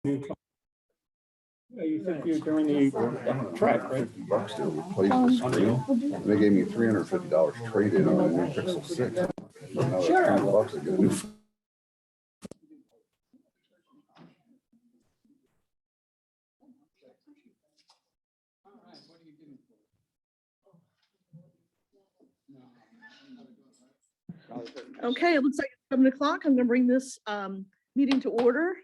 Yeah, you think you're doing the track, right? $50 to replace the screen. And they gave me $350 trade in on a new Pixel 6. Now Sure. that's $20 to get a new. Okay, it looks like it's 7 o'clock. I'm gonna bring this meeting to order.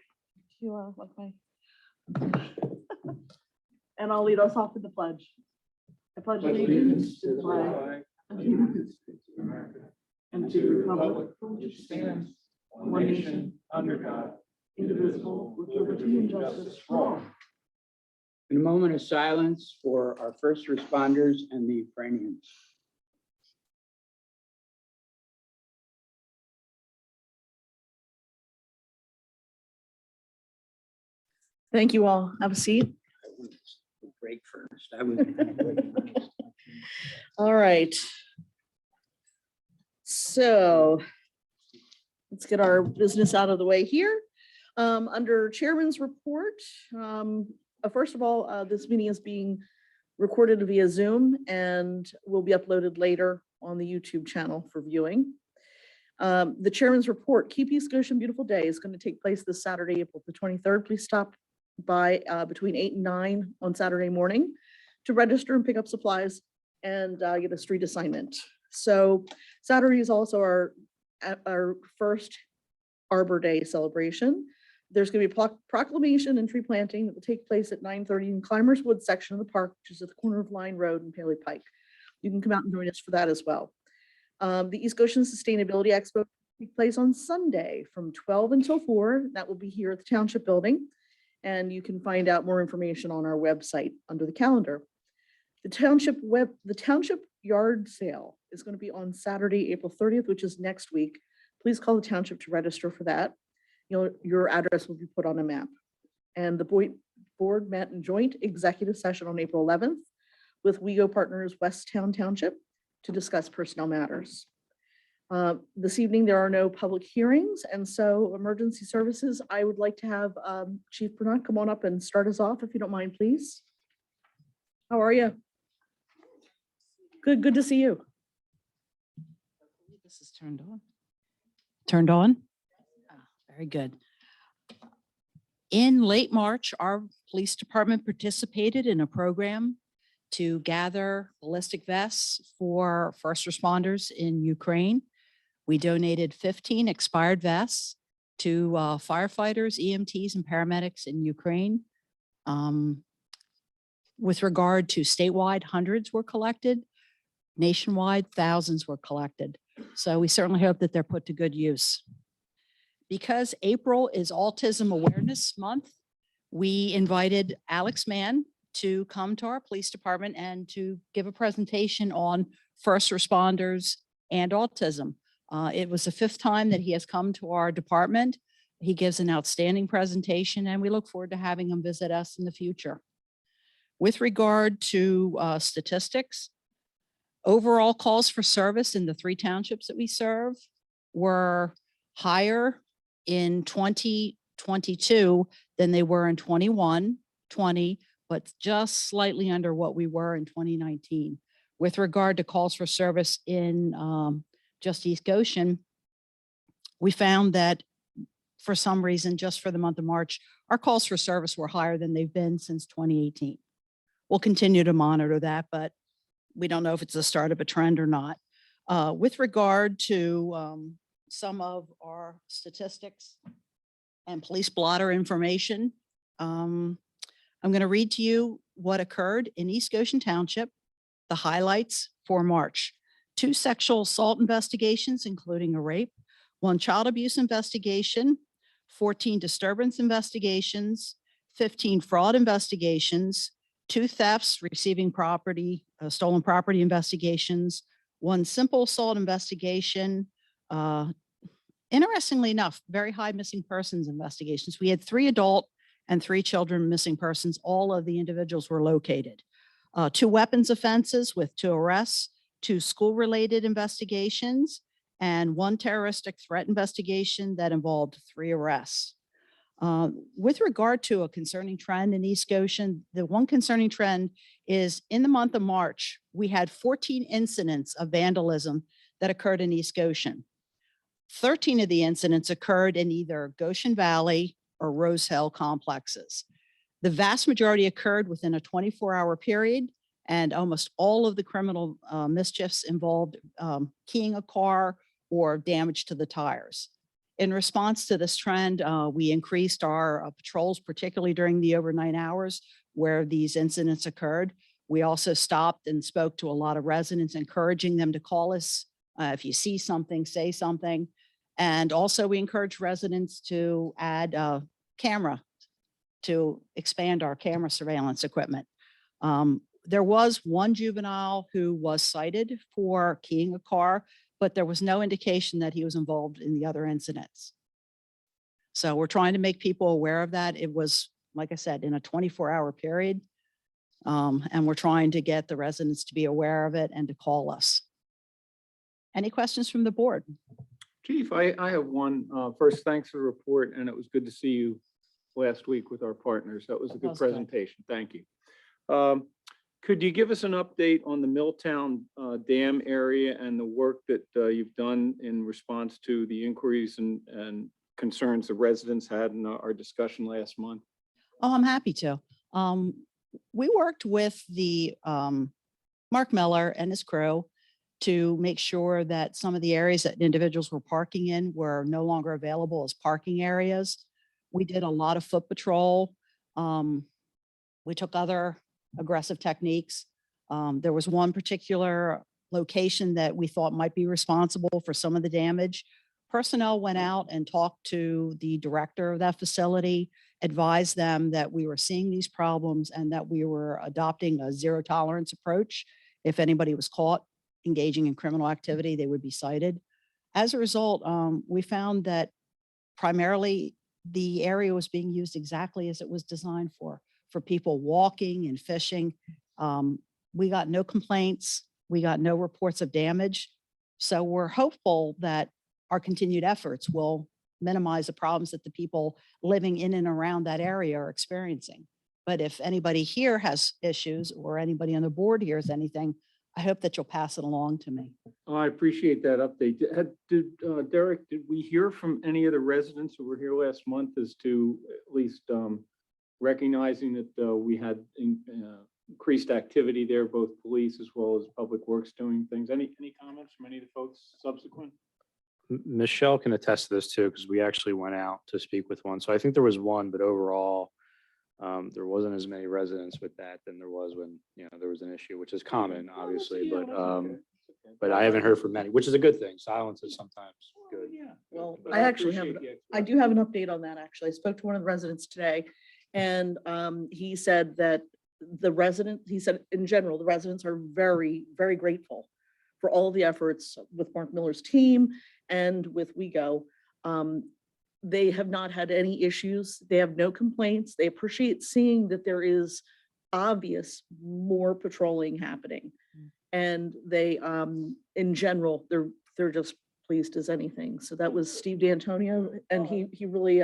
And I'll lead us off with the pledge. I pledge allegiance to the flag of the United States of America and to the republic for which it stands, one nation, under God, indivisible, with liberty and justice for all. In a moment of silence for our first responders and the Ukrainians. Thank you all. Have a seat. Break first. I would. All right. So let's get our business out of the way here. Under Chairman's report, first of all, this meeting is being recorded via Zoom and will be uploaded later on the YouTube channel for viewing. The Chairman's report, Keep East Goshen Beautiful Day, is going to take place this Saturday, April the 23rd. Please stop by between 8 and 9 on Saturday morning to register and pick up supplies and get a street assignment. So Saturday is also our first Arbor Day celebration. There's going to be a proclamation and tree planting that will take place at 9:30 in Climbers Wood section of the park, which is at the corner of Line Road and Paley Pike. You can come out and join us for that as well. The East Goshen Sustainability Expo will take place on Sunday from 12 until 4. That will be here at the Township building. And you can find out more information on our website under the calendar. The Township yard sale is going to be on Saturday, April 30th, which is next week. Please call the Township to register for that. Your address will be put on a map. And the board met in joint executive session on April 11th with WeGo Partners Westtown Township to discuss personnel matters. This evening, there are no public hearings, and so emergency services, I would like to have Chief Bernard come on up and start us off, if you don't mind, please. How are you? Good to see you. This is turned on. Turned on? Very good. In late March, our police department participated in a program to gather ballistic vests for first responders in Ukraine. We donated 15 expired vests to firefighters, EMTs, and paramedics in Ukraine. With regard to statewide, hundreds were collected. Nationwide, thousands were collected. So we certainly hope that they're put to good use. Because April is Autism Awareness Month, we invited Alex Mann to come to our police department and to give a presentation on first responders and autism. It was the 5th time that he has come to our department. He gives an outstanding presentation, and we look forward to having him visit us in the future. With regard to statistics, overall calls for service in the 3 townships that we serve were higher in 2022 than they were in 21, 20, but just slightly under what we were in 2019. With regard to calls for service in just East Goshen, we found that for some reason, just for the month of March, our calls for service were higher than they've been since 2018. We'll continue to monitor that, but we don't know if it's the start of a trend or not. With regard to some of our statistics and police blotter information, I'm going to read to you what occurred in East Goshen Township, the highlights for March. 2 sexual assault investigations, including a rape, 1 child abuse investigation, 14 disturbance investigations, 15 fraud investigations, 2 thefts, receiving property, stolen property investigations, 1 simple assault investigation. Interestingly enough, very high missing persons investigations. We had 3 adult and 3 children missing persons. All of the individuals were located. 2 weapons offenses with 2 arrests, 2 school-related investigations, and 1 terroristic threat investigation that involved 3 arrests. With regard to a concerning trend in East Goshen, the one concerning trend is in the month of March, we had 14 incidents of vandalism that occurred in East Goshen. 13 of the incidents occurred in either Goshen Valley or Rose Hill complexes. The vast majority occurred within a 24-hour period, and almost all of the criminal mischiefs involved keying a car or damage to the tires. In response to this trend, we increased our patrols, particularly during the overnight hours where these incidents occurred. We also stopped and spoke to a lot of residents, encouraging them to call us. If you see something, say something. And also we encourage residents to add a camera to expand our camera surveillance equipment. There was one juvenile who was cited for keying a car, but there was no indication that he was involved in the other incidents. So we're trying to make people aware of that. It was, like I said, in a 24-hour period. And we're trying to get the residents to be aware of it and to call us. Any questions from the board? Chief, I have one. First, thanks for the report, and it was good to see you last week with our partners. That was a good was good. presentation. Thank you. Could you give us an update on the Milltown Dam area and the work that you've done in response to the inquiries and concerns the residents had in our discussion last month? Oh, I'm happy to. We worked with the Mark Miller and his crew to make sure that some of the areas that individuals were parking in were no longer available as parking areas. We did a lot of foot patrol. We took other aggressive techniques. There was one particular location that we thought might be responsible for some of the damage. Personnel went out and talked to the director of that facility, advised them that we were seeing these problems and that we were adopting a zero tolerance approach. If anybody was caught engaging in criminal activity, they would be cited. As a result, we found that primarily the area was being used exactly as it was designed for people walking and fishing. We got no complaints. We got no reports of damage. So we're hopeful that our continued efforts will minimize the problems that the people living in and around that area are experiencing. But if anybody here has issues or anybody on the board hears anything, I hope that you'll pass it along to me. Oh, I appreciate that update. Derek, did we hear from any of the residents who were here last month as to at least recognizing that we had increased activity there, both police as well as public works doing things? Any comments from any of the folks subsequent? Michelle can attest to this too, because we actually went out to speak with one. So I think there was one, but overall, there wasn't as many residents with that than there was when, there was an issue, which is common, obviously, but I haven't heard from many, which is a good thing. Silence is sometimes good. Yeah. Well, But I actually have, appreciate the I do have an update on that, actually. I spoke to one of the residents today, and he said that he said in general, the residents are very, very grateful for all of the efforts with Mark Miller's team and with WeGo. They have not had any issues. They have no complaints. They appreciate seeing that there is obvious more patrolling happening. And they, in general, they're just pleased as anything. So that was Steve D'Antonio, and he really,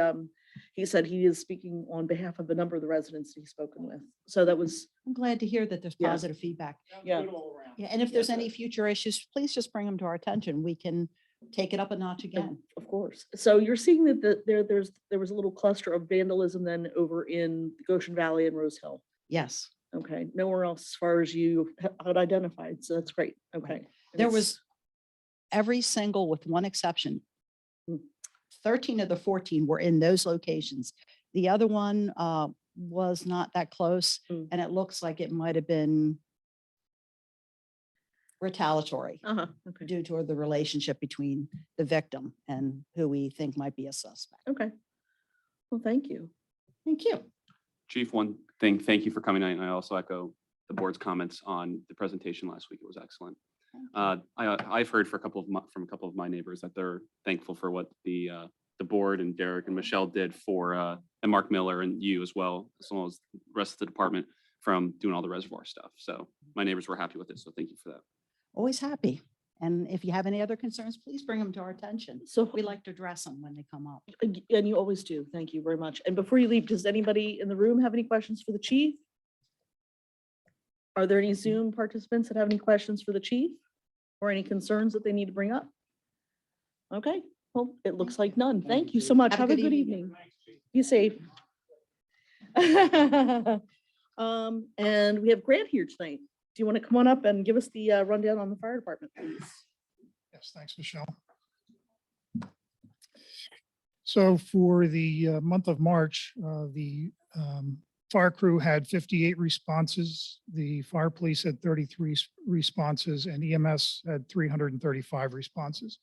he said he is speaking on behalf of a number of the residents that he's spoken with. So that was, I'm glad to hear that there's Yeah. positive feedback. Yeah. Yeah, and if there's any future issues, please just bring them to our attention. We can take it up a notch again. of course. So you're seeing that there was a little cluster of vandalism then over in Goshen Valley and Rose Hill. Yes. Okay, nowhere else as far as you had identified. So that's great. Okay. And There it's- was every single, with one exception, 13 of the 14 were in those locations. The other one was not that close, Mm. and it looks like it might have been retaliatory Okay. due to the relationship between the victim and who we think might be a suspect. Okay. Well, thank you. Thank you. Chief, one thing, thank you for coming tonight. And I also echo the board's comments on the presentation last week. It was excellent. I've heard from a couple of my neighbors that they're thankful for what the board and Derek and Michelle did for, and Mark Miller and you as well as the rest of the department from doing all the reservoir stuff. So my neighbors were happy with it. So thank you for that. Always happy. And if you have any other concerns, please bring them to our attention. So, We like to address them when they come up. and you always do. Thank you very much. And before you leave, does anybody in the room have any questions for the chief? Are there any Zoom participants that have any questions for the chief or any concerns that they need to bring up? Okay, well, it looks like none. Thank you so much. Have a good evening. Be safe. And we have Grant here tonight. Do you want to come on up and give us the rundown on the fire department, please? Yes, thanks, Michelle. So for the month of March, the fire crew had 58 responses. The fire police had 33 responses and EMS had 335 responses.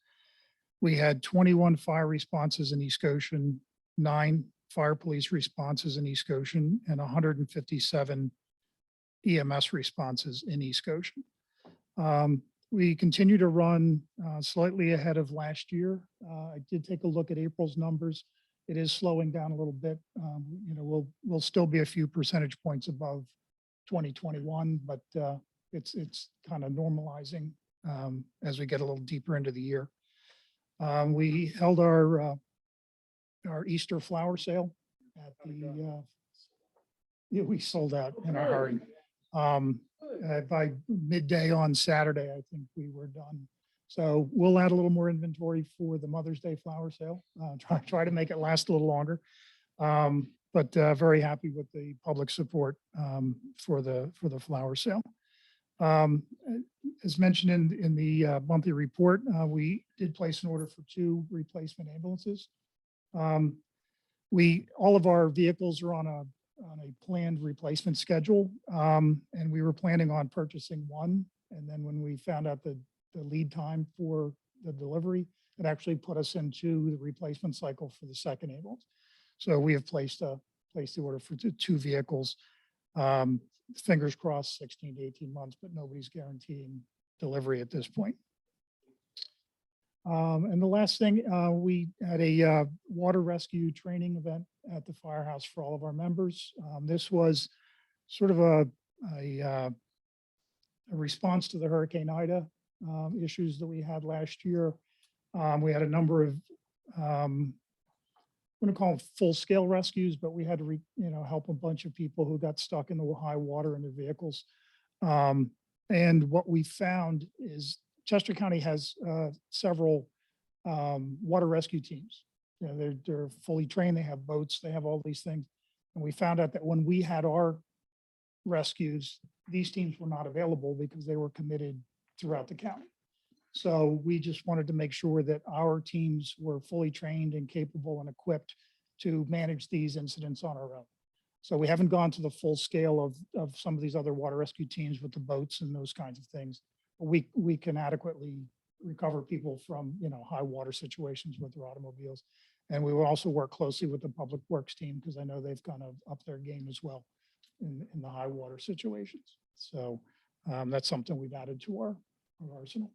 We had 21 fire responses in East Goshen, 9 fire police responses in East Goshen, and 157 EMS responses in East Goshen. We continue to run slightly ahead of last year. I did take a look at April's numbers. It is slowing down a little bit. We'll still be a few percentage points above 2021, but it's kind of normalizing as we get a little deeper into the year. We held our Easter flower sale at the, we sold out in a hurry. By midday on Saturday, I think we were done. So we'll add a little more inventory for the Mother's Day flower sale. Try to make it last a little longer. But very happy with the public support for the flower sale. As mentioned in the monthly report, we did place an order for 2 replacement ambulances. All of our vehicles are on a planned replacement schedule. And we were planning on purchasing 1. And then when we found out the lead time for the delivery, it actually put us into the replacement cycle for the second ambulance. So we have placed the order for 2 vehicles. Fingers crossed, 16 to 18 months, but nobody's guaranteeing delivery at this point. And the last thing, we had a water rescue training event at the firehouse for all of our members. This was sort of a response to the Hurricane Ida issues that we had last year. We had a number of, I'm going to call them full-scale rescues, but we had to help a bunch of people who got stuck in the high water in their vehicles. And what we found is Chester County has several water rescue teams. They're fully trained. They have boats. They have all these things. And we found out that when we had our rescues, these teams were not available because they were committed throughout the county. So we just wanted to make sure that our teams were fully trained and capable and equipped to manage these incidents on our own. So we haven't gone to the full scale of some of these other water rescue teams with the boats and those kinds of things. We can adequately recover people from, high water situations with their automobiles. And we will also work closely with the public works team because I know they've kind of upped their game as well in the high water situations. So that's something we've added to our arsenal.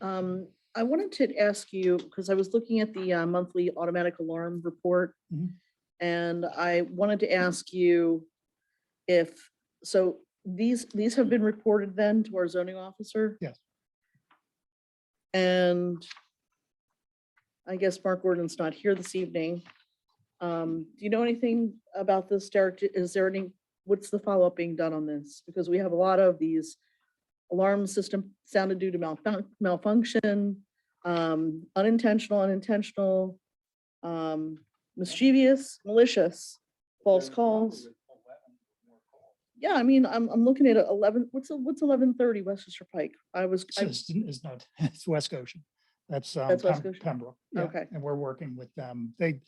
I wanted to ask you, because I was looking at the monthly automatic alarm report, and I wanted to ask you if, so these have been reported then to our zoning officer? Yes. And I guess Mark Gordon's not here this evening. Do you know anything about this, Derek? Is there what's the follow-up being done on this? Because we have a lot of these alarm system sounded due to malfunction, unintentional, mischievous, malicious, false calls. Yeah, I mean, I'm looking at 11, what's 1130 Westchester Pike? It's not, it's West Goshen. That's West Goshen? Pembroke. Yeah, Okay. and we're working with them. They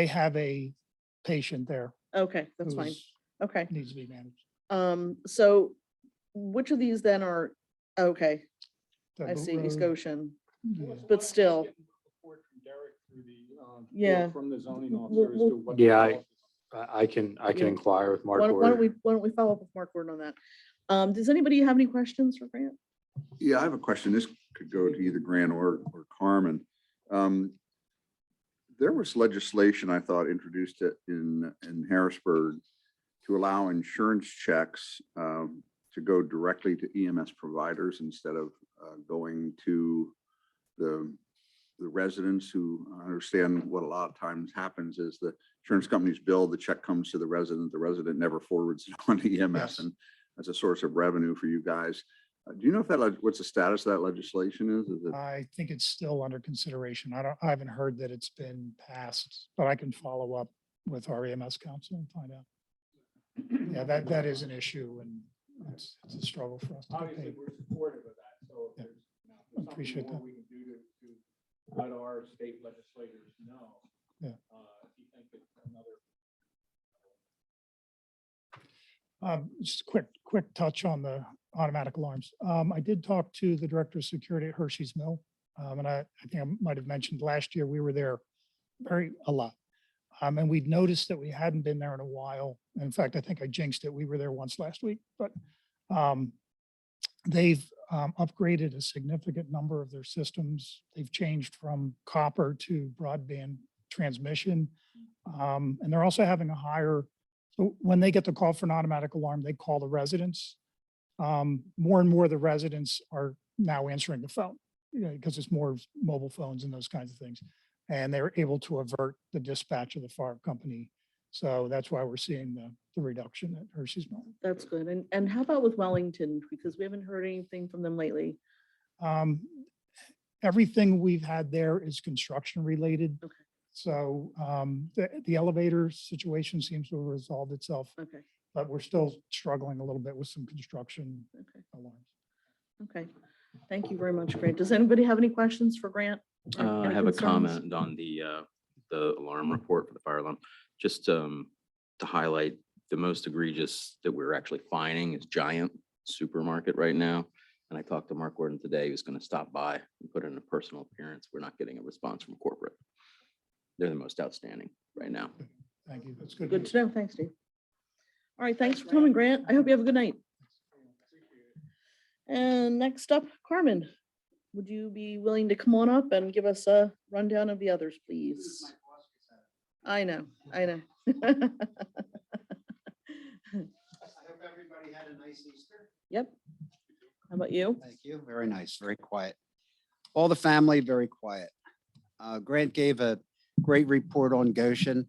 have a patient there. Okay, that's fine. who's- Okay. Needs to be managed. So which of these then are, okay, I Tugboat see, East Road, Goshen, yeah. but still, Report from Derek through the, Yeah. From the zoning We'll- officer as to we'll- what. Yeah, the- I can Yeah. inquire with Mark. why don't we Gordon. follow up with Mark Gordon on that? Does anybody have any questions for Grant? Yeah, I have a question. This could go to either Grant or Carmen. There was legislation, I thought, introduced in Harrisburg to allow insurance checks to go directly to EMS providers instead of going to the residents, who understand what a lot of times happens is the insurance company's bill, the check comes to the resident never forwards it on to EMS, Yes. and that's a source of revenue for you guys. Do you know if that, what's the status of that legislation is? Is it? I think it's still under consideration. I haven't heard that it's been passed, but I can follow up with our EMS council and find out. Yeah, that is an issue, and it's a struggle for us to get Obviously, paid. we're supportive of that, so if Yeah. there's something Appreciate more that. we can do to let our state legislators know. Yeah. If you think it's another. Just a quick touch on the automatic alarms. I did talk to the director of security at Hershey's Mill. And I think I might have mentioned last year, we were there a lot. And we'd noticed that we hadn't been there in a while. In fact, I think I jinxed it. We were there once last week, but they've upgraded a significant number of their systems. They've changed from copper to broadband transmission. And they're also having a higher, so when they get the call for an automatic alarm, they call the residents. More and more of the residents are now answering the phone, because it's more mobile phones and those kinds of things. And they're able to avert the dispatch of the fire company. So that's why we're seeing the reduction at Hershey's Mill. That's good. And how about with Wellington? Because we haven't heard anything from them lately. Everything we've had there is construction related. Okay. So the elevator situation seems to have resolved itself, Okay, but we're still struggling a little bit with some construction okay, alarms. okay. Thank you very much, Grant. Does anybody have any questions for Grant? Or I any have a concerns? comment on the alarm report for the fire alarm. Just to highlight, the most egregious that we're actually finding is Giant Supermarket right now. And I talked to Mark Gordon today, who's going to stop by and put in a personal appearance. We're not getting a response from corporate. They're the most outstanding right now. Thank you. That's good. Good to know. Thanks, Steve. All right, thanks for coming, Grant. I hope you have a good night. And next up, Carmen, would you be willing to come on up and give us a rundown of the others, please? I know, I know. I hope everybody had a nice Easter. Yep. How about you? Thank you. Very nice, very quiet. All the family, very quiet. Grant gave a great report on Goshen.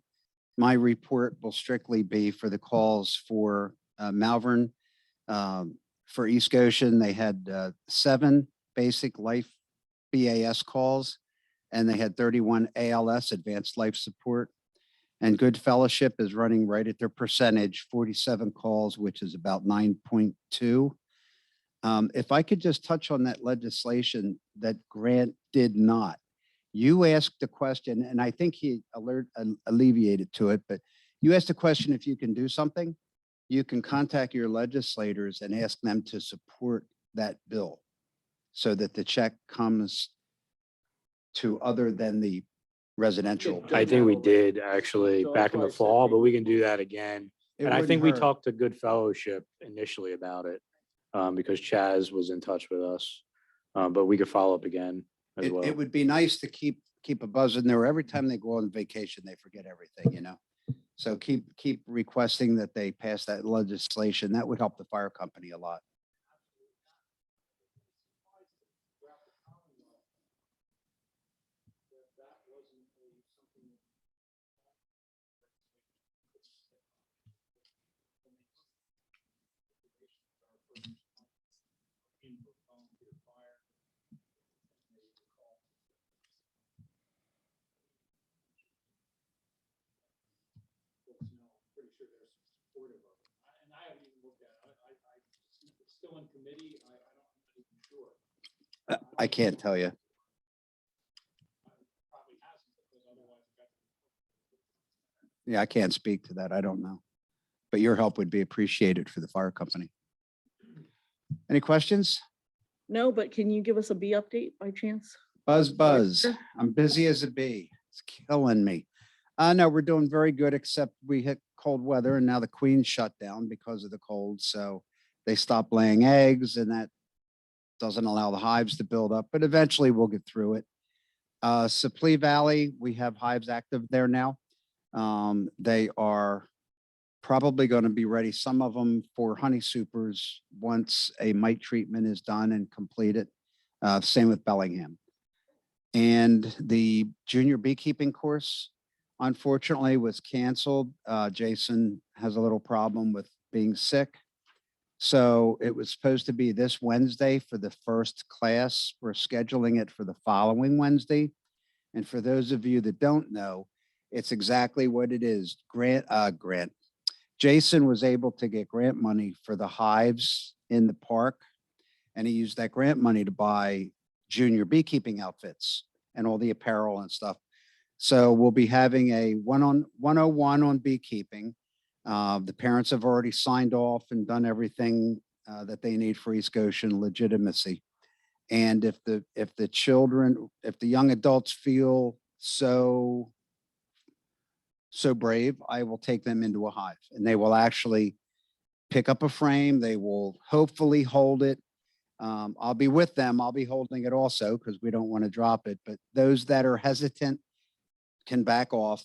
My report will strictly be for the calls for Malvern. For East Goshen, they had 7 basic life BAS calls, and they had 31 ALS, advanced life support. And Good Fellowship is running right at their percentage, 47 calls, which is about 9.2. If I could just touch on that legislation that Grant did not. You asked the question, and I think he alleviated to it, but you asked the question, if you can do something, you can contact your legislators and ask them to support that bill so that the check comes to other than the residential. I think we did actually So back in the that's why I said fall, we- but we can do that again. It And I wouldn't think we hurt. talked to Good Fellowship initially about it, because Chaz was in touch with us. But we could follow up again as well. It would be nice to keep a buzz in there. Every time they go on vacation, they forget everything. So keep requesting that they pass that legislation. That would help the fire company a lot. Still in committee, I'm not even sure. I can't tell you. Probably hasn't, because otherwise it got. Yeah, I can't speak to that. I don't know. But your help would be appreciated for the fire company. Any questions? No, but can you give us a bee update by chance? Buzz. Sure. I'm busy as a bee. It's killing me. No, we're doing very good, except we hit cold weather and now the queen shut down because of the cold. So they stopped laying eggs, and that doesn't allow the hives to build up, but eventually we'll get through it. Supplee Valley, we have hives active there now. They are probably going to be ready, some of them for honey supers, once a mite treatment is done and completed. Same with Bellingham. And the junior beekeeping course, unfortunately, was canceled. Jason has a little problem with being sick. So it was supposed to be this Wednesday for the first class. We're scheduling it for the following Wednesday. And for those of you that don't know, it's exactly what it is. Grant. Jason was able to get grant money for the hives in the park. And he used that grant money to buy junior beekeeping outfits and all the apparel and stuff. So we'll be having a 101 on beekeeping. The parents have already signed off and done everything that they need for East Goshen legitimacy. And if the young adults feel so brave, I will take them into a hive and they will actually pick up a frame. They will hopefully hold it. I'll be with them. I'll be holding it also because we don't want to drop it. But those that are hesitant can back off.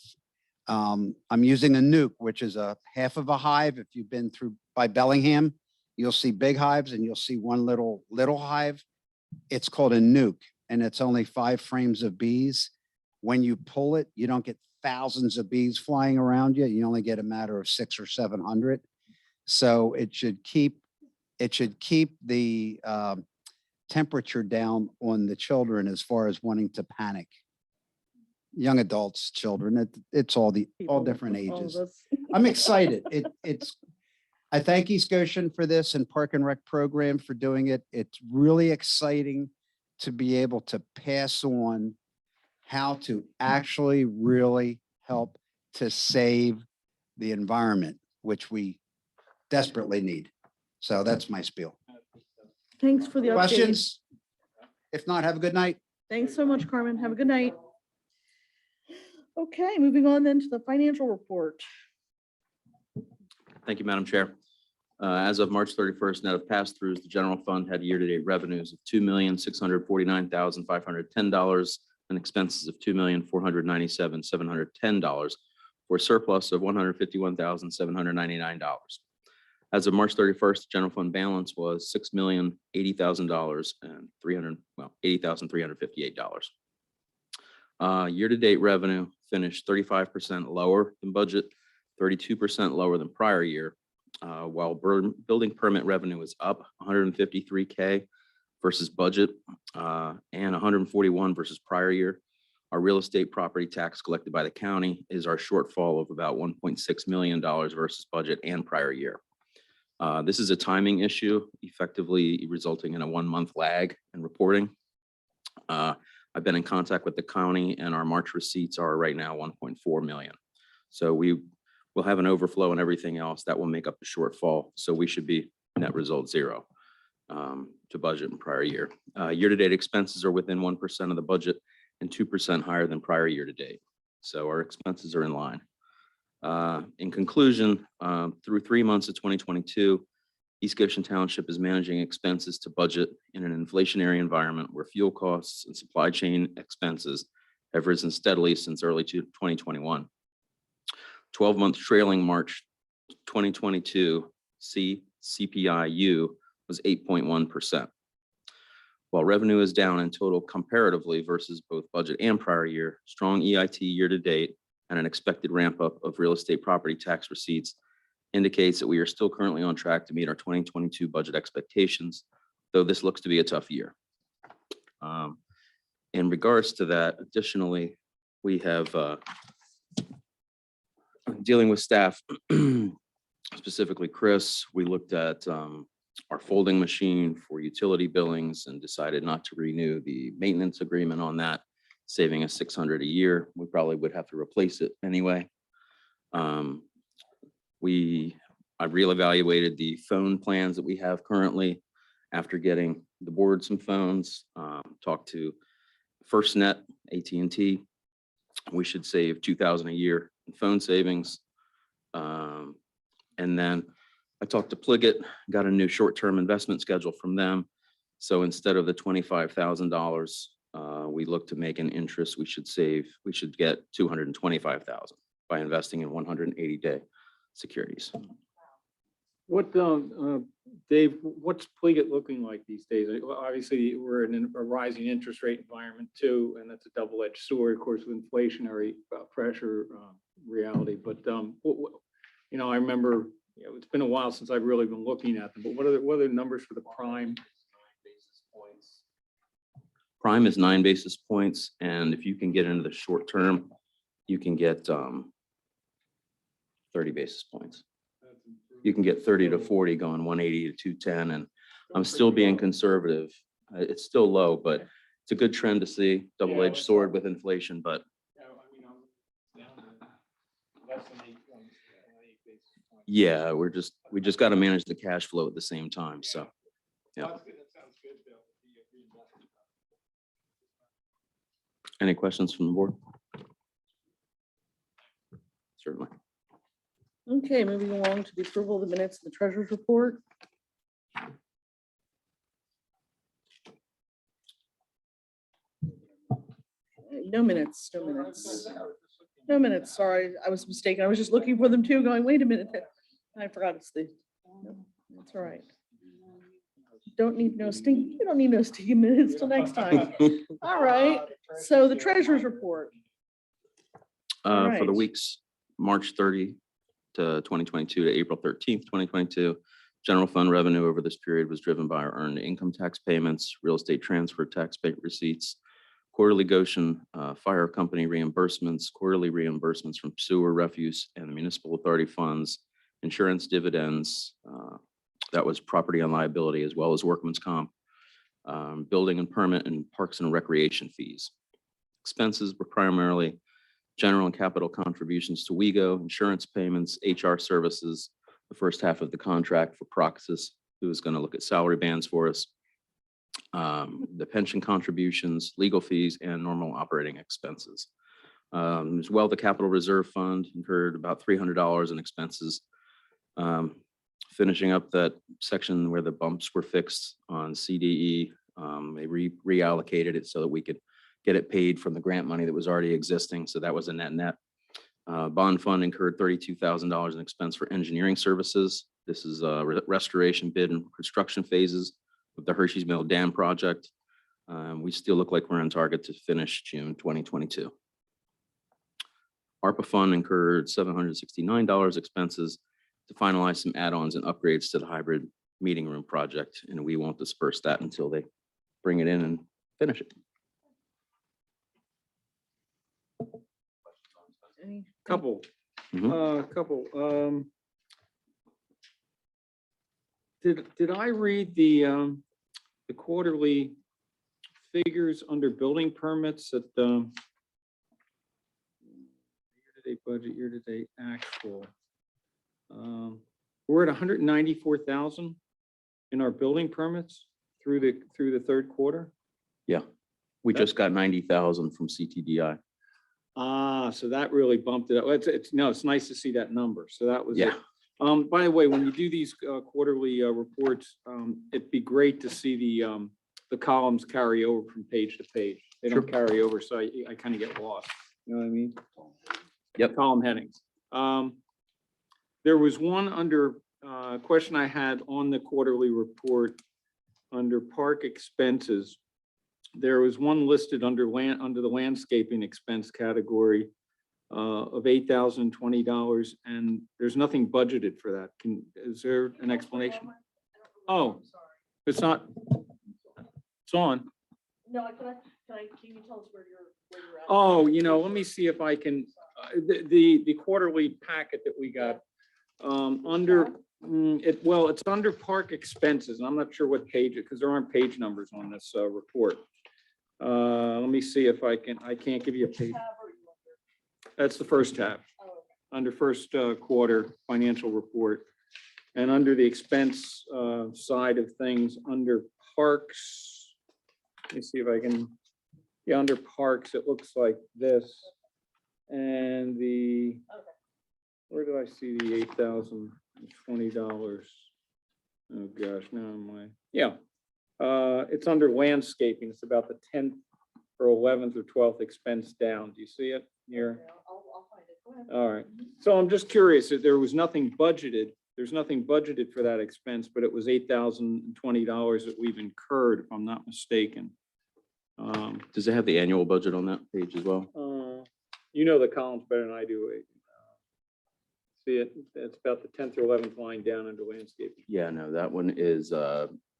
I'm using a nuke, which is a half of a hive. If you've been through by Bellingham, you'll see big hives and you'll see one little hive. It's called a nuke and it's only 5 frames of bees. When you pull it, you don't get thousands of bees flying around you. You only get a matter of 600 or 700. So it should keep the temperature down on the children as far as wanting to panic. Young adults, children, it's all different All of ages. us. I'm excited. I thank East Goshen for this and Park and Rec program for doing it. It's really exciting to be able to pass on how to actually really help to save the environment, which we desperately need. So that's my spiel. Thanks for the update. Questions? If not, have a good night. Thanks so much, Carmen. Have a good night. Okay, moving on then to the financial report. Thank you, Madam Chair. As of March 31st, net of pass-throughs, the general fund had year-to-date revenues of $2,649,510 and expenses of $2,497,710 for a surplus of $151,799. As of March 31st, the general fund balance was $6,080,000 and $80,358. Year-to-date revenue finished 35% lower than budget, 32% lower than prior year, while building permit revenue is up $153K versus budget and $141 versus prior year. Our real estate property tax collected by the county is our shortfall of about $1.6 million versus budget and prior year. This is a timing issue, effectively resulting in a 1-month lag in reporting. I've been in contact with the county and our March receipts are right now 1.4 million. So we will have an overflow and everything else that will make up the shortfall. So we should be net result 0 to budget in prior year. Year-to-date expenses are within 1% of the budget and 2% higher than prior year to date. So our expenses are in line. In conclusion, through 3 months of 2022, East Goshen Township is managing expenses to budget in an inflationary environment where fuel costs and supply chain expenses have risen steadily since early 2021. 12-month trailing March 2022 CPIU was 8.1%. While revenue is down in total comparatively versus both budget and prior year, strong EIT year to date and an expected ramp up of real estate property tax receipts indicates that we are still currently on track to meet our 2022 budget expectations, though this looks to be a tough year. In regards to that, additionally, we have dealing with staff, specifically Chris, we looked at our folding machine for utility billings and decided not to renew the maintenance agreement on that, saving us $600 a year. We probably would have to replace it anyway. I reevaluated the phone plans that we have currently after getting the board some phones, talked to FirstNet, AT&T. We should save $2,000 a year in phone savings. And then I talked to Pliget, got a new short-term investment schedule from them. So instead of the $25,000, we look to make an interest. We should get $225,000 by investing in 180-day securities. What, Dave, what's Pliget looking like these days? Obviously, we're in a rising interest rate environment too, and that's a double-edged sword, of course, with inflationary pressure reality. But, I remember, it's been a while since I've really been looking at them, but what are the numbers for the prime? Prime is 9 basis points, and if you can get into the short term, you can get 30 basis points. You can get 30 to 40 going 180 to 210, and I'm still being conservative. It's still low, but it's a good trend to see. Double-edged sword with inflation, but yeah, we just got to manage the cash flow at the same time. So, yeah. Any questions from the board? Certainly. Okay, moving along to the approval of the minutes of the treasurer's report. No minutes, no minutes. No minutes, sorry, I was mistaken. I was just looking for them too, going, wait a minute. I forgot it's the, no, that's all right. You don't need no stinky minutes till next time. All right, so the treasurer's report. For the Right. weeks, March 30 to 2022 to April 13th, 2022, general fund revenue over this period was driven by our earned income tax payments, real estate transfer tax pay receipts, quarterly Goshen Fire Company reimbursements, quarterly reimbursements from sewer refuse and the municipal authority funds, insurance dividends, that was property and liability, as well as workman's comp, building and permit, and parks and recreation fees. Expenses were primarily general and capital contributions to WEGO, insurance payments, HR services, the first half of the contract for Proxys, who is going to look at salary bands for us, the pension contributions, legal fees, and normal operating expenses. As well, the capital reserve fund incurred about $300 in expenses. Finishing up that section where the bumps were fixed on CDE, they reallocated it so that we could get it paid from the grant money that was already existing. So that was a net. Bond fund incurred $32,000 in expense for engineering services. This is restoration, bid, and construction phases of the Hershey's Mill Dam project. We still look like we're on target to finish June 2022. ARPA fund incurred $769 expenses to finalize some add-ons and upgrades to the hybrid meeting room project, and we won't disperse that until they bring it in and finish it. Couple. Mhm. Did I read the quarterly figures under building permits at year-to-date budget, year-to-date actual? We're at 194,000 in our building permits through the third quarter. Yeah, we just got 90,000 from CTDI. So that really bumped it up. It's nice to see that number. So that was it. Yeah. By the way, when you do these quarterly reports, it'd be great to see the columns carry over from page to page. They don't carry over, so I kind of get lost. You know what I mean? Yep. Column headings. There was one under question I had on the quarterly report under park expenses. There was one listed under the landscaping expense category of $8,020, and there's nothing budgeted for that. Is there an explanation? Oh, it's not. It's on. No, can you tell us where you're at? Oh, let me see if I can, the quarterly packet that we got, it's under park expenses, and I'm not sure what page it, because there aren't page numbers on this report. Let me see if I can't give you a page. That's the first tab, under first quarter financial report. And under the expense side of things, under parks, let me see if I can, under parks, it looks like this. And where did I see the $8,020? Oh gosh, it's under landscaping. It's about the 10th or 11th or 12th expense down. Do you see it here? I'll find it. All right. So I'm just curious, if there was nothing budgeted, there's nothing budgeted for that expense, but it was $8,020 that we've incurred, if I'm not mistaken. Does it have the annual budget on that page as well? You know the columns better than I do. See it, it's about the 10th or 11th line down under landscaping. Yeah, no, that one is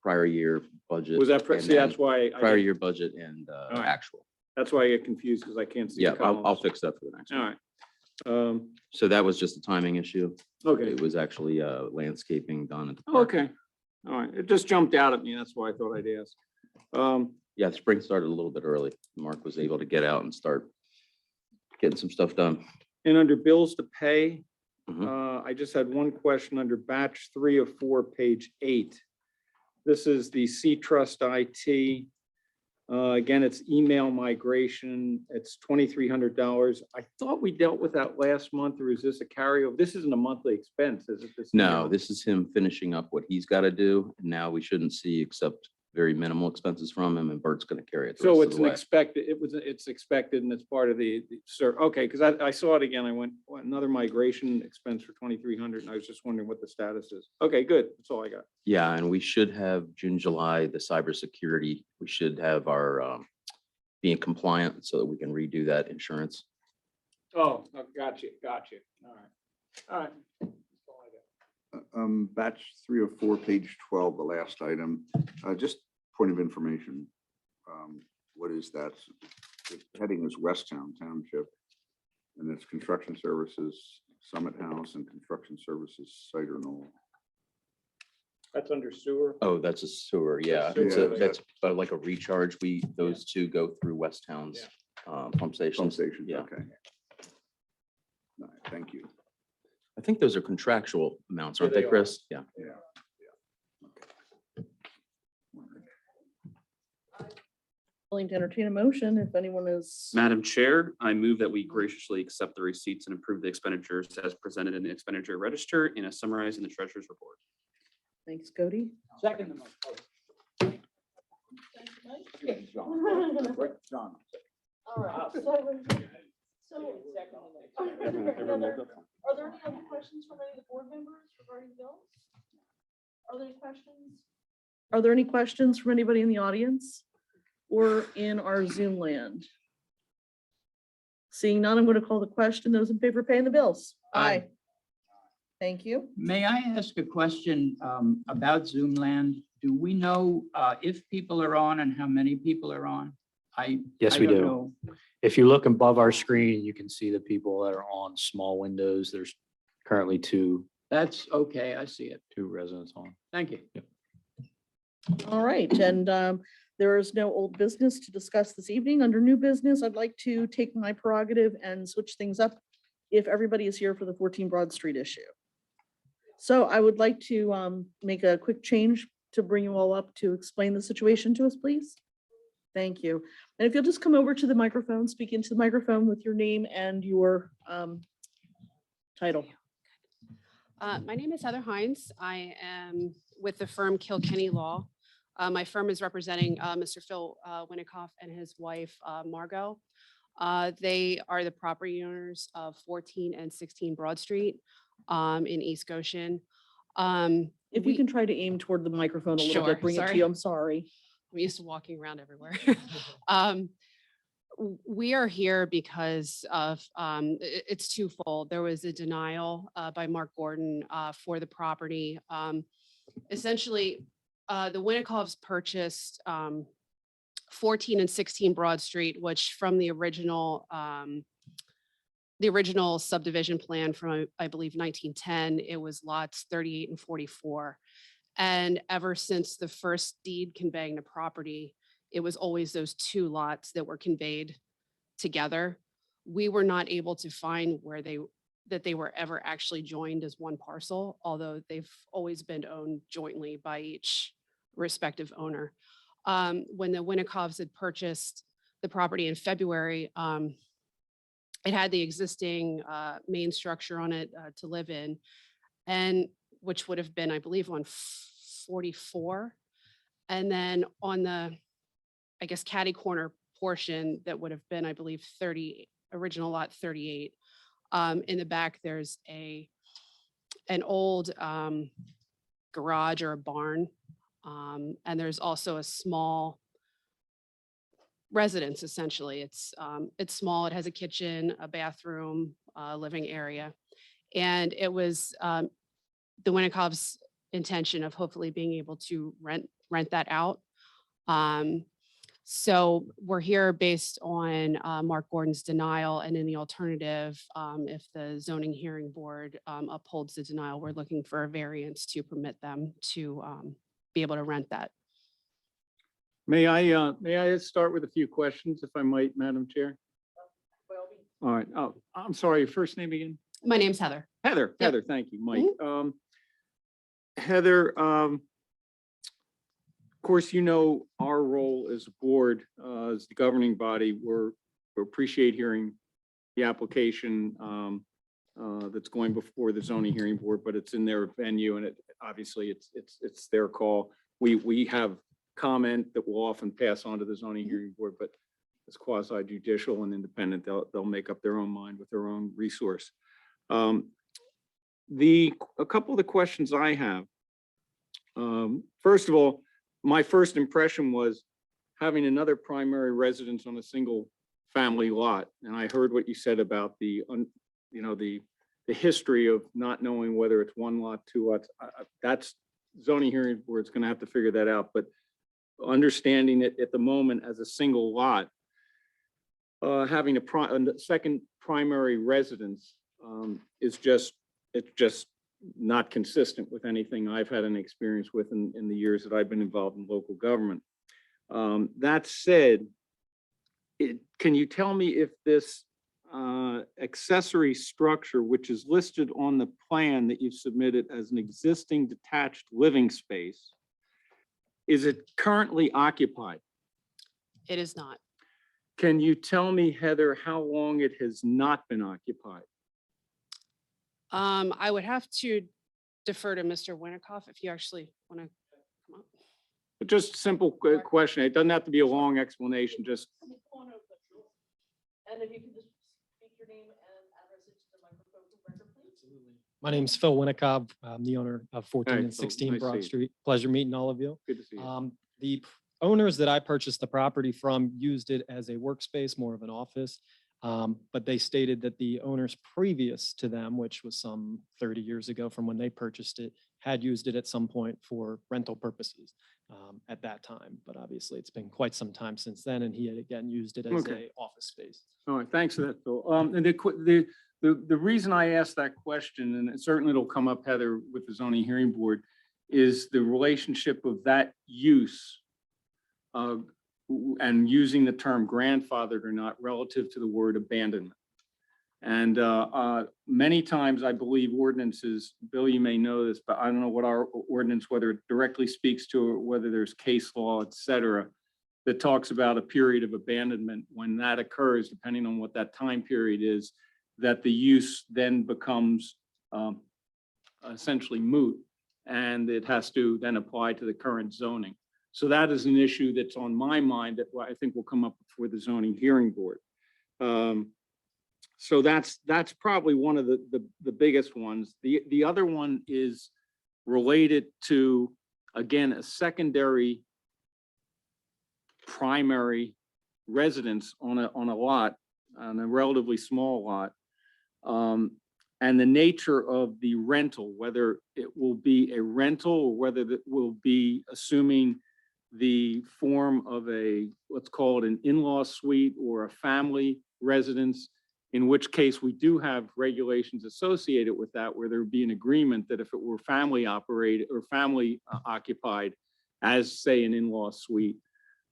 prior year budget. Was that, and see, that's then why, Prior year budget and right. actual. that's why I get confused, because I can't see. Yeah, the I'll columns. fix that for the next All one. right. So that was just a timing issue. Okay, It was actually landscaping done at the Oh, park. okay. All right, it just jumped out at me, that's why I thought I'd ask. Yeah, the spring started a little bit early. Mark was able to get out and start getting some stuff done. And under bills to pay, Mhm. I just had one question under batch 3 of 4, page 8. This is the C Trust IT. Again, it's email migration. It's $2,300. I thought we dealt with that last month, or is this a carryover? This isn't a monthly expense, is it? This No, email? this is him finishing up what he's got to do. And now we shouldn't see except very minimal expenses from him, and Bert's going to carry it the So rest of it's the an way. expected, it's expected and it's part of sir, okay, because I saw it again. I went, what, another migration expense for 2,300, and I was just wondering what the status is. Okay, good. That's all I got. Yeah, and we should have June, July, the cybersecurity. We should have our being compliant so that we can redo that insurance. Oh, got you. All right. All right. That's all I got. Batch 3 of 4, page 12, the last item, just point of information. What is that? The heading is Westtown Township, and it's construction services, Summit House, and construction services, Cider Knoll. That's under sewer. Oh, that's a sewer. Yeah, sewer, that's like a recharge. Those two go through West Town's pump Pump stations. station, Yeah. okay. All right, thank you. I think those are contractual amounts, Yeah, aren't they, they are. Chris? Yeah. Willing to entertain a motion if anyone is. Madam Chair, I move that we graciously accept the receipts and approve the expenditures as presented in the expenditure register and as summarized in the treasurer's report. Thanks, Cody. Second. John. All right. Are there any other questions from any of the board members regarding bills? Are there any questions? Are there any questions from anybody in the audience or in our Zoom land? Seeing none, I'm going to call the question. Those in favor of paying the bills? Aye. Thank you. May I ask a question about Zoom land? Do we know if people are on and how many people are on? Yes, I we don't do. know. If you look above our screen, you can see the people that are on small windows. There's currently two That's okay. I see it. residents on. Thank you. All right, and there is no old business to discuss this evening. Under new business, I'd like to take my prerogative and switch things up if everybody is here for the 14 Broad Street issue. So I would like to make a quick change to bring you all up to explain the situation to us, please. Thank you. And if you'll just come over to the microphone, speak into the microphone with your name and your title. My name is Heather Hines. I am with the firm Kilkenny Law. My firm is representing Mr. Phil Winikoff and his wife, Margot. They are the property owners of 14 and 16 Broad Street in East Goshen. If you can try to aim toward the microphone a little Sure, bit, bring it to sorry. you. I'm sorry. I'm used to walking around everywhere. We are here because of, it's twofold. There was a denial by Mark Gordon for the property. Essentially, the Winikoffs purchased 14 and 16 Broad Street, which from the original subdivision plan from, I believe, 1910, it was lots 38 and 44. And ever since the first deed conveying the property, it was always those two lots that were conveyed together. We were not able to find where that they were ever actually joined as one parcel, although they've always been owned jointly by each respective owner. When the Winikoffs had purchased the property in February, it had the existing main structure on it to live in, and which would have been, I believe, on 44. And then on the, I guess, catty corner portion, that would have been, I believe, 30, original lot 38. In the back, there's an old garage or a barn. And there's also a small residence, essentially. It's small. It has a kitchen, a bathroom, living area. And it was the Winnikov's intention of hopefully being able to rent that out. So we're here based on Mark Gordon's denial, and in the alternative, if the zoning hearing board upholds the denial, we're looking for a variance to permit them to be able to rent that. May I start with a few questions, if I might, Madam Chair? All right. Oh, I'm sorry, your first name again? My name's Heather. Heather, Yep. Heather, thank you, Mike. Heather, of course, you know, our role as a board, as the governing body, we appreciate hearing the application that's going before the zoning hearing board, but it's in their venue, and obviously it's their call. We have comment that we'll often pass on to the zoning hearing board, but it's quasi judicial and independent. They'll make up their own mind with their own resource. A couple of the questions I have. First of all, my first impression was having another primary residence on a single family lot. And I heard what you said about the history of not knowing whether it's one lot, two lots. That's zoning hearing board's going to have to figure that out. But understanding it at the moment as a single lot, having a second primary residence it's just not consistent with anything I've had an experience with in the years that I've been involved in local government. That said, can you tell me if this accessory structure, which is listed on the plan that you've submitted as an existing detached living space, is it currently occupied? It is not. Can you tell me, Heather, how long it has not been occupied? I would have to defer to Mr. Winnikov if you actually want to come up. Just a simple question. It doesn't have to be a long explanation, just. And if you can just speak your name and address it to the microphone for record, please. My name's Phil Winnikov. I'm the owner of 14 Hey, and Phil, 16 nice to see Broad you. Street. Pleasure meeting all of you. Good to see you. The owners that I purchased the property from used it as a workspace, more of an office. But they stated that the owners previous to them, which was some 30 years ago from when they purchased it, had used it at some point for rental purposes at that time. But obviously it's been quite some time since then, and he had again used it as Okay. a office space. All right, thanks for that, Phil. And the reason I asked that question, and it certainly it'll come up, Heather, with the zoning hearing board, is the relationship of that use and using the term grandfathered or not relative to the word abandonment. And many times I believe ordinances, Bill, you may know this, but I don't know what our ordinance, whether it directly speaks to or whether there's case law, et cetera, that talks about a period of abandonment. When that occurs, depending on what that time period is, that the use then becomes essentially moot, and it has to then apply to the current zoning. So that is an issue that's on my mind that I think will come up before the zoning hearing board. So that's probably one of the biggest ones. The other one is related to, again, a secondary primary residence on a lot, on a relatively small lot. And the nature of the rental, whether it will be a rental or whether it will be assuming the form of let's call it an in-law suite or a family residence, in which case we do have regulations associated with that, where there would be an agreement that if it were family operated or family occupied as, say, an in-law suite,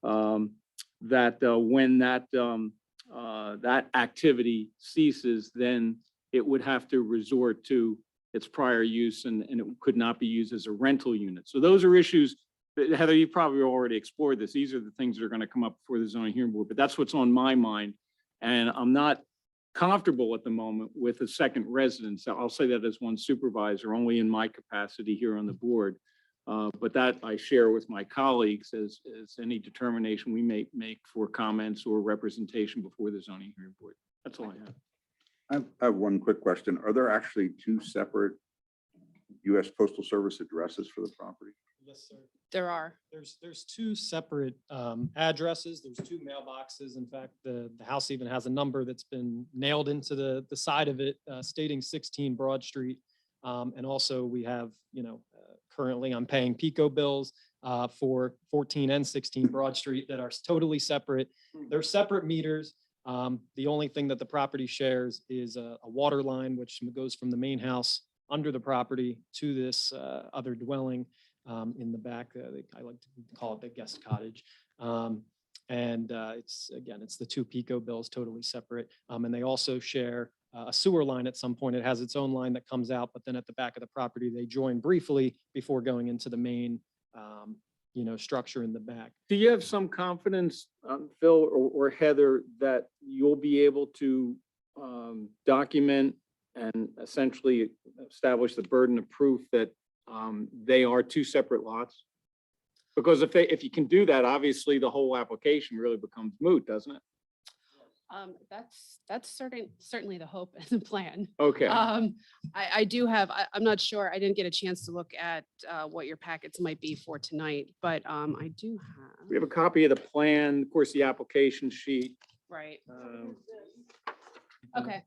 that when that activity ceases, then it would have to resort to its prior use, and it could not be used as a rental unit. So those are issues that, Heather, you probably already explored this. These are the things that are going to come up before the zoning hearing board, but that's what's on my mind. And I'm not comfortable at the moment with a second residence. I'll say that as one supervisor, only in my capacity here on the board. But that I share with my colleagues as any determination we may make for comments or representation before the zoning hearing board. That's all I have. I have one quick question. Are there actually two separate U.S. Postal Service addresses for the property? Yes, sir. There are. There's two separate addresses. There's two mailboxes. In fact, the house even has a number that's been nailed into the side of it stating 16 Broad Street. And also we have, currently I'm paying Pico bills for 14 and 16 Broad Street that are totally separate. They're separate meters. The only thing that the property shares is a water line, which goes from the main house under the property to this other dwelling in the back. I like to call it the guest cottage. It's the two Pico bills totally separate. And they also share a sewer line at some point. It has its own line that comes out, but then at the back of the property, they join briefly before going into the main, structure in the back. Do you have some confidence, Phil or Heather, that you'll be able to document and essentially establish the burden of proof that they are two separate lots? Because if you can do that, obviously the whole application really becomes moot, doesn't it? That's certainly the hope and the plan. Okay. I do have, I'm not sure, I didn't get a chance to look at what your packets might be for tonight, but I do We have, have a copy of the plan, of course, the application sheet. right. um, Okay.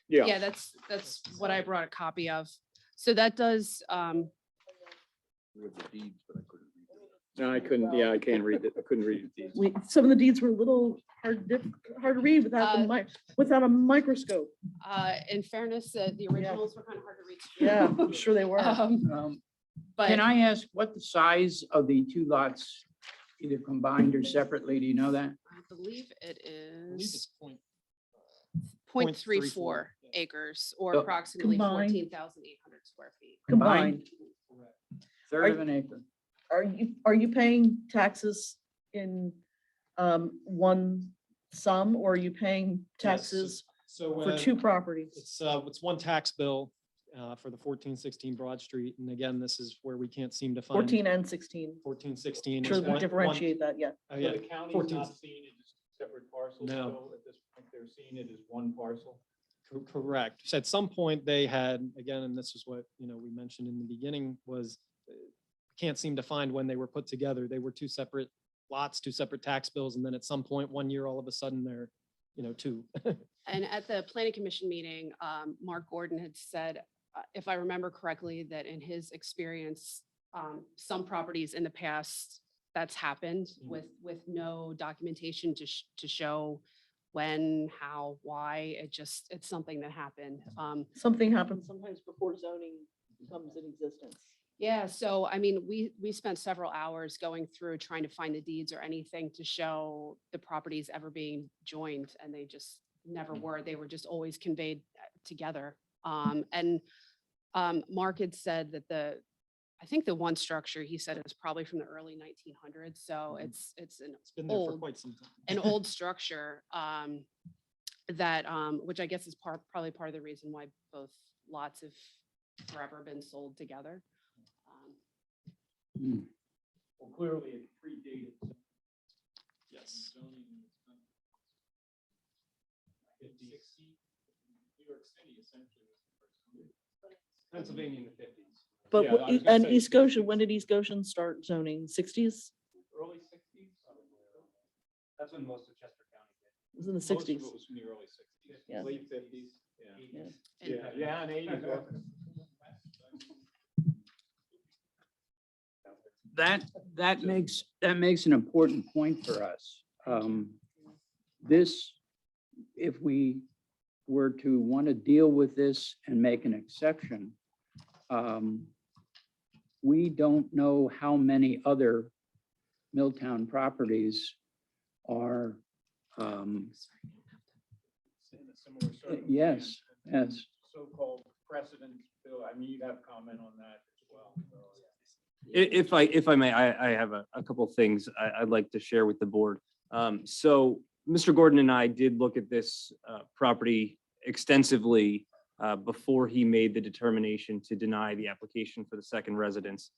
Yeah, Yeah, that's what I brought a copy of. So that does, We have the deeds, but I couldn't read them. no, I couldn't, I can't read it. I couldn't read it. Some of the deeds were a little hard to read without a microscope. in fairness, the originals were kind of hard to read. too. Yeah, I'm sure they were. But Can I ask what the size of the two lots, either combined or separately? Do you know that? I believe it I believe is it's point- 0.34 acres or So- approximately Combined. 14,800 square feet. Combined. Third of an acre. Are you paying taxes in one sum, or are you paying taxes So for two properties? it's one tax bill for the 1416 Broad Street. And again, this is where we can't seem to find 14 and 16. 1416. Sure, is one- differentiate that, yeah. Oh, yeah. So the county's 14 not seeing it as separate parcels? No. So at this point, they're seeing it as one parcel? Correct. So at some point they had, again, and this is what, we mentioned in the beginning, was can't seem to find when they were put together. They were two separate lots, two separate tax bills. And then at some point, one year, all of a sudden they're, two. And at the planning commission meeting, Mark Gordon had said, if I remember correctly, that in his experience, some properties in the past, that's happened with no documentation to show when, how, why. It's something that happened. Something happens sometimes before zoning comes in existence. Yeah, so I mean, we spent several hours going through trying to find the deeds or anything to show the properties ever being joined, and they just never were. They were just always conveyed together. Mark had said that I think the one structure he said it was probably from the early 1900s. So it's It's been there for old, quite some time. an old structure that which I guess is probably part of the reason why both lots have forever been sold together. Well, clearly it predated. Yes. zoning. New York City essentially was the first. Pennsylvania in the 50s. But, Yeah, I was gonna and say East Goshen, when did East Goshen start zoning? 60s? Early 60s? That's when most of Chester County did. It was in the Most of it 60s. was from the early 60s, Yeah. late 50s. Yeah. Yeah. Yeah, and 80s. also. That makes an important point for us. This, if we were to want to deal with this and make an exception, we don't know how many other Milltown properties are, In a similar yes, circumstance, yes. So-called precedent, Bill, I mean, you'd have comment on that as well. If I may, I have a couple of things I'd like to share with the board. So Mr. Gordon and I did look at this property extensively before he made the determination to deny the application for the second residence.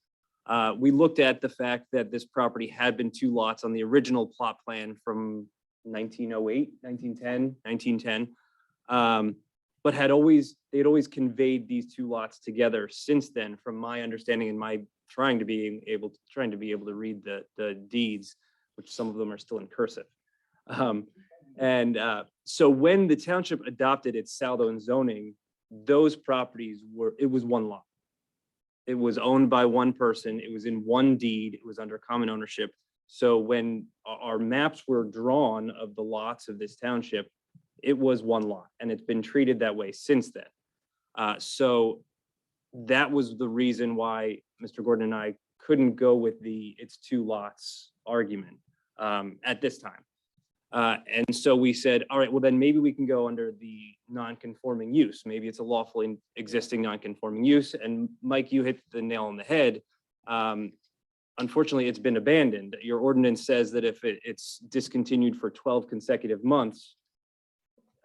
We looked at the fact that this property had been two lots on the original plot plan from 1908, 1910. but they'd always conveyed these two lots together since then, from my understanding and my trying to be able to read the deeds, which some of them are still in cursive. So when the township adopted its saldo and zoning, those properties it was one lot. It was owned by one person. It was in one deed. It was under common ownership. So when our maps were drawn of the lots of this township, it was one lot, and it's been treated that way since then. So that was the reason why Mr. Gordon and I couldn't go with it's two lots argument at this time. And so we said, all right, well, then maybe we can go under the non-conforming use. Maybe it's a lawfully existing non-conforming use. And Mike, you hit the nail on the head. Unfortunately, it's been abandoned. Your ordinance says that if it's discontinued for 12 consecutive months,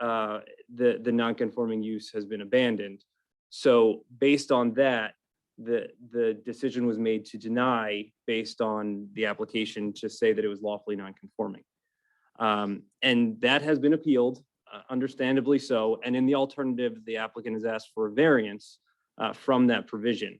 the non-conforming use has been abandoned. So based on that, the decision was made to deny based on the application to say that it was lawfully non-conforming. And that has been appealed, understandably so. And in the alternative, the applicant has asked for a variance from that provision.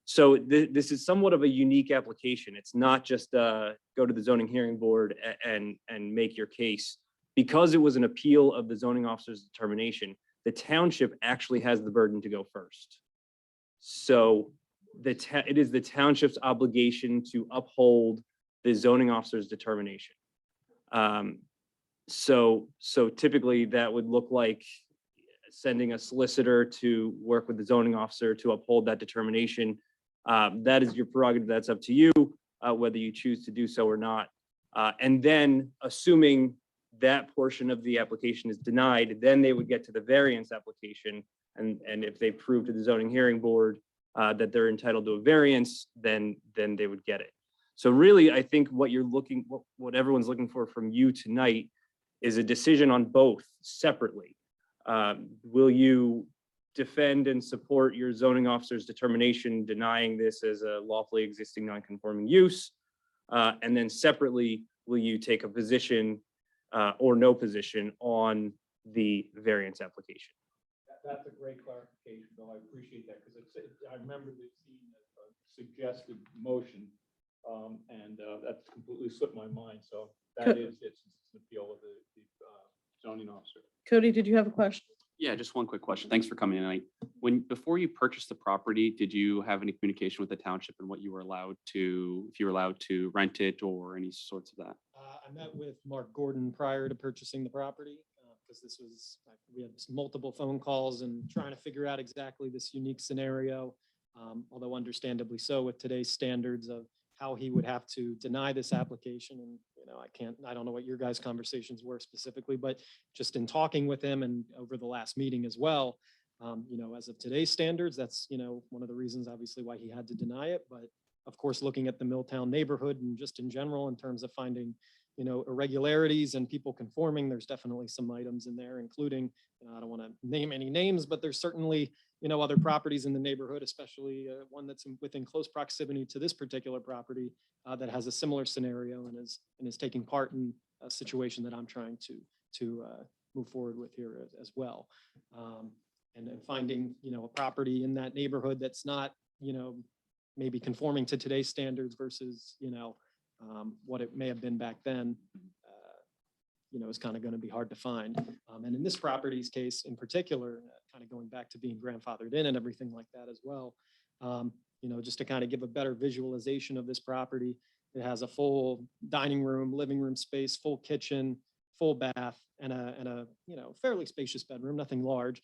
So this is somewhat of a unique application. It's not just go to the zoning hearing board and make your case. Because it was an appeal of the zoning officer's determination, the township actually has the burden to go first. So it is the township's obligation to uphold the zoning officer's determination. So typically that would look like sending a solicitor to work with the zoning officer to uphold that determination. That is your prerogative. That's up to you, whether you choose to do so or not. And then assuming that portion of the application is denied, then they would get to the variance application. And if they prove to the zoning hearing board that they're entitled to a variance, then they would get it. So really, I think what everyone's looking for from you tonight is a decision on both separately. Will you defend and support your zoning officer's determination denying this as a lawfully existing non-conforming use? And then separately, will you take a position or no position on the variance application? That's a great clarification, Bill. I appreciate that because I remember seeing a suggested motion, and that's completely slipped my mind. So it's an appeal of the zoning officer. Cody, did you have a question? Yeah, just one quick question. Thanks for coming tonight. Before you purchased the property, did you have any communication with the township and what you were allowed to, if you were allowed to rent it or any sorts of that? I met with Mark Gordon prior to purchasing the property because we had multiple phone calls and trying to figure out exactly this unique scenario. Although understandably so with today's standards of how he would have to deny this application. And, I don't know what your guys' conversations were specifically, but just in talking with him and over the last meeting as well, as of today's standards, that's, one of the reasons obviously why he had to deny it. But of course, looking at the Milltown neighborhood and just in general, in terms of finding, irregularities and people conforming, there's definitely some items in there, including, I don't want to name any names, but there's certainly, other properties in the neighborhood, especially one that's within close proximity to this particular property that has a similar scenario and is taking part in a situation that I'm trying to move forward with here as well. And then finding, a property in that neighborhood that's not, maybe conforming to today's standards versus, what it may have been back then, is kind of going to be hard to find. And in this property's case in particular, kind of going back to being grandfathered in and everything like that as well, just to kind of give a better visualization of this property, it has a full dining room, living room space, full kitchen, full bath, and a fairly spacious bedroom, nothing large.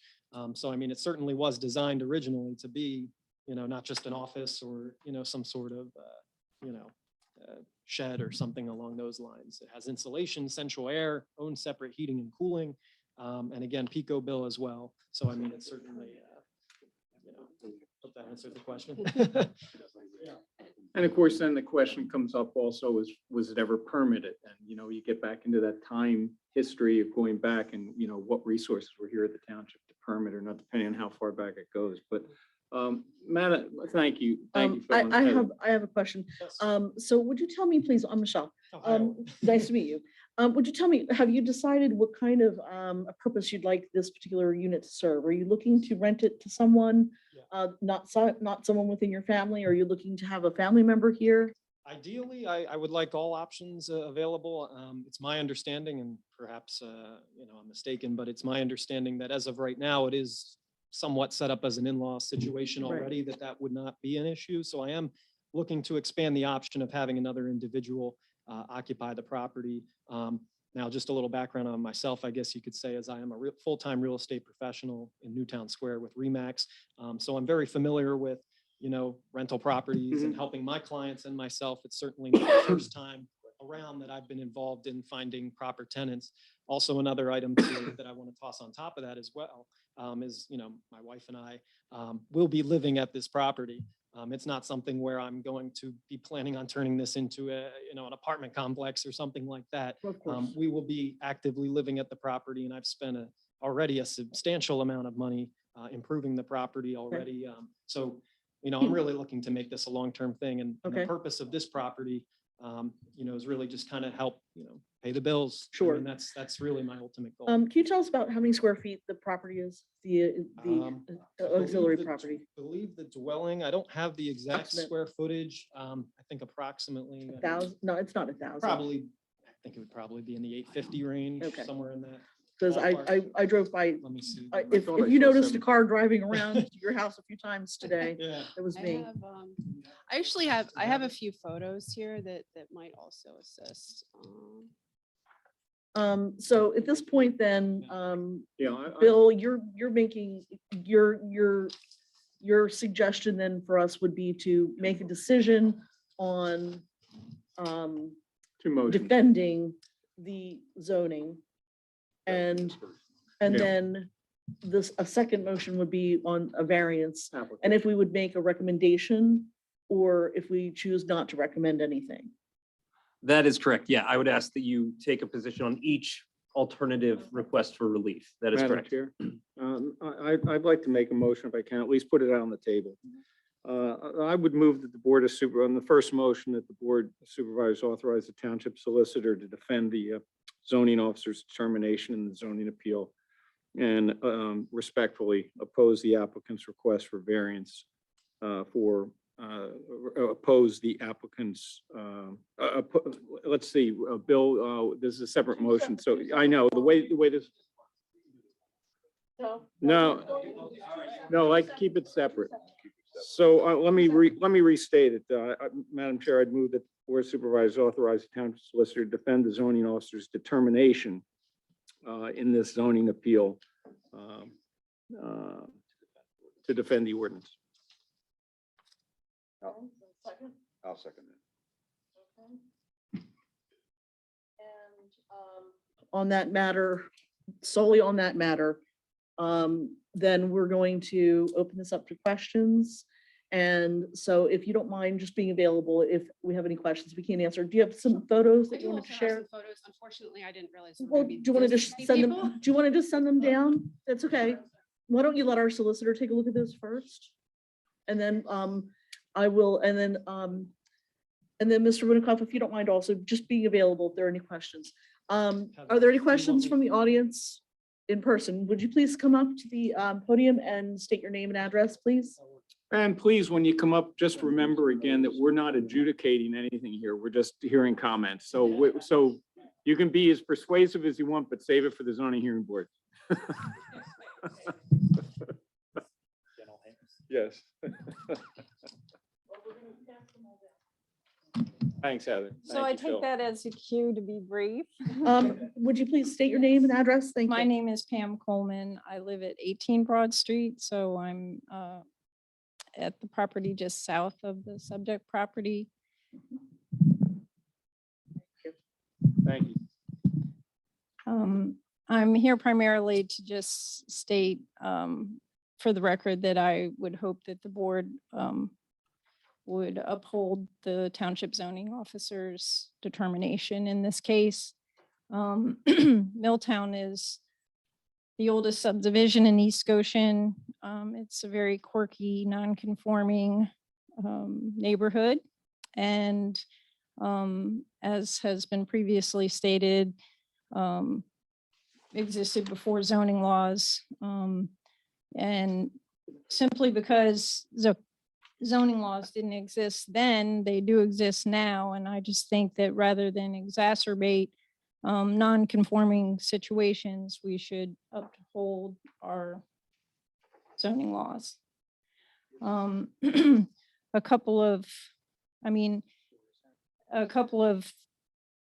So, I mean, it certainly was designed originally to be, not just an office or, some sort of, shed or something along those lines. It has insulation, central air, own separate heating and cooling, and again, Pico bill as well. So, I mean, it's certainly, hope that answers the question. And of course, then the question comes up also is, was it ever permitted? And, you get back into that time history of going back and, what resources were here at the township to permit or not, depending on how far back it goes. But Madam, thank you. Thank you. Phil. I have a question. So would you tell me, please, I'm Michelle. Ohio. Nice to meet you. Would you tell me, have you decided what kind of a purpose you'd like this particular unit to serve? Are you looking to rent it to someone, not someone within your family? Are you looking to have a family member here? Ideally, I would like all options available. It's my understanding, and perhaps, I'm mistaken, but it's my understanding that as of right now, it is somewhat set up as an in-law situation Right. already, that would not be an issue. So I am looking to expand the option of having another individual occupy the property. Now, just a little background on myself, I guess you could say, as I am a full-time real estate professional in Newtown Square with Remax. So I'm very familiar with, rental properties and helping my clients and myself. It's certainly not the first time around that I've been involved in finding proper tenants. Also, another item too that I want to toss on top of that as well is, my wife and I will be living at this property. It's not something where I'm going to be planning on turning this into an apartment complex or something like that. Of course. We will be actively living at the property, and I've spent already a substantial amount of money improving the property already. So, I'm really looking to make this a long-term thing, and the Okay. purpose of this property, is really just kind of help, pay the bills. I Sure. mean, that's really my ultimate goal. Can you tell us about how many square feet the property is, the auxiliary property? I believe the dwelling, I don't have the exact Approximate. square footage. I think approximately. 1,000? No, it's not 1,000. Probably, I think it would probably be in the 850 range, Okay. somewhere in that. Because ballpark. I drove by, Let me see. if thought I you saw noticed a 7. car driving around your house a few times today, Yeah. it was I me. have, I actually have a few photos here that might also assist. So at this point then, Yeah, Bill, you're making, your suggestion then for us would be to make a decision on two motions. defending the zoning. And Yeah. then a second motion would be on a variance. And Application. if we would make a recommendation, or if we choose not to recommend anything. That is correct. Yeah, I would ask that you take a position on each alternative request for relief. That is Madam correct. Chair, I'd like to make a motion if I can, at least put it out on the table. I would move that the Board of on the first motion, that the Board of Supervisors authorize the Township Solicitor to defend the zoning officer's determination in the zoning appeal and respectfully oppose the applicant's request for variance oppose the applicant's, let's see, Bill, this is a separate motion, so I know the way this, no, like keep it separate. So let me restate it. Madam Chair, I'd move that the Board of Supervisors authorize the Township Solicitor to defend the zoning officer's determination in this zoning appeal to defend the ordinance. I'll second it. On that matter, solely on that matter, then we're going to open this up to questions. And so if you don't mind just being available, if we have any questions we can't answer, do you have some photos that you wanted to share? Photos. Unfortunately, I didn't realize. there were Well, gonna do be you want to this just many send people. them, do you want to just send them down? That's okay. Why don't you let our solicitor take a look at those first? And then I will, and then Mr. Winikoff, if you don't mind also just being available if there are any questions. Are there any questions from the audience in person? Would you please come up to the podium and state your name and address, please? And please, when you come up, just remember again that we're not adjudicating anything here. We're just hearing comments. So, so you can be as persuasive as you want, but save it for the zoning hearing board. Yes. Thanks, Heather. So Thank I you, Phil. take that as a cue to be brief. Would you please state your name and address? Thank you. My name is Pam Coleman. I live at 18 Broad Street, so I'm at the property just south of the subject property. Thank you. I'm here primarily to just state for the record that I would hope that the board would uphold the township zoning officer's determination in this case. Milltown is the oldest subdivision in East Goshen. It's a very quirky, non-conforming neighborhood. And as has been previously stated, existed before zoning laws. And simply because zoning laws didn't exist then, they do exist now. And I just think that rather than exacerbate non-conforming situations, we should uphold our zoning laws. A couple of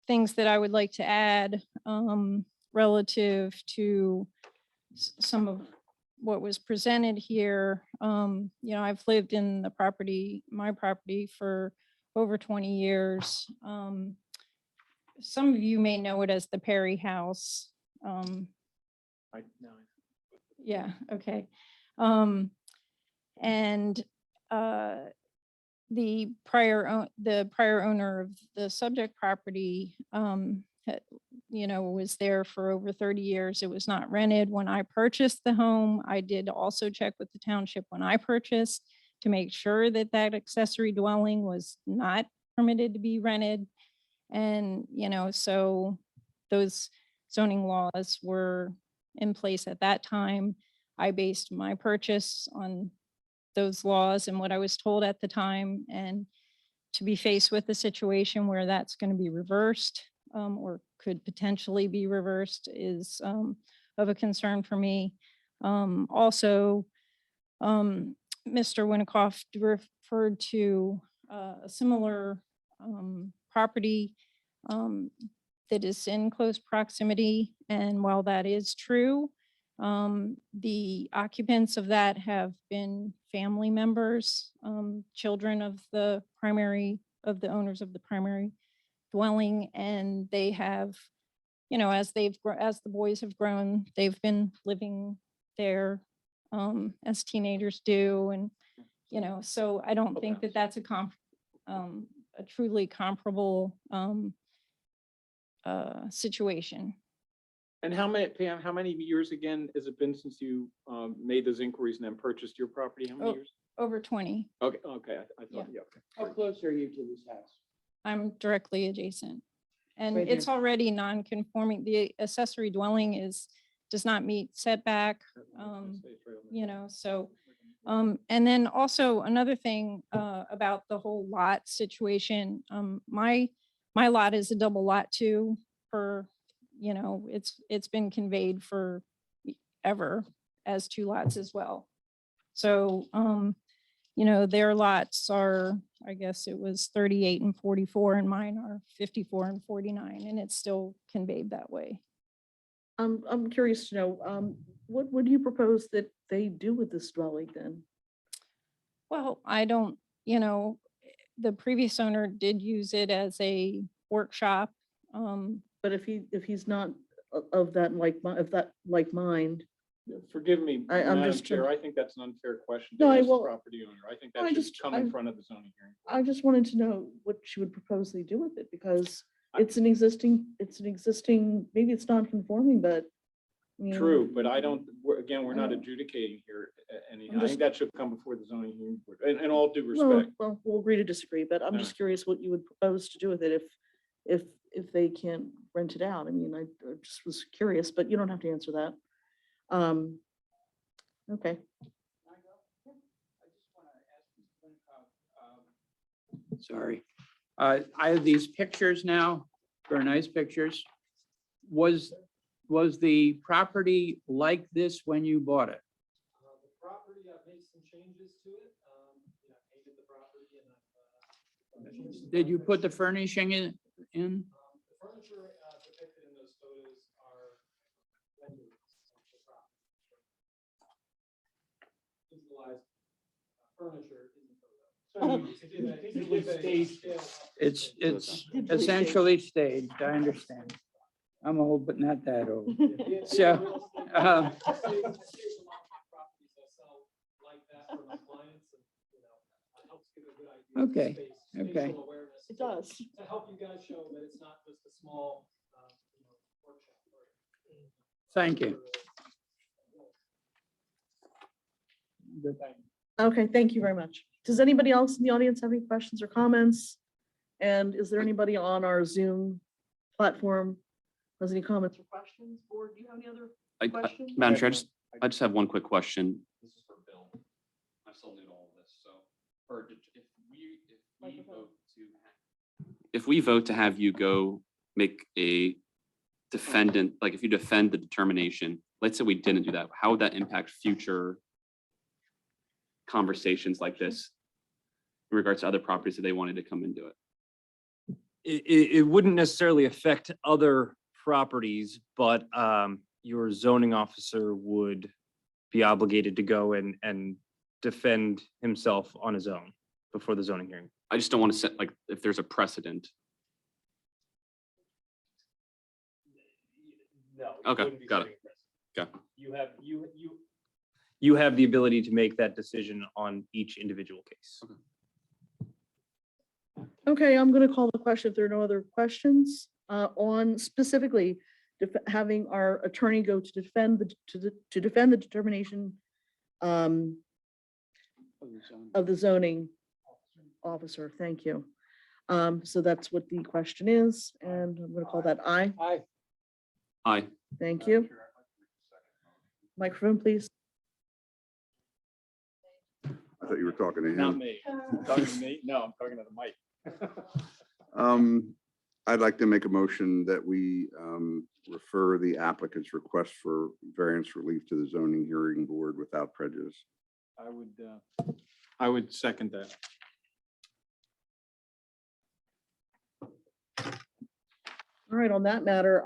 things that I would like to add relative to some of what was presented here. I've lived in my property for over 20 years. Some of you may know it as the Perry House. Yeah, okay. And the prior owner of the subject property, was there for over 30 years. It was not rented when I purchased the home. I did also check with the township when I purchased to make sure that that accessory dwelling was not permitted to be rented. And, so those zoning laws were in place at that time. I based my purchase on those laws and what I was told at the time. And to be faced with a situation where that's going to be reversed or could potentially be reversed is of a concern for me. Also, Mr. Winnicott referred to a similar property that is in close proximity. And while that is true, the occupants of that have been family members, children of the owners of the primary dwelling, and they have, as the boys have grown, they've been living there as teenagers do, and so I don't think that that's a truly comparable situation. And how many, Pam, how many years again has it been since you made those inquiries and then purchased your property? How many years? Over 20. Okay, okay, I thought, yeah. How close are you to this house? I'm directly adjacent. And Right it's already non-conforming. The accessory dwelling does not meet setback, so. And then also another thing about the whole lot situation, my lot is a double lot too, it's been conveyed for ever as 2 lots as well. So, their lots are, I guess it was 38 and 44 and mine are 54 and 49, and it's still conveyed that way. I'm curious to know, what do you propose that they do with this dwelling then? Well, I don't, the previous owner did use it as a workshop. But if he's not of that like mind. Forgive me, I'm Madam just Chair, I think that's an unfair question No, to I ask the will- property owner. I think I that should just- come in front of the zoning hearing. I just wanted to know what you would propose they do with it, because it's an existing, maybe it's non-conforming, but. True, but I don't, we're not adjudicating here anything. I just- think that should come before the zoning hearing board, in all due Well, respect. well, we'll agree to disagree, but I'm No. just curious what you would propose to do with it if they can't rent it out. I mean, I just was curious, but you don't have to answer that. Okay. Sorry. I have these pictures now. Very nice pictures. Was the property like this when you bought it? The property, I've made some changes to it. Painted the property and Did you put the furnishing in? the furniture depicted in those photos are renderings of the property. Visualized furniture in the photo. It's essentially staged. I understand. I'm old, but not that old. So, okay, okay. It does. To help you guys show that it's not just a small workshop. Thank you. Okay, thank you very much. Does anybody else in the audience have any questions or comments? And is there anybody on our Zoom platform who has any comments or questions? Or do you have any other questions? Madam Chair, I just have one quick question. This is for Bill. I'm still new to all of this, so. If we vote to have you go make a defendant, like if you defend the determination, let's say we didn't do that, how would that impact future conversations like this in regards to other properties that they wanted to come and do it? It wouldn't necessarily affect other properties, but your zoning officer would be obligated to go and defend himself on his own before the zoning hearing. I just don't want to set, like, if there's a precedent. No. Okay, got it. Okay. You have the ability to make that decision on each individual case. Okay, I'm gonna call the question if there are no other questions on specifically having our attorney go to defend to defend the determination of the zoning officer. Thank you. So that's what the question is, and I'm gonna call that aye. Aye. Thank you. Microphone, please. I thought you were talking to him. Not me. Talking to me? No, I'm talking to the mic. I'd like to make a motion that we refer the applicant's request for variance relief to the zoning hearing board without prejudice. I would second that. All right, on that matter,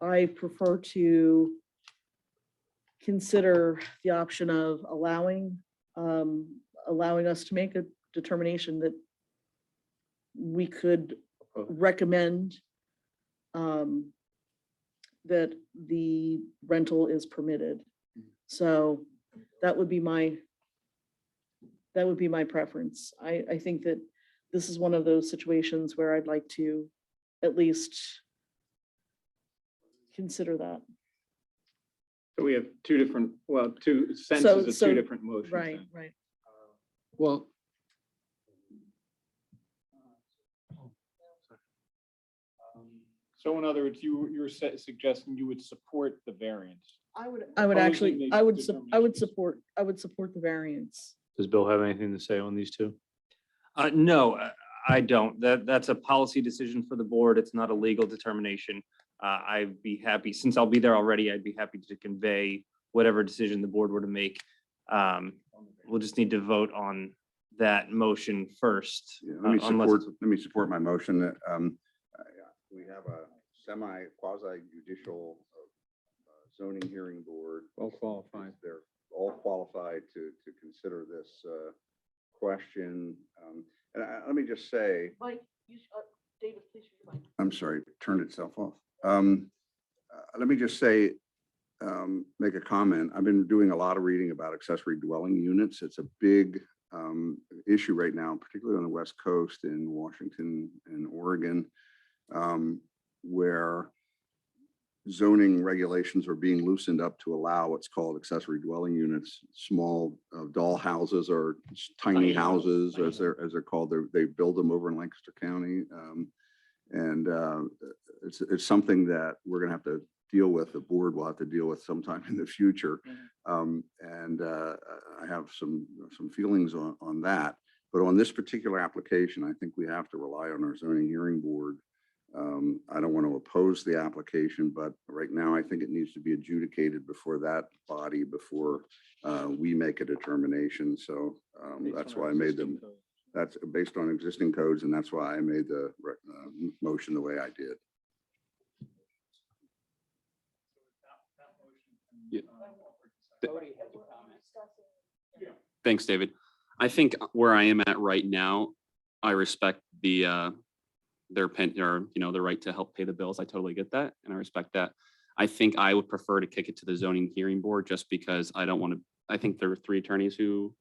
I prefer to consider the option of allowing us to make a determination that we could recommend that the rental is permitted. So that would be my preference. I think that this is one of those situations where I'd like to at least consider that. So we have two different, well, two senses of two different motions. Right, then. right. Well. So in other words, you're suggesting you would support the variance. I would Opposing actually, the I would determination. support the variance. Does Bill have anything to say on these two? No, I don't. That's a policy decision for the board. It's not a legal determination. I'd be happy, since I'll be there already, I'd be happy to convey whatever decision the board were to make. We'll just need to vote on that motion first. Yeah, unless let me support my motion that we have a quasi judicial zoning hearing board. Well qualified. They're all qualified to consider this question. And let me just say, Mike, David, please use your mic. I'm sorry, it turned itself off. Let me just say, make a comment. I've been doing a lot of reading about accessory dwelling units. It's a big issue right now, particularly on the West Coast in Washington and Oregon, where zoning regulations are being loosened up to allow what's called accessory dwelling units. Small doll houses or tiny houses, as they're called. They build them over in Lancaster County. And it's something that we're gonna have to deal with, the board will have to deal with sometime in the future. And I have some feelings on that. But on this particular application, I think we have to rely on our zoning hearing board. I don't want to oppose the application, but right now I think it needs to be adjudicated before that body, before we make a determination. So that's why I made them. That's based on existing codes, and that's why I made the motion the way I did. Thanks, David. I think where I am at right now, I respect their pen or, the right to help pay the bills. I totally get that. And I respect that. I think I would prefer to kick it to the zoning hearing board just because I don't want to, I think there are 3 attorneys who,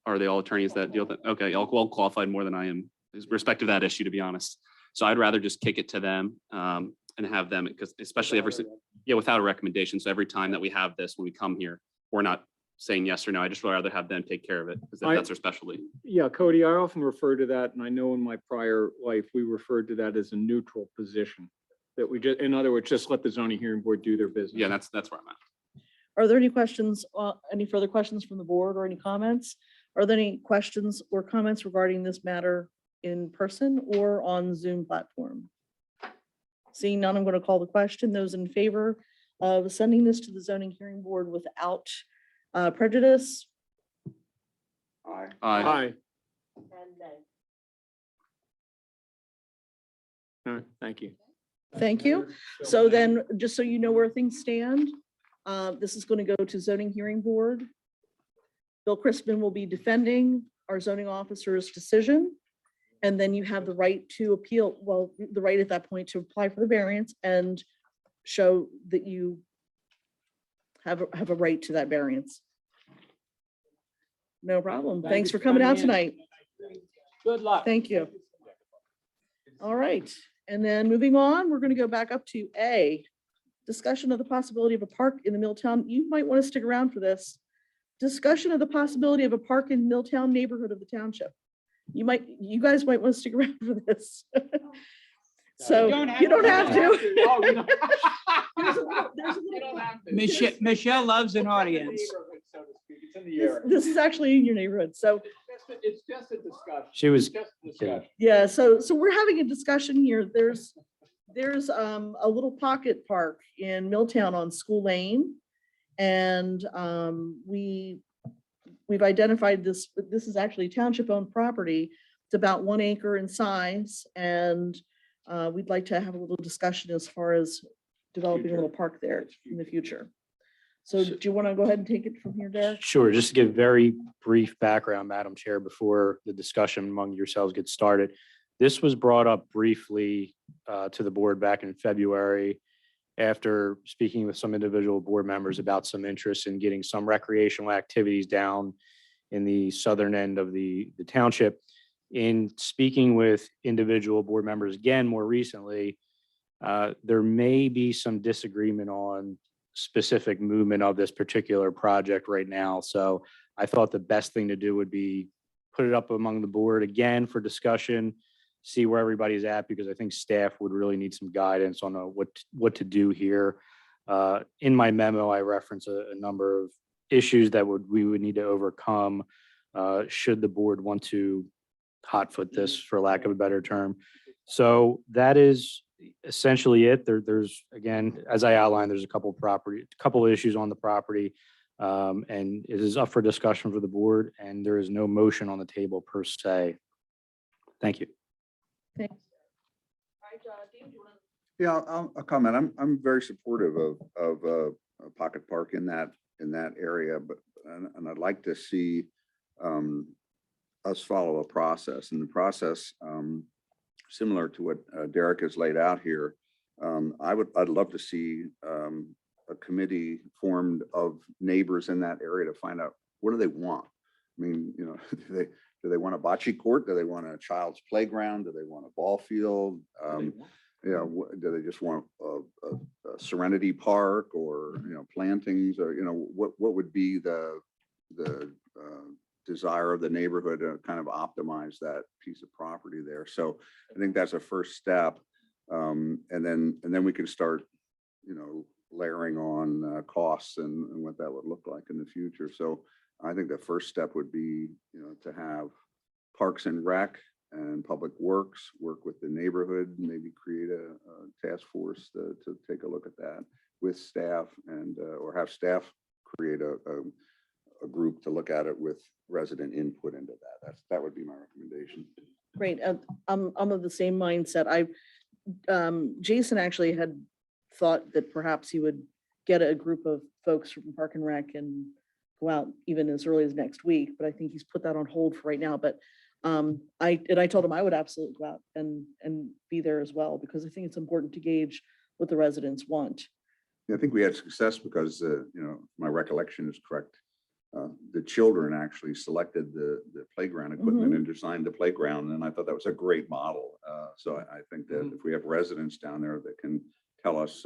are they all attorneys that deal with it? Okay, all well qualified more than I am, with respect to that issue, to be honest. So I'd rather just kick it to them. and have them, because especially yeah, without a recommendation. So every time that we have this, when we come here, we're not saying yes or no. I just rather have them take care of it because that's their specialty. Yeah, Cody, I often refer to that, and I know in my prior life, we referred to that as a neutral position. That we just, in other words, just let the zoning hearing board do their business. Yeah, that's where I'm at. Are there any questions, any further questions from the board or any comments? Are there any questions or comments regarding this matter in person or on Zoom platform? Seeing none, I'm going to call the question. Those in favor of sending this to the zoning hearing board without prejudice? Aye. Aye. All right, thank you. Thank you. So then, just so you know where things stand, this is going to go to zoning hearing board. Bill Crispin will be defending our zoning officer's decision. And then you have the right to appeal, well, the right at that point to apply for the variance and show that you have a right to that variance. No problem. Thanks for coming out tonight. Good luck. Thank you. All right, and then moving on, we're going to go back up to A, discussion of the possibility of a park in the Milltown. You might want to stick around for this. Discussion of the possibility of a park in Milltown neighborhood of the township. You guys might want to stick around for this. So you don't have to. Michelle loves an audience. This is actually in your neighborhood, so. It's just a discussion. She was It's just a kidding. discussion. Yeah, so we're having a discussion here. There's a little pocket park in Milltown on School Lane. And we've identified this, but this is actually township owned property. It's about 1 acre in size. And we'd like to have a little discussion as far as developing a little park there in the future. So do you want to go ahead and take it from here, Derek? Sure. Just to give very brief background, Madam Chair, before the discussion among yourselves gets started. This was brought up briefly to the board back in February after speaking with some individual board members about some interest in getting some recreational activities down in the southern end of the township. In speaking with individual board members again more recently, there may be some disagreement on specific movement of this particular project right now. So I thought the best thing to do would be put it up among the board again for discussion, see where everybody's at, because I think staff would really need some guidance on what to do here. In my memo, I reference a number of issues that we would need to overcome should the board want to hotfoot this, for lack of a better term. So that is essentially it. There's, again, as I outlined, there's a couple of issues on the property, and it is up for discussion for the board, and there is no motion on the table per se. Thank you. Thanks. All right, Dean, do you want to? Yeah, I'll comment. I'm very supportive of a pocket park in that area, but and I'd like to see us follow a process, and the process similar to what Derek has laid out here. I'd love to see a committee formed of neighbors in that area to find out what do they want. I mean, you know, do they want a bocce court? Do they want a child's playground? Do they want a ball field? You know, do they just want a serenity park, or, you know, plantings, or, you know, what would be the desire of the neighborhood to kind of optimize that piece of property there? So I think that's a first step. And then we can start, you know, layering on costs and what that would look like in the future. So I think the first step would be, you know, to have Parks and Rec and Public Works work with the neighborhood, maybe create a task force to take a look at that with staff, and or have staff create a group to look at it with resident input into that. That would be my recommendation. Great. I'm of the same mindset. Jason actually had thought that perhaps he would get a group of folks from Park and Rec and go out even as early as next week, but I think he's put that on hold for right now. But I told him I would absolutely go out and be there as well, because I think it's important to gauge what the residents want. Yeah, I think we had success because, you know, my recollection is correct. The children actually selected the playground equipment and designed the playground, and I thought that was a great model. So I think that if we have residents down there that can tell us,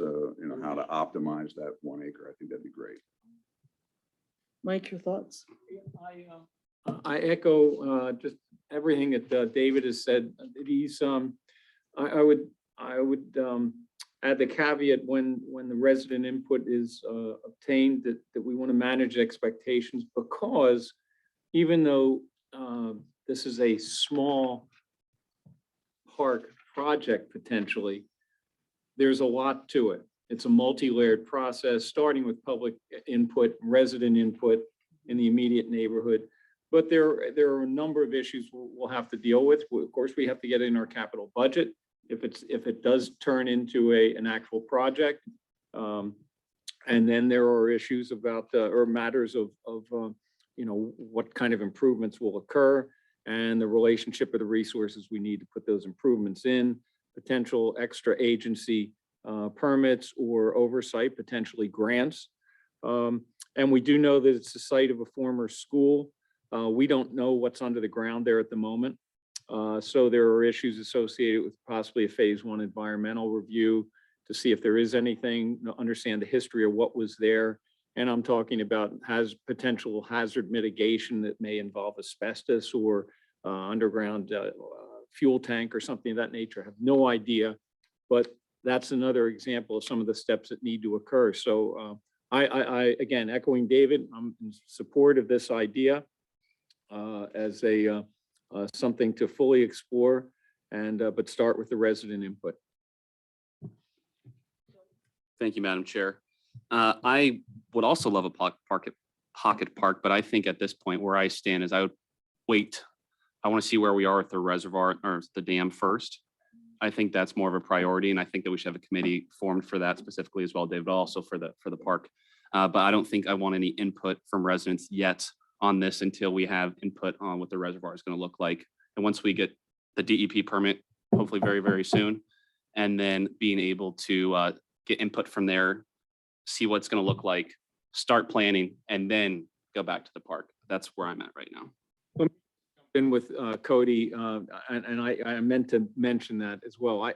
how to optimize that 1 acre. I think that'd be great. Mike, your thoughts? I echo just everything that David has said. These, I would add the caveat when the resident input is obtained that we want to manage expectations, because even though this is a small park project potentially, there's a lot to it. It's a multi-layered process, starting with public input, resident input in the immediate neighborhood. But there are a number of issues we'll have to deal with. Of course, we have to get in our capital budget if it does turn into an actual project. And then there are issues about or matters of what kind of improvements will occur and the relationship of the resources we need to put those improvements in, potential extra agency permits or oversight, potentially grants. And we do know that it's the site of a former school. We don't know what's under the ground there at the moment. So there are issues associated with possibly a phase 1 environmental review to see if there is anything, understand the history of what was there. And I'm talking about potential hazard mitigation that may involve asbestos or underground fuel tank or something of that nature. I have no idea, but that's another example of some of the steps that need to occur. So I again, echoing David, I'm in support of this idea as something to fully explore, and but start with the resident input. Thank you, Madam Chair. I would also love a pocket park, but I think at this point where I stand is I would wait. I want to see where we are with the reservoir or the dam first. I think that's more of a priority, and I think that we should have a committee formed for that specifically as well, David, but also for the park. But I don't think I want any input from residents yet on this until we have input on what the reservoir is going to look like. And once we get the DEP permit, hopefully very, very soon, and then being able to get input from there, see what it's going to look like, start planning, and then go back to the park. That's where I'm at right now. Been with Cody, and I meant to mention that as well. I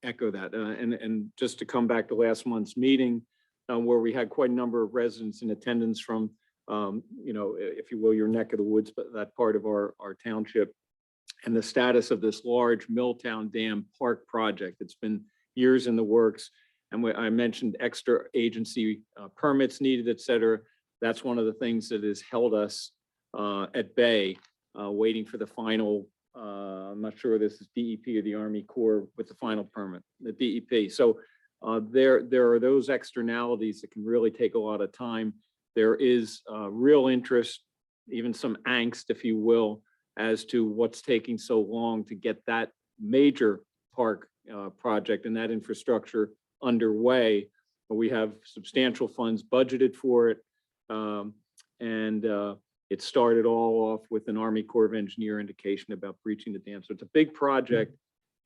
echo that. And just to come back to last month's meeting, where we had quite a number of residents in attendance from, if you will, your neck of the woods, but that part of our township, and the status of this large Milltown Dam Park project. It's been years in the works. And I mentioned extra agency permits needed, et cetera. That's one of the things that has held us at bay, waiting for the final, I'm not sure this is DEP or the Army Corps with the final permit, the DEP. So there are those externalities that can really take a lot of time. There is real interest, even some angst, if you will, as to what's taking so long to get that major park project and that infrastructure underway. But we have substantial funds budgeted for it. And it started all off with an Army Corps of Engineer indication about breaching the dam. So it's a big project,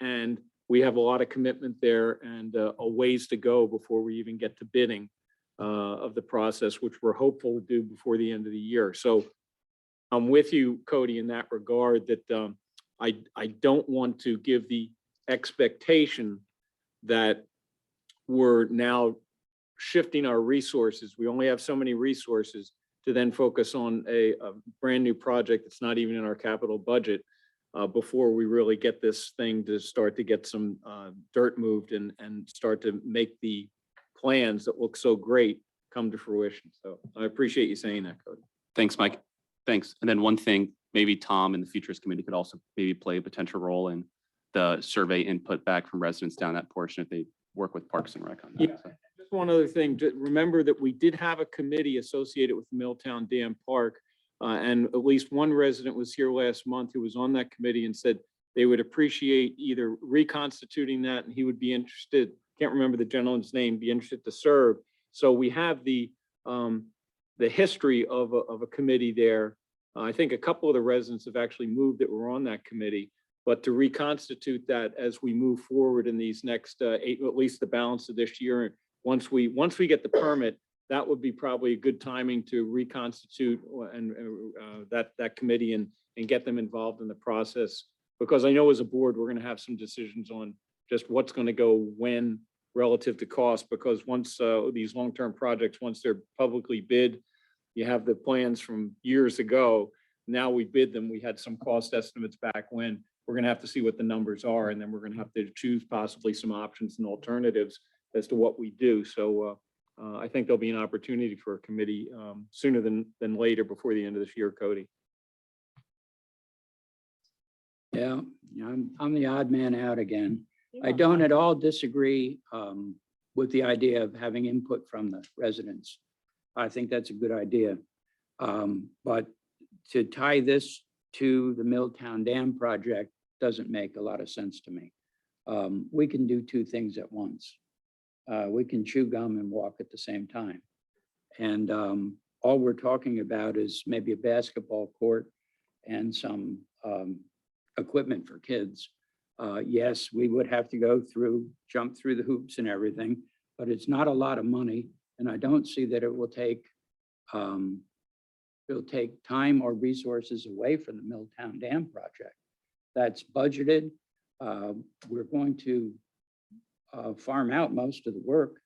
and we have a lot of commitment there and a ways to go before we even get to bidding of the process, which we're hopeful to do before the end of the year. So I'm with you, Cody, in that regard, that I don't want to give the expectation that we're now shifting our resources. We only have so many resources to then focus on a brand new project that's not even in our capital budget before we really get this thing to start to get some dirt moved and start to make the plans that look so great come to fruition. So I appreciate you saying that, Cody. Thanks, Mike. Thanks. And then one thing, maybe Tom and the Futures Committee could also maybe play a potential role in the survey input back from residents down that portion if they work with Parks and Rec on that. Yeah. Just one other thing, just remember that we did have a committee associated with the Milltown Dam Park, and at least one resident was here last month who was on that committee and said they would appreciate either reconstituting that, and he would be interested, can't remember the gentleman's name, be interested to serve. So we have the history of a committee there. I think a couple of the residents have actually moved that were on that committee, but to reconstitute that as we move forward in these next at least the balance of this year, once we get the permit, that would be probably a good timing to reconstitute and that committee and get them involved in the process. Because I know as a board, we're going to have some decisions on just what's going to go when relative to cost, because once these long-term projects, once they're publicly bid, you have the plans from years ago. Now we bid them. We had some cost estimates back when. We're gonna have to see what the numbers are, and then we're gonna have to choose possibly some options and alternatives as to what we do. So I think there'll be an opportunity for a committee sooner than later, before the end of this year, Cody. Yeah, I'm the odd man out again. I don't at all disagree with the idea of having input from the residents. I think that's a good idea. But to tie this to the Milltown Dam project doesn't make a lot of sense to me. We can do two things at once. We can chew gum and walk at the same time. And all we're talking about is maybe a basketball court and some equipment for kids. Yes, we would have to jump through the hoops and everything, but it's not a lot of money. And I don't see that it will take time or resources away from the Milltown Dam project. That's budgeted. We're going to farm out most of the work.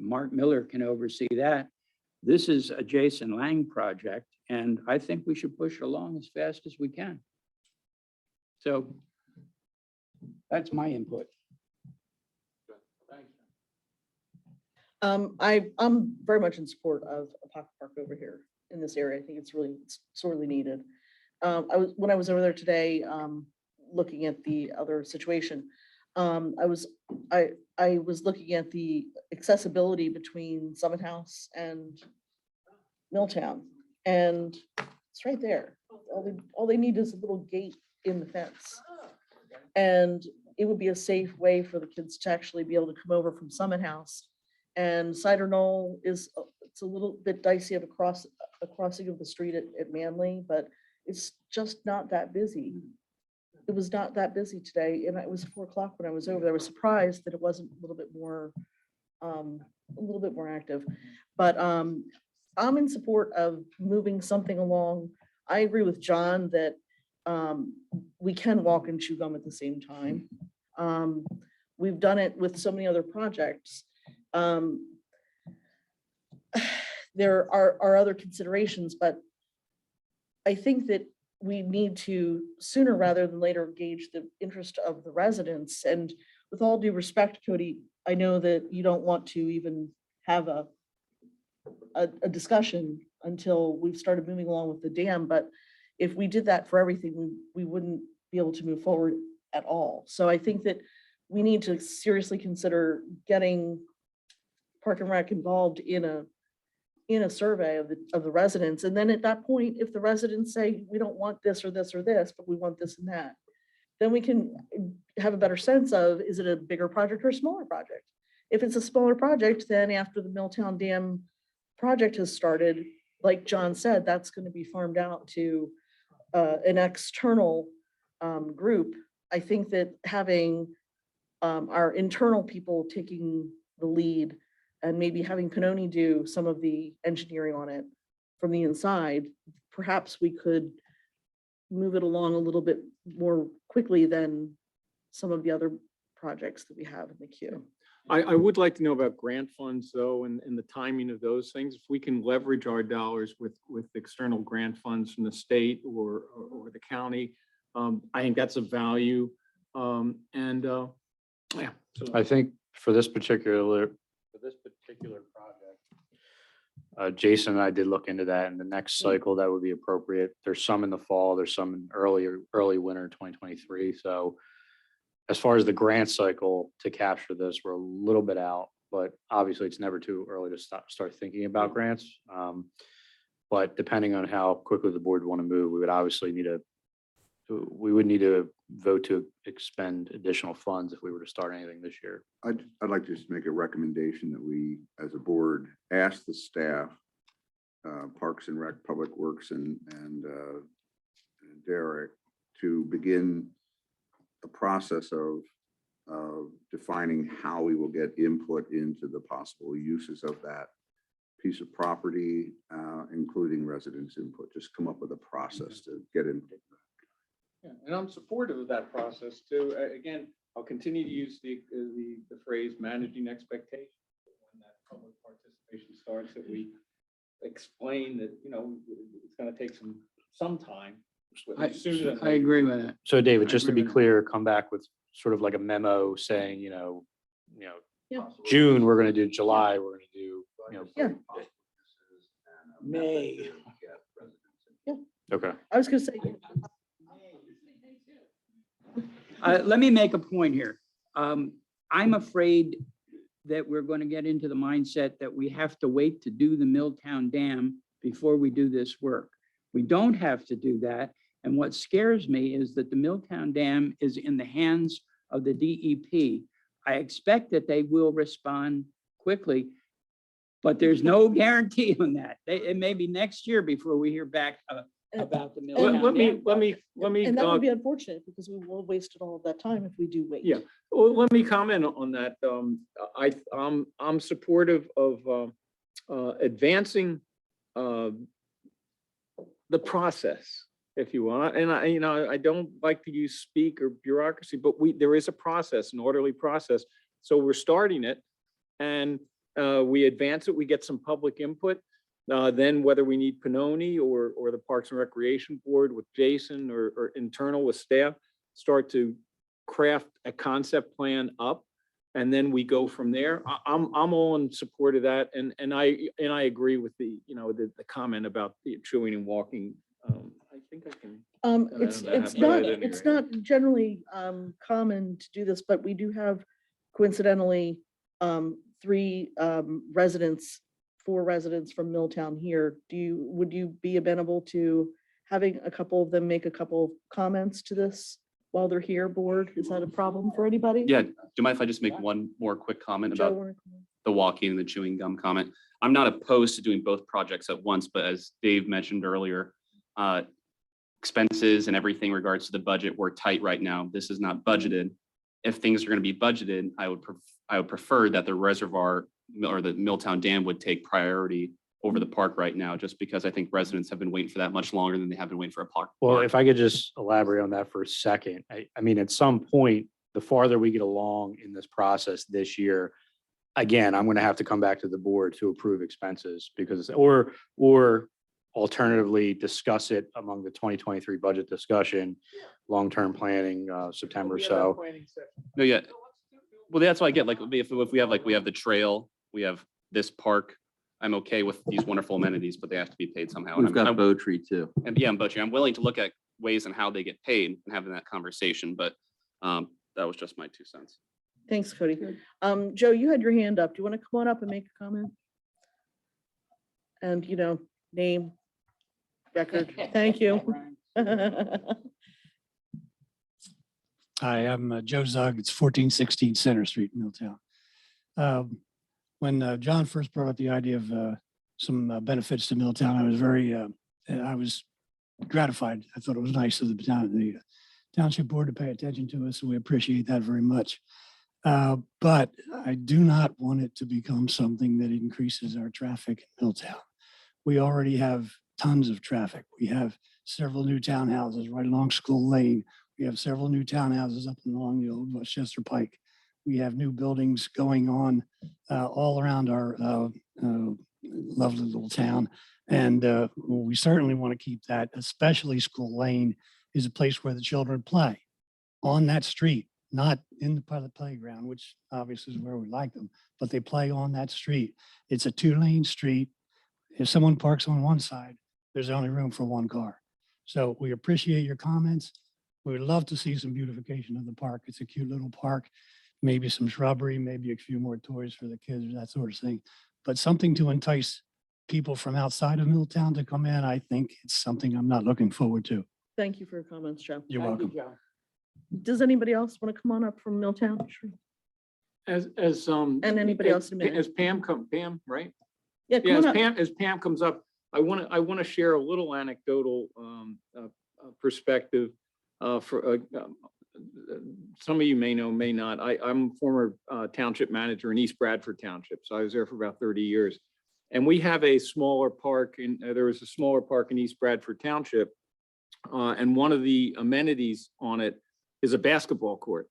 Mark Miller can oversee that. This is a Jason Lang project, and I think we should push along as fast as we can. So that's my input. I'm very much in support of a pocket park over here in this area. I think it's sorely needed. When I was over there today, looking at the other situation, I was looking at the accessibility between Summit House and Milltown, and it's right there. All they need is a little gate in the fence, and it would be a safe way for the kids to actually be able to come over from Summit House. And Cider Knoll it's a little bit dicey of a crossing of the street at Manly, but it's just not that busy. It was not that busy today, and it was 4 o'clock when I was over there. I was surprised that it wasn't a little bit more active. But I'm in support of moving something along. I agree with John that we can walk and chew gum at the same time. We've done it with so many other projects. There are other considerations, but I think that we need to sooner rather than later gauge the interest of the residents. And with all due respect, Cody, I know that you don't want to even have a discussion until we've started moving along with the dam. But if we did that for everything, we wouldn't be able to move forward at all. So I think that we need to seriously consider getting Park and Rec involved in a survey of the residents. And then at that point, if the residents say, we don't want this or this or this, but we want this and that, then we can have a better sense of, is it a bigger project or a smaller project? If it's a smaller project, then after the Milltown Dam project has started, like John said, that's going to be farmed out to an external group. I think that having our internal people taking the lead and maybe having Pannoni do some of the engineering on it from the inside, perhaps we could move it along a little bit more quickly than some of the other projects that we have in the queue. I would like to know about grant funds though, and the timing of those things. If we can leverage our dollars with external grant funds from the state or the county, I think that's of value. Yeah. So I think for this particular project, Jason and I did look into that, and the next cycle that would be appropriate. There's some in the fall, there's some in early winter 2023. So as far as the grant cycle to capture this, we're a little bit out, but obviously it's never too early to start thinking about grants. But depending on how quickly the board would want to move, we would obviously need to vote to expend additional funds if we were to start anything this year. I'd like to just make a recommendation that we, as a board, ask the staff, Parks and Rec, Public Works, and Derek, to begin the process of defining how we will get input into the possible uses of that piece of property, including residents' input. Just come up with a process to get input. Yeah, and I'm supportive of that process too. Again, I'll continue to use the phrase managing expectations. When that public participation starts, that we explain that, it's gonna take some time. sooner than I later. agree with that. So David, I just to agree be with that. clear, come back with sort of like a memo saying, Yeah. June, we're gonna do July, we're gonna do, Yeah. May. okay. I was gonna say, Let me make a point here. I'm afraid that we're going to get into the mindset that we have to wait to do the Milltown Dam before we do this work. We don't have to do that. And what scares me is that the Milltown Dam is in the hands of the DEP. I expect that they will respond quickly, but there's no guarantee on that. It may be next year before we hear back about the Milltown Let me, Dam. let me, and that would be unfortunate because we will have wasted all of that time if we do wait. Yeah. Well, let me comment on that. I'm supportive of advancing the process, if you want. And I don't like to use speak or bureaucracy, but there is a process, an orderly process. So we're starting it and we advance it, we get some public input. Then whether we need Pannoni or the Parks and Recreation Board with Jason or internal with staff, start to craft a concept plan up, and then we go from there. I'm all in support of that, and I agree with the comment about the chewing and walking. I think I can. It's not generally common to do this, but we do have coincidentally 4 residents from Milltown here. Would you be amenable to having a couple of them make a couple of comments to this while they're here, board? Is that a problem for anybody? Yeah, do you mind if I just make one more quick comment Joe, about wanna- the walking and the chewing gum comment? I'm not opposed to doing both projects at once, but as Dave mentioned earlier, expenses and everything in regards to the budget, we're tight right now. This is not budgeted. If things are going to be budgeted, I would prefer that the reservoir or the Milltown Dam would take priority over the park right now, just because I think residents have been waiting for that much longer than they have been waiting for a park. Well, if I could just elaborate on that for a second, I mean, at some point, the farther we get along in this process this year, again, I'm going to have to come back to the board to approve expenses because, or alternatively discuss it among the 2023 budget discussion, long-term planning, September. So, No, yeah. Well, that's why I get, like, if we have the trail, we have this park, I'm okay with these wonderful amenities, but they have to be paid somehow. And We've got Bow Tree too. And yeah, but I'm willing to look at ways and how they get paid and having that conversation, but that was just my 2 cents. Thanks, Cody. Joe, you had your hand up. Do you want to come on up and make a comment? And, name, record. Thank you. Hi, I'm Joe Zug. It's 1416 Center Street, Milltown. When John first brought up the idea of some benefits to Milltown, I was gratified. I thought it was nice of the Township Board to pay attention to us, and we appreciate that very much. But I do not want it to become something that increases our traffic in Milltown. We already have tons of traffic. We have several new townhouses right along School Lane. We have several new townhouses up and along the old Westchester Pike. We have new buildings going on all around our lovely little town. And we certainly want to keep that, especially School Lane is a place where the children play on that street, not in the public playground, which obviously is where we like them, but they play on that street. It's a 2-lane street. If someone parks on one side, there's only room for one car. So we appreciate your comments. We would love to see some beautification of the park. It's a cute little park, maybe some shrubbery, maybe a few more toys for the kids, that sort of thing. But something to entice people from outside of Milltown to come in, I think it's something I'm not looking forward to. Thank you for your comments, Joe. You're welcome. Does anybody else want to come on up from Milltown? Sure. And anybody else in a minute. As Pam right? Yeah, Yeah, come on up. as Pam comes up, I want to share a little anecdotal perspective for some of you may know, may not. I'm a former township manager in East Bradford Township, so I was there for about 30 years. And we have a smaller park, and there was a smaller park in East Bradford Township, and one of the amenities on it is a basketball court.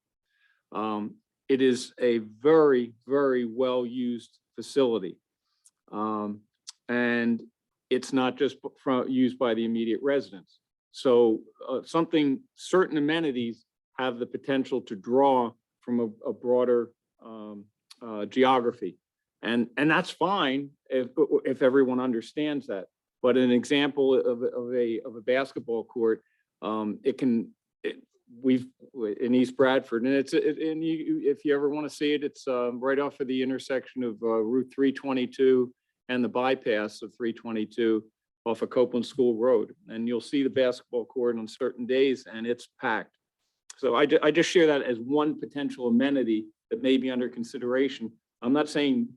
It is a very, very well-used facility. And it's not just used by the immediate residents. So certain amenities have the potential to draw from a broader geography. And that's fine if everyone understands that. But an example of a basketball court, we've in East Bradford, and if you ever want to see it, it's right off of the intersection of Route 322 and the bypass of 322 off of Copeland School Road. And you'll see the basketball court on certain days and it's packed. So I just share that as one potential amenity that may be under consideration. I'm not saying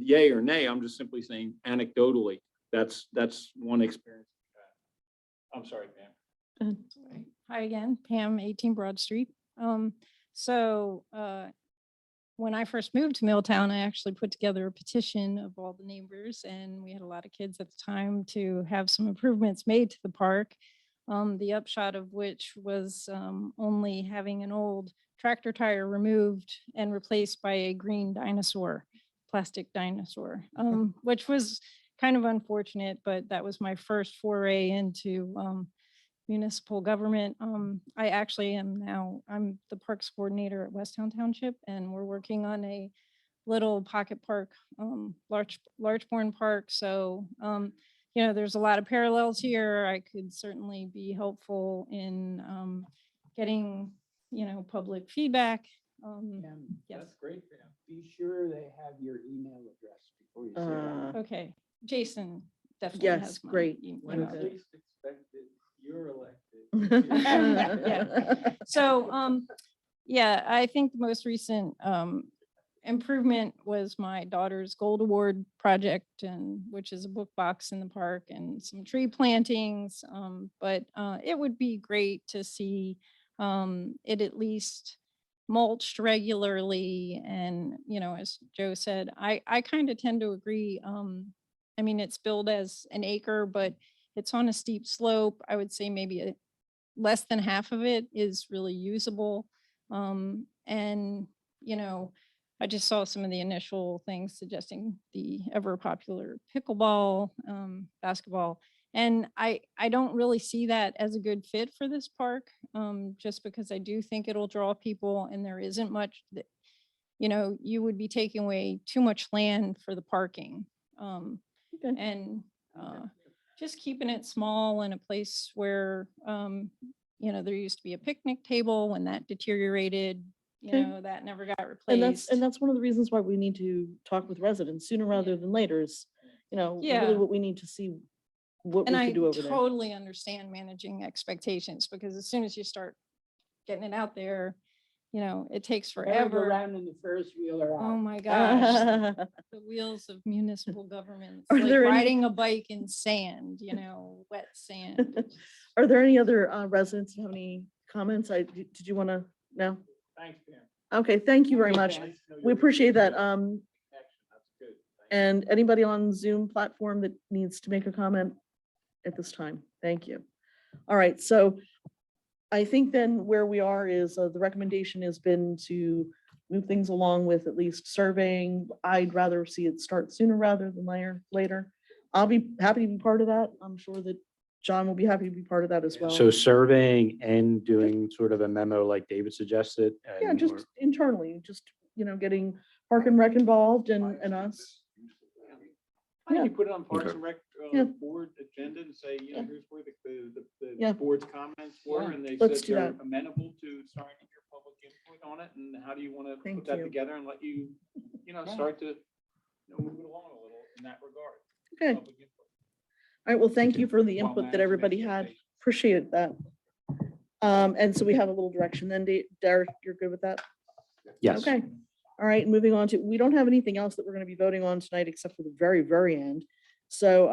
yay or nay, I'm just simply saying anecdotally, that's one experience. I'm sorry, Pam. Hi again, Pam, 18 Broad Street. When I first moved to Milltown, I actually put together a petition of all the neighbors, and we had a lot of kids at the time to have some improvements made to the park. The upshot of which was only having an old tractor tire removed and replaced by a green dinosaur, plastic dinosaur, which was kind of unfortunate, but that was my first foray into municipal government. I actually I'm the parks coordinator at Township, and we're working on a little pocket park, Larchbourne Park. So, there's a lot of parallels here. I could certainly be helpful in getting, public feedback. Yes. That's great. Be sure they have your email address before you say that. Okay, Jason definitely Yes, has my great. email When address. it's least expected, you're elected. Yeah. So, I think the most recent improvement was my daughter's Gold Award project, and which is a book box in the park and some tree plantings. But it would be great to see it at least mulched regularly. And, as Joe said, I kind of tend to agree. I mean, it's billed as an acre, but it's on a steep slope. I would say maybe less than half of it is really usable. And, I just saw some of the initial things suggesting the ever popular pickleball, basketball. And I don't really see that as a good fit for this park, just because I do think it'll draw people, and there isn't much that, you would be taking away too much land for the parking. And just keeping it small in a place where, there used to be a picnic table. When that deteriorated, that never got replaced. And that's one of the reasons why we need to talk with residents sooner rather than later is, really Yeah. what we need to see what we And I can do over there. totally understand managing expectations, because as soon as you start getting it out there, it takes forever. Around in the Ferris wheel or Oh out. my gosh, the wheels of municipal government. It's Are like there any- riding a bike in sand, wet sand. Are there any other residents who have any comments? Did you want to? No? Thanks, Pam. Okay, thank you very much. Nice to know We you're- appreciate that. Connection, that's good. Thank you. And anybody on Zoom platform that needs to make a comment at this time? Thank you. All right, so I think then where we are is the recommendation has been to move things along with at least surveying. I'd rather see it start sooner rather than later. I'll be happy to be part of that. I'm sure that John will be happy to be part of that as well. So surveying and doing sort of a memo like David suggested. Yeah, and- just or- internally, just, getting Park and Rec involved and us. Why don't you Yeah. put it on Parks Okay. and Rec Yeah. board agenda and say, Yeah. here's where the Yeah. board's comments were, Yeah. and they Let's said do they're that. amenable to starting to hear public input on it, and how do you want to Thank put that you. together and let you, start to move it along a little in that regard. Okay. Public input. All right, well, thank you for the While input that managing everybody had. expectations. Appreciate that. And so we have a little direction then. Derek, you're good with that? Yes. Okay. All right, moving on to, we don't have anything else that we're going to be voting on tonight except for the very, very end. So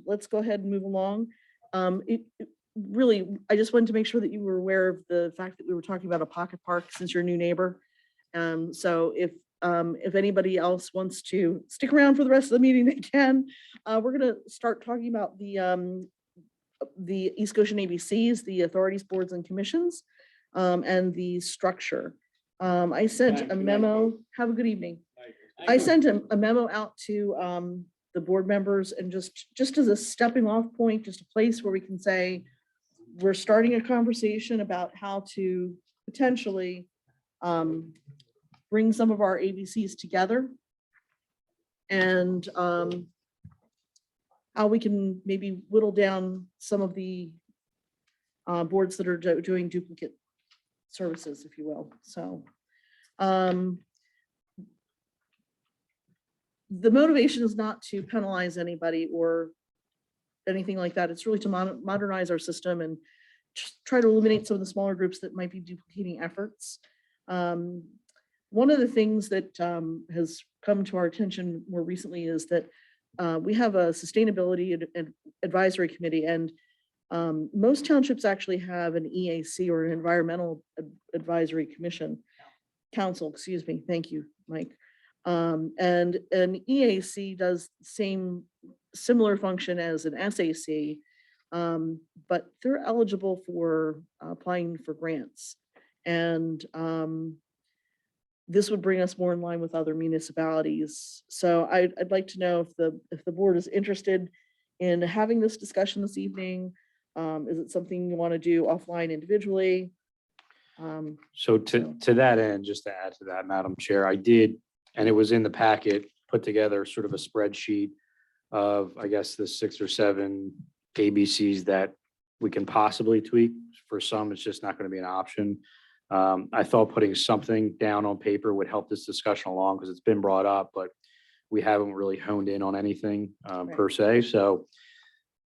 let's go ahead and move along. Really, I just wanted to make sure that you were aware of the fact that we were talking about a pocket park since you're a new neighbor. So if anybody else wants to stick around for the rest of the meeting, they can. We're going to start talking about the East Goshen ABCs, the authorities, boards and commissions, and the structure. I sent a memo. Have a good evening. I sent a memo out to the board members and just as a stepping off point, just a place where we can say, we're starting a conversation about how to potentially bring some of our ABCs together and how we can maybe whittle down some of the boards that are doing duplicate services, if you will. So the motivation is not to penalize anybody or anything like that. It's really to modernize our system and just try to eliminate some of the smaller groups that might be duplicating efforts. One of the things that has come to our attention more recently is that we have a sustainability advisory committee, and most townships actually have an EAC or an environmental advisory council, excuse me. Thank you, Mike. And an EAC does similar function as an SAC, but they're eligible for applying for grants. And this would bring us more in line with other municipalities. So I'd like to know if the board is interested in having this discussion this evening. Is it something you want to do offline individually? So to that end, just to add to that, Madam Chair, I did, and it was in the packet, put together sort of a spreadsheet of, I guess, the 6 or 7 ABCs that we can possibly tweak. For some, it's just not going to be an option. I thought putting something down on paper would help this discussion along because it's been brought up, but we haven't really honed in on anything per se. So,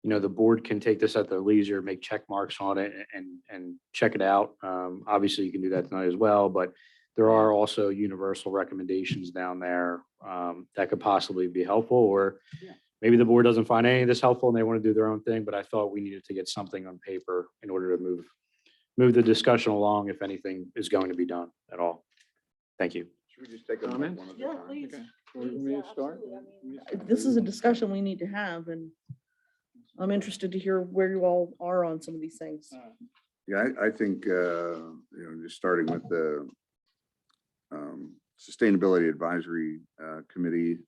you know, the board can take this at their leisure, make check marks on it and check it out. Obviously, you can do that tonight as well, but there are also universal recommendations down there that could possibly be helpful, or maybe the board doesn't find any of this helpful and they want to do their own thing, but I thought we needed to get something on paper in order to move the discussion along if anything is going to be done at all. Thank you. Should we just take a Comments? one at a Yeah, time? please. Want me to start? This is a discussion we need to have, and I'm interested to hear where you all are on some of these things. Yeah, I think, just starting with the Sustainability Advisory Committee,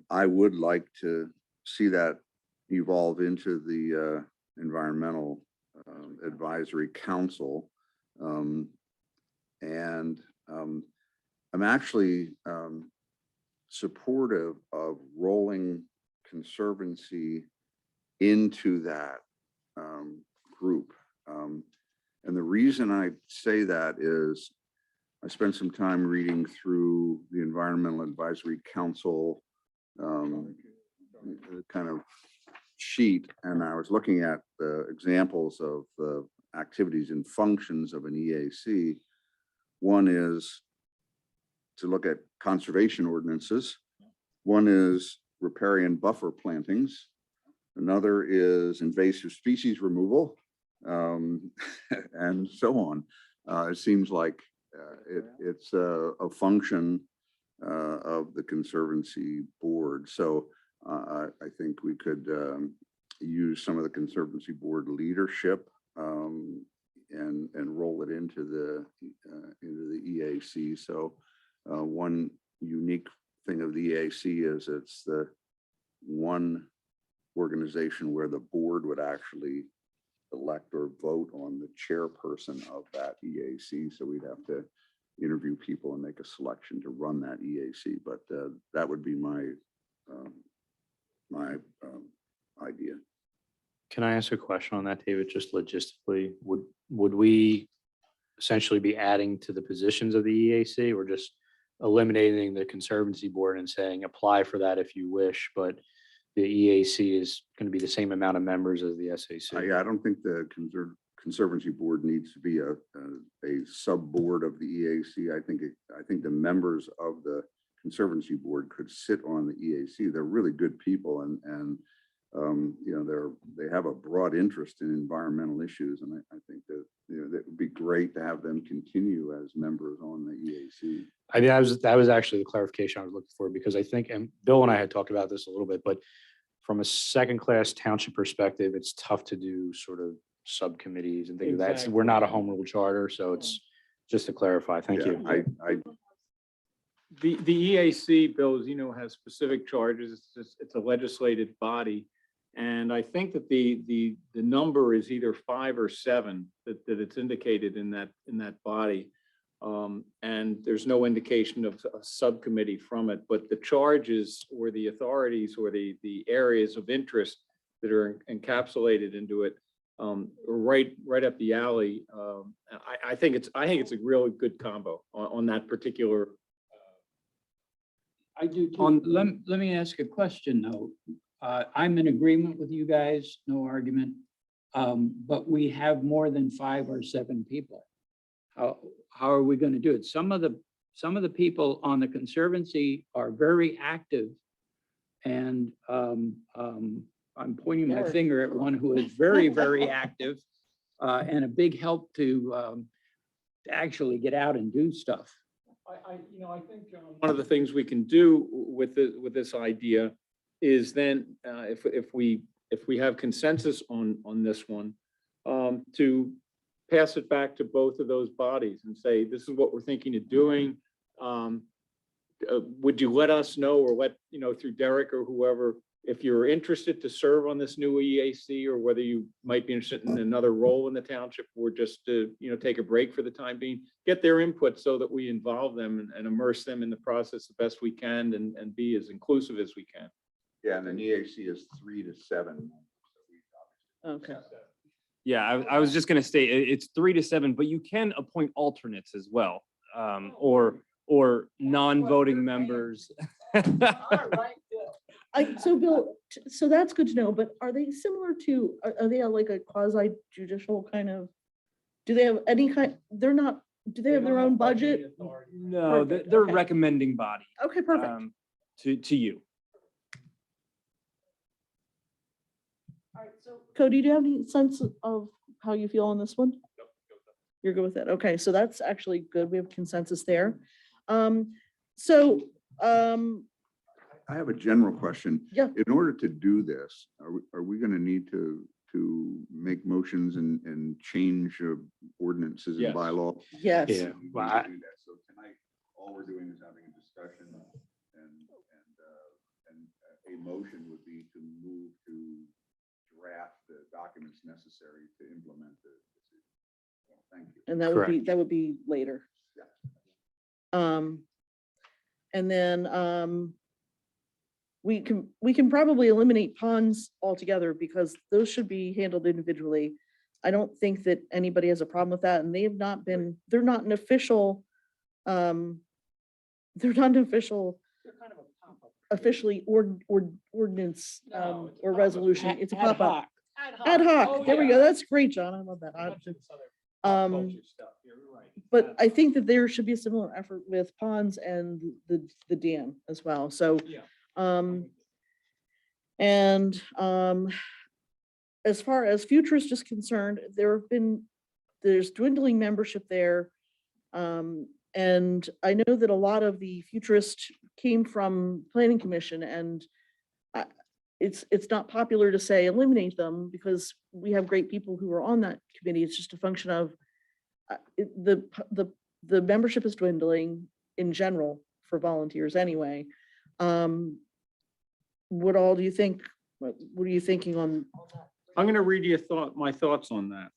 I would like to see that evolve into the Environmental Advisory Council. I'm actually supportive of rolling Conservancy into that group. And the reason I say that is I spent some time reading through the Environmental Advisory Council kind of sheet, and I was looking at the examples of the activities and functions of an EAC. One is to look at conservation ordinances. One is riparian buffer plantings. Another is invasive species removal, and so on. It seems like it's a function of the Conservancy Board. So I think we could use some of the Conservancy Board leadership and roll it into the EAC. So one unique thing of the EAC is it's the one organization where the board would actually elect or vote on the chairperson of that EAC. So we'd have to interview people and make a selection to run that EAC. But that would be my idea. Can I ask a question on that, David? Just logistically, would we essentially be adding to the positions of the EAC, or just eliminating the Conservancy Board and saying apply for that if you wish, but the EAC is going to be the same amount of members as the SAC? Yeah, I don't think the Conservancy Board needs to be a sub-board of the EAC. I think the members of the Conservancy Board could sit on the EAC. They're really good people, and they have a broad interest in environmental issues, and I think that that would be great to have them continue as members on the EAC. I mean, that was actually the clarification I was looking for, because I think, and Bill and I had talked about this a little bit, but from a second-class township perspective, it's tough to do sort of subcommittees and things like that. We're not a home rule charter, so it's just to clarify. Thank Yeah, you. The EAC, Bill, as you know, has specific charges. It's a legislative body. And I think that the number is either 5 or 7 that it's indicated in that body. And there's no indication of a subcommittee from it, but the charges or the authorities or the areas of interest that are encapsulated into it are right up the alley. I think it's a really good combo on that particular. I do too. Let me ask a question though. I'm in agreement with you guys, no argument. But we have more than 5 or 7 people. How are we going to do it? Some of the people on the Conservancy are very active. And I'm pointing my finger at one who is very, very active and a big help to actually get out and do stuff. I think one of the things we can do with this idea is then if we have consensus on this one, to pass it back to both of those bodies and say, this is what we're thinking of doing. Would you let us know, or let, through Derek or whoever, if you're interested to serve on this new EAC, or whether you might be interested in another role in the township, or just to, take a break for the time being, get their input so that we involve them and immerse them in the process the best we can and be as inclusive as we can. Yeah, and then EAC is 3 to 7. Okay. Yeah, I was just gonna say, it's 3 to 7, but you can appoint alternates as well, or non-voting members. So Bill, so that's good to know, but are they similar to, are they like a quasi judicial kind of? Do they have any kind, do they have their own budget? No, Perfect, they're okay. recommending body Okay, perfect. to you. All right, so Cody, do you have any sense of how you feel on this one? You're good with it. Okay, so that's actually good. We have consensus there. I have a general question. Yeah. In order to do this, are we going to need to make motions and change ordinances and Yes. bylaw? Yes. Yeah. Well, I- So tonight, all we're doing is having a discussion, and a motion would be to move to draft the documents necessary to implement the decision. Well, thank you. And that would be later. Yeah. And then we can probably eliminate ponds altogether because those should be handled individually. I don't think that anybody has a problem with that, and they have not been, they're not an official, officially ordinance or resolution. It's a Ad pop-up. hoc. Ad hoc. Oh, There we yeah. go. That's great, John. I love that. But I think that there should be a similar effort with ponds and the dam as well. So, as far as Futurist is concerned, there's dwindling membership there. And I know that a lot of the Futurist came from Planning Commission, and it's not popular to say eliminate them because we have great people who are on that committee. It's just a function of the membership is dwindling in general for volunteers anyway. What all do you think? What are you thinking on? I'm going to read you my thoughts on that.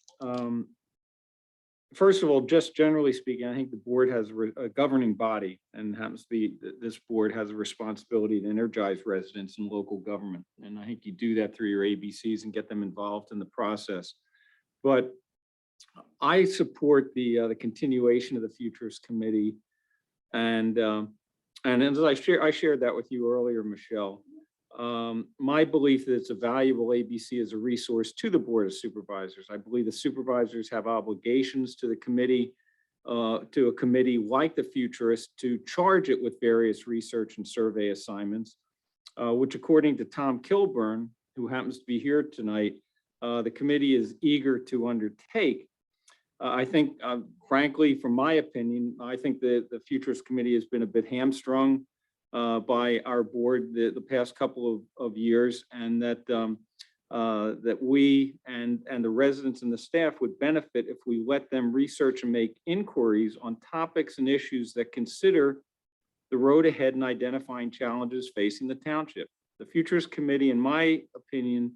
First of all, just generally speaking, I think the board has a governing body, and happens to be this board has a responsibility to energize residents and local government. And I think you do that through your ABCs and get them involved in the process. But I support the continuation of the Futures Committee. And as I shared that with you earlier, Michelle. My belief that it's a valuable ABC as a resource to the Board of Supervisors. I believe the supervisors have obligations to the committee, to a committee like the Futurist, to charge it with various research and survey assignments, which according to Tom Kilburn, who happens to be here tonight, the committee is eager to undertake. I think, frankly, from my opinion, I think that the Futures Committee has been a bit hamstrung by our board the past couple of years, and that that we and the residents and the staff would benefit if we let them research and make inquiries on topics and issues that consider the road ahead and identifying challenges facing the township. The Futures Committee, in my opinion,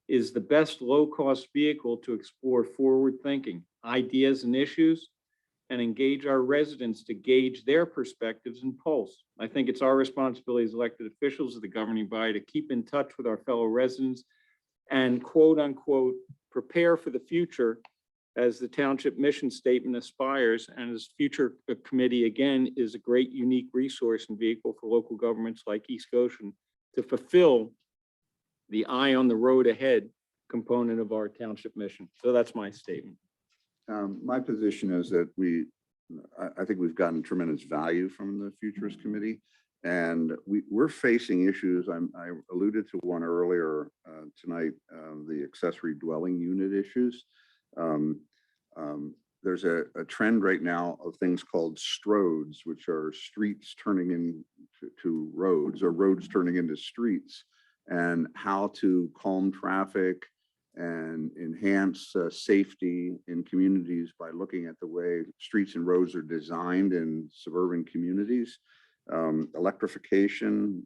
is the best low-cost vehicle to explore forward thinking, ideas and issues, and engage our residents to gauge their perspectives and pulse. I think it's our responsibility as elected officials of the governing body to keep in touch with our fellow residents and quote unquote, prepare for the future as the township mission statement aspires, and as Future Committee, again, is a great unique resource and vehicle for local governments like East Goshen to fulfill the eye on the road ahead component of our township mission. So that's my statement. My position is that I think we've gotten tremendous value from the Futures Committee, and we're facing issues. I alluded to one earlier tonight, the accessory dwelling unit issues. There's a trend right now of things called stroads, which are streets turning into roads or roads turning into streets, and how to calm traffic and enhance safety in communities by looking at the way streets and roads are designed in suburban communities. Electrification,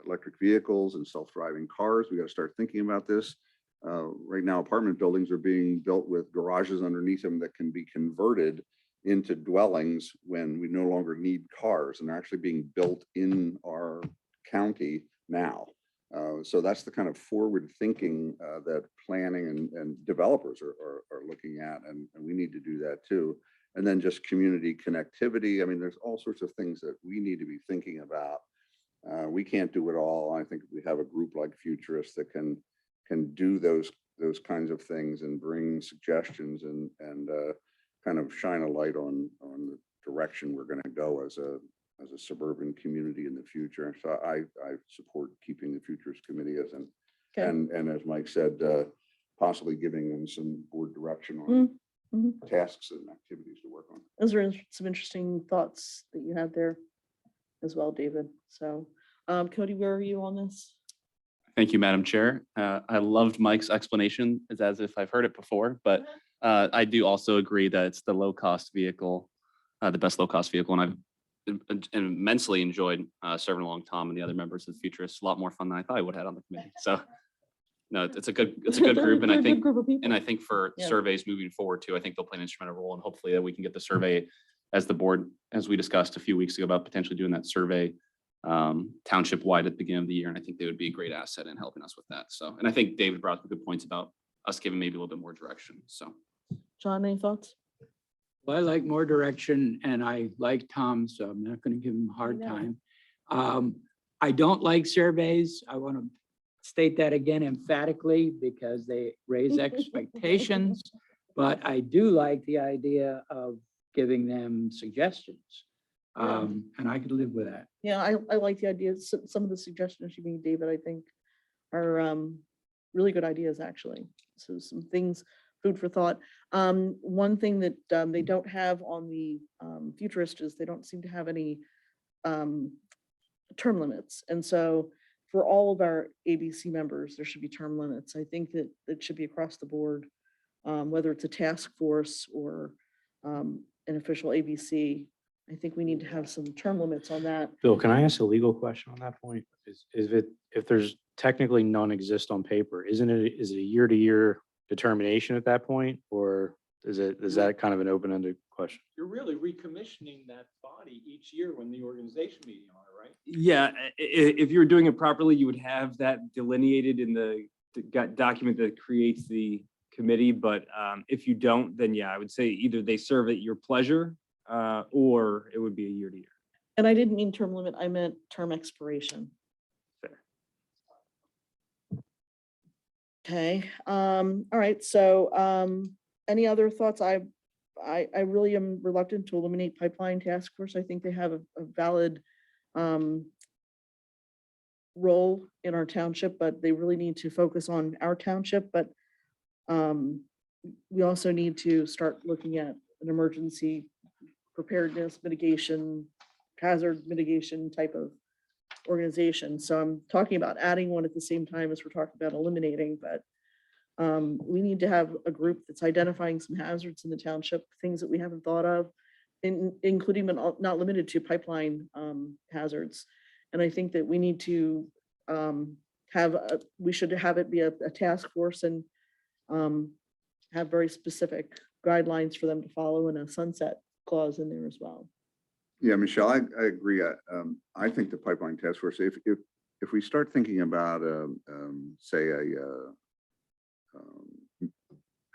electric vehicles and self-driving cars. We got to start thinking about this. Right now, apartment buildings are being built with garages underneath them that can be converted into dwellings when we no longer need cars, and they're actually being built in our county now. So that's the kind of forward thinking that planning and developers are looking at, and we need to do that too. And then just community connectivity. I mean, there's all sorts of things that we need to be thinking about. We can't do it all. I think we have a group like Futurists that can do those kinds of things and bring suggestions and kind of shine a light on the direction we're going to go as a suburban community in the future. So I support keeping the Futures Committee as and as Mike said, possibly giving them some board direction on tasks and activities to work on. Those are some interesting thoughts that you had there as well, David. So Cody, where are you on this? Thank you, Madam Chair. I loved Mike's explanation. It's as if I've heard it before, but I do also agree that it's the low-cost vehicle, the best low-cost vehicle, and I've immensely enjoyed serving along Tom and the other members of the Futurists. A lot more fun than I thought I would have had on the committee. So, no, it's a good group, and I think for surveys moving forward too, I think they'll play an instrumental role, and hopefully that we can get the survey as the board, as we discussed a few weeks ago about potentially doing that survey township wide at the beginning of the year, and I think they would be a great asset in helping us with that. So, and I think David brought up good points about us giving maybe a little bit more direction. So, John, any thoughts? Well, I like more direction, and I like Tom, so I'm not going to give him a hard time. I don't like surveys. I want to state that again emphatically because they raise expectations, but I do like the idea of giving them suggestions. And I could live with that. Yeah, I like the idea. Some of the suggestions you made, David, I think are really good ideas, actually. So some things, food for thought. One thing that they don't have on the Futurist is they don't seem to have any term limits. And so for all of our ABC members, there should be term limits. I think that it should be across the board, whether it's a task force or an official ABC. I think we need to have some term limits on that. Bill, can I ask a legal question on that point? Is it, if there's technically none exist on paper, is it a year-to-year determination at that point? Or is that kind of an open-ended question? You're really recommissioning that body each year when the organization meeting are, right? Yeah, if you were doing it properly, you would have that delineated in the document that creates the committee. But if you don't, then yeah, I would say either they serve at your pleasure or it would be a year to year. And I didn't mean term limit, I meant term expiration. Fair. Okay, all right, so any other thoughts? I really am reluctant to eliminate pipeline task force. I think they have a valid role in our township, but they really need to focus on our township. But we also need to start looking at an emergency preparedness, mitigation, hazard mitigation type of organization. So I'm talking about adding one at the same time as we're talking about eliminating, but we need to have a group that's identifying some hazards in the township, things that we haven't thought of, including but not limited to pipeline hazards. And I think that we need to we should have it be a task force and have very specific guidelines for them to follow and a sunset clause in there as well. Yeah, Michelle, I agree. I think the pipeline task force, if we start thinking about, say, a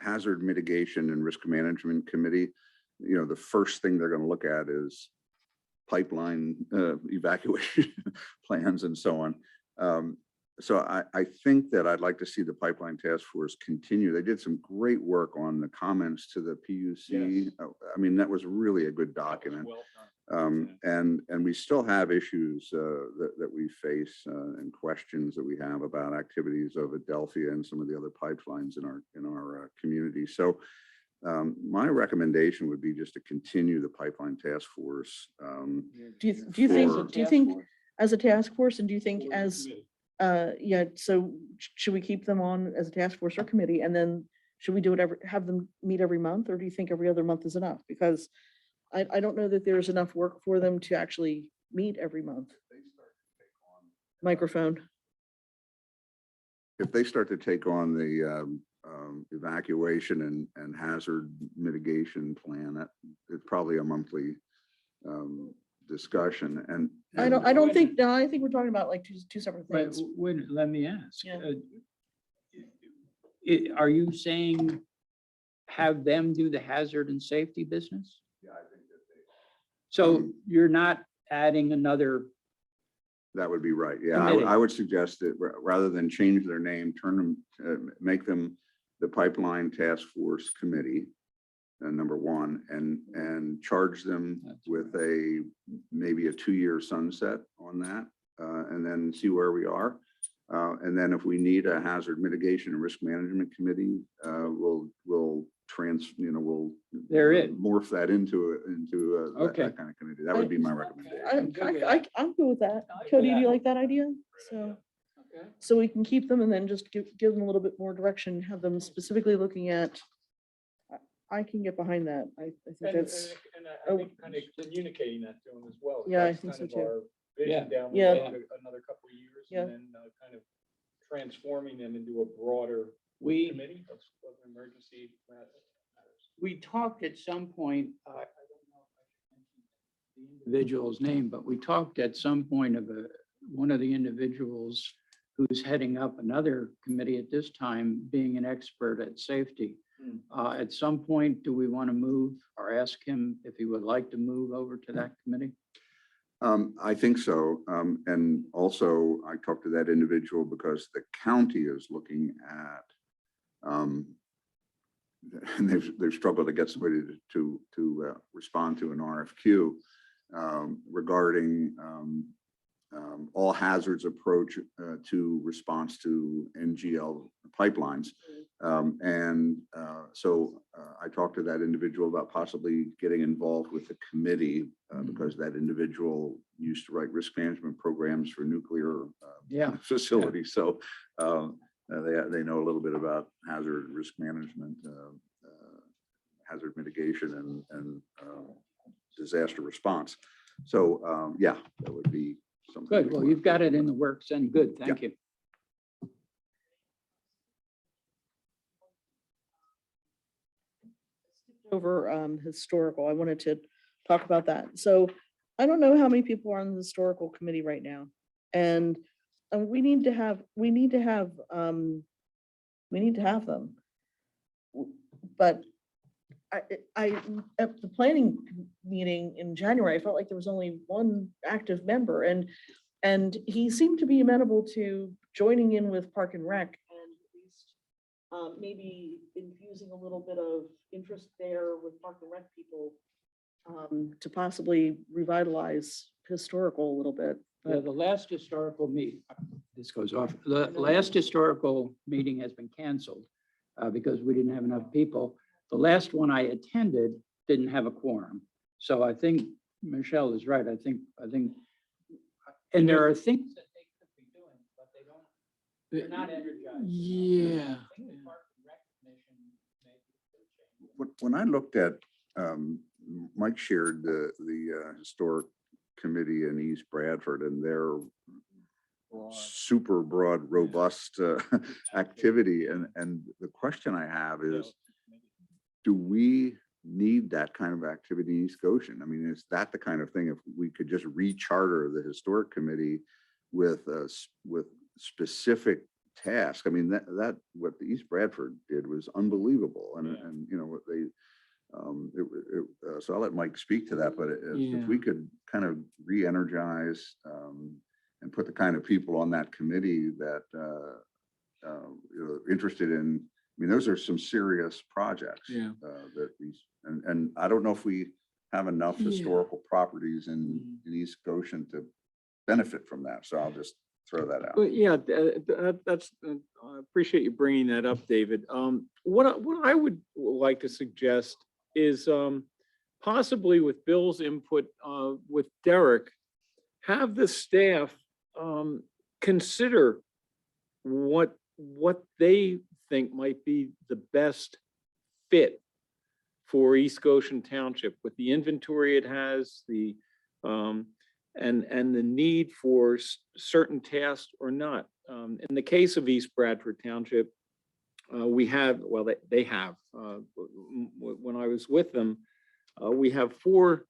hazard mitigation and risk management committee, you know, the first thing they're going to look at is pipeline evacuation plans and so on. So I think that I'd like to see the pipeline task force continue. They did some great work on the comments to the PUC. Yes. I mean, that was really a good document. And we still have issues that we face and questions that we have about activities of Adelphia and some of the other pipelines in our community. So my recommendation would be just to continue the pipeline task force. Do you think for- as a task force, and do you think as yeah, so should we keep them on as a task force or committee, and then should we do it have them meet every month, or do you think every other month is enough? Because I don't know that there's enough work for them to actually meet every month. Microphone. If they start to take on the evacuation and hazard mitigation plan, that it's probably a monthly discussion. And I don't think, no, I think we're talking about like two separate But things. wait, let me ask. Yeah. Are you saying have them do the hazard and safety business? Yeah, I think that So you're not adding another, that would be right. Yeah, Committee. I would suggest that rather than change their name, turn them, make them the Pipeline Task Force Committee, number one, and charge them That's with maybe a 2-year sunset on that, and then see where we are. And then if we need a hazard mitigation and risk management committee, we'll They're it. morph that into Okay. that kind of committee. That would be my recommendation. I'm good with that. Cody, do you like that idea? So we can keep them and then just give them a little bit more direction, have them specifically looking at. I can get behind that. I think that's, And I think kind of communicating that to them as well. Yeah, I That's think kind so of too. our vision down the Yeah. road, another couple of years, Yeah. and then kind of transforming them into a broader we, committee of emergency matters. we talked at some point, I don't know if I should mention the individual's name, but we talked at some point of one of the individuals who's heading up another committee at this time, being an expert at safety. At some point, do we want to move or ask him if he would like to move over to that committee? I think so. And also I talked to that individual because the county is looking at, and they've struggled to get somebody to respond to an RFQ regarding all hazards approach to response to NGL pipelines. So I talked to that individual about possibly getting involved with the committee because that individual used to write risk management programs for nuclear facilities. So they know a little bit about hazard risk management, hazard mitigation and disaster response. So yeah, that would be something. Good. Well, you've got it in the works and good. Thank you. over historical. I wanted to talk about that. So I don't know how many people are on the historical committee right now. And we need to have them. But I at the planning meeting in January, I felt like there was only one active member, and he seemed to be amenable to joining in with Park and Rec, and at least maybe infusing a little bit of interest there with Park and Rec people to possibly revitalize historical a little bit. Yeah, the last historical this goes off, the last historical meeting has been canceled because we didn't have enough people. The last one I attended didn't have a quorum. So I think Michelle is right. I think And there are things that they could be doing, but they're not energized. Yeah. When I looked at, Mike shared the historic committee in East Bradford and their super broad, robust activity. And the question I have is, do we need that kind of activity in East Goshen? I mean, is that the kind of thing, if we could just recharter the historic committee with specific tasks? I mean, that what the East Bradford did was unbelievable. And you know, what they, so I'll let Mike speak to that, but if we could kind of re-energize and put the kind of people on that committee that you know, interested in, I mean, those are some serious projects. That these, and I don't know if we have enough historical properties in East Goshen to benefit from that. So I'll just throw that out. But yeah, that's, I appreciate you bringing that up, David. What I would like to suggest is possibly with Bill's input, with Derek, have the staff consider what they think might be the best fit for East Goshen Township with the inventory it has, the and the need for certain tasks or not. In the case of East Bradford Township, we have, well, they have, when I was with them, we have 4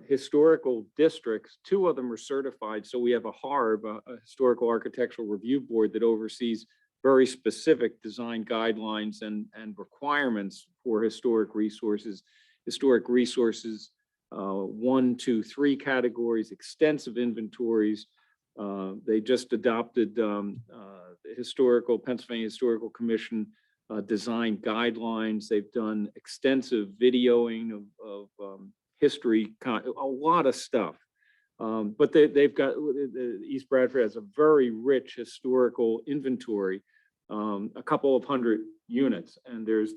historical districts. 2 of them are certified. So we have a HARB, a Historical Architectural Review Board, that oversees very specific design guidelines and requirements for historic resources. Historic resources, 1, 2, 3 categories, extensive inventories. They just adopted the Pennsylvania Historical Commission design guidelines. They've done extensive videoing of history, a lot of stuff. But they've got, East Bradford has a very rich historical inventory, a couple of hundred units, and there's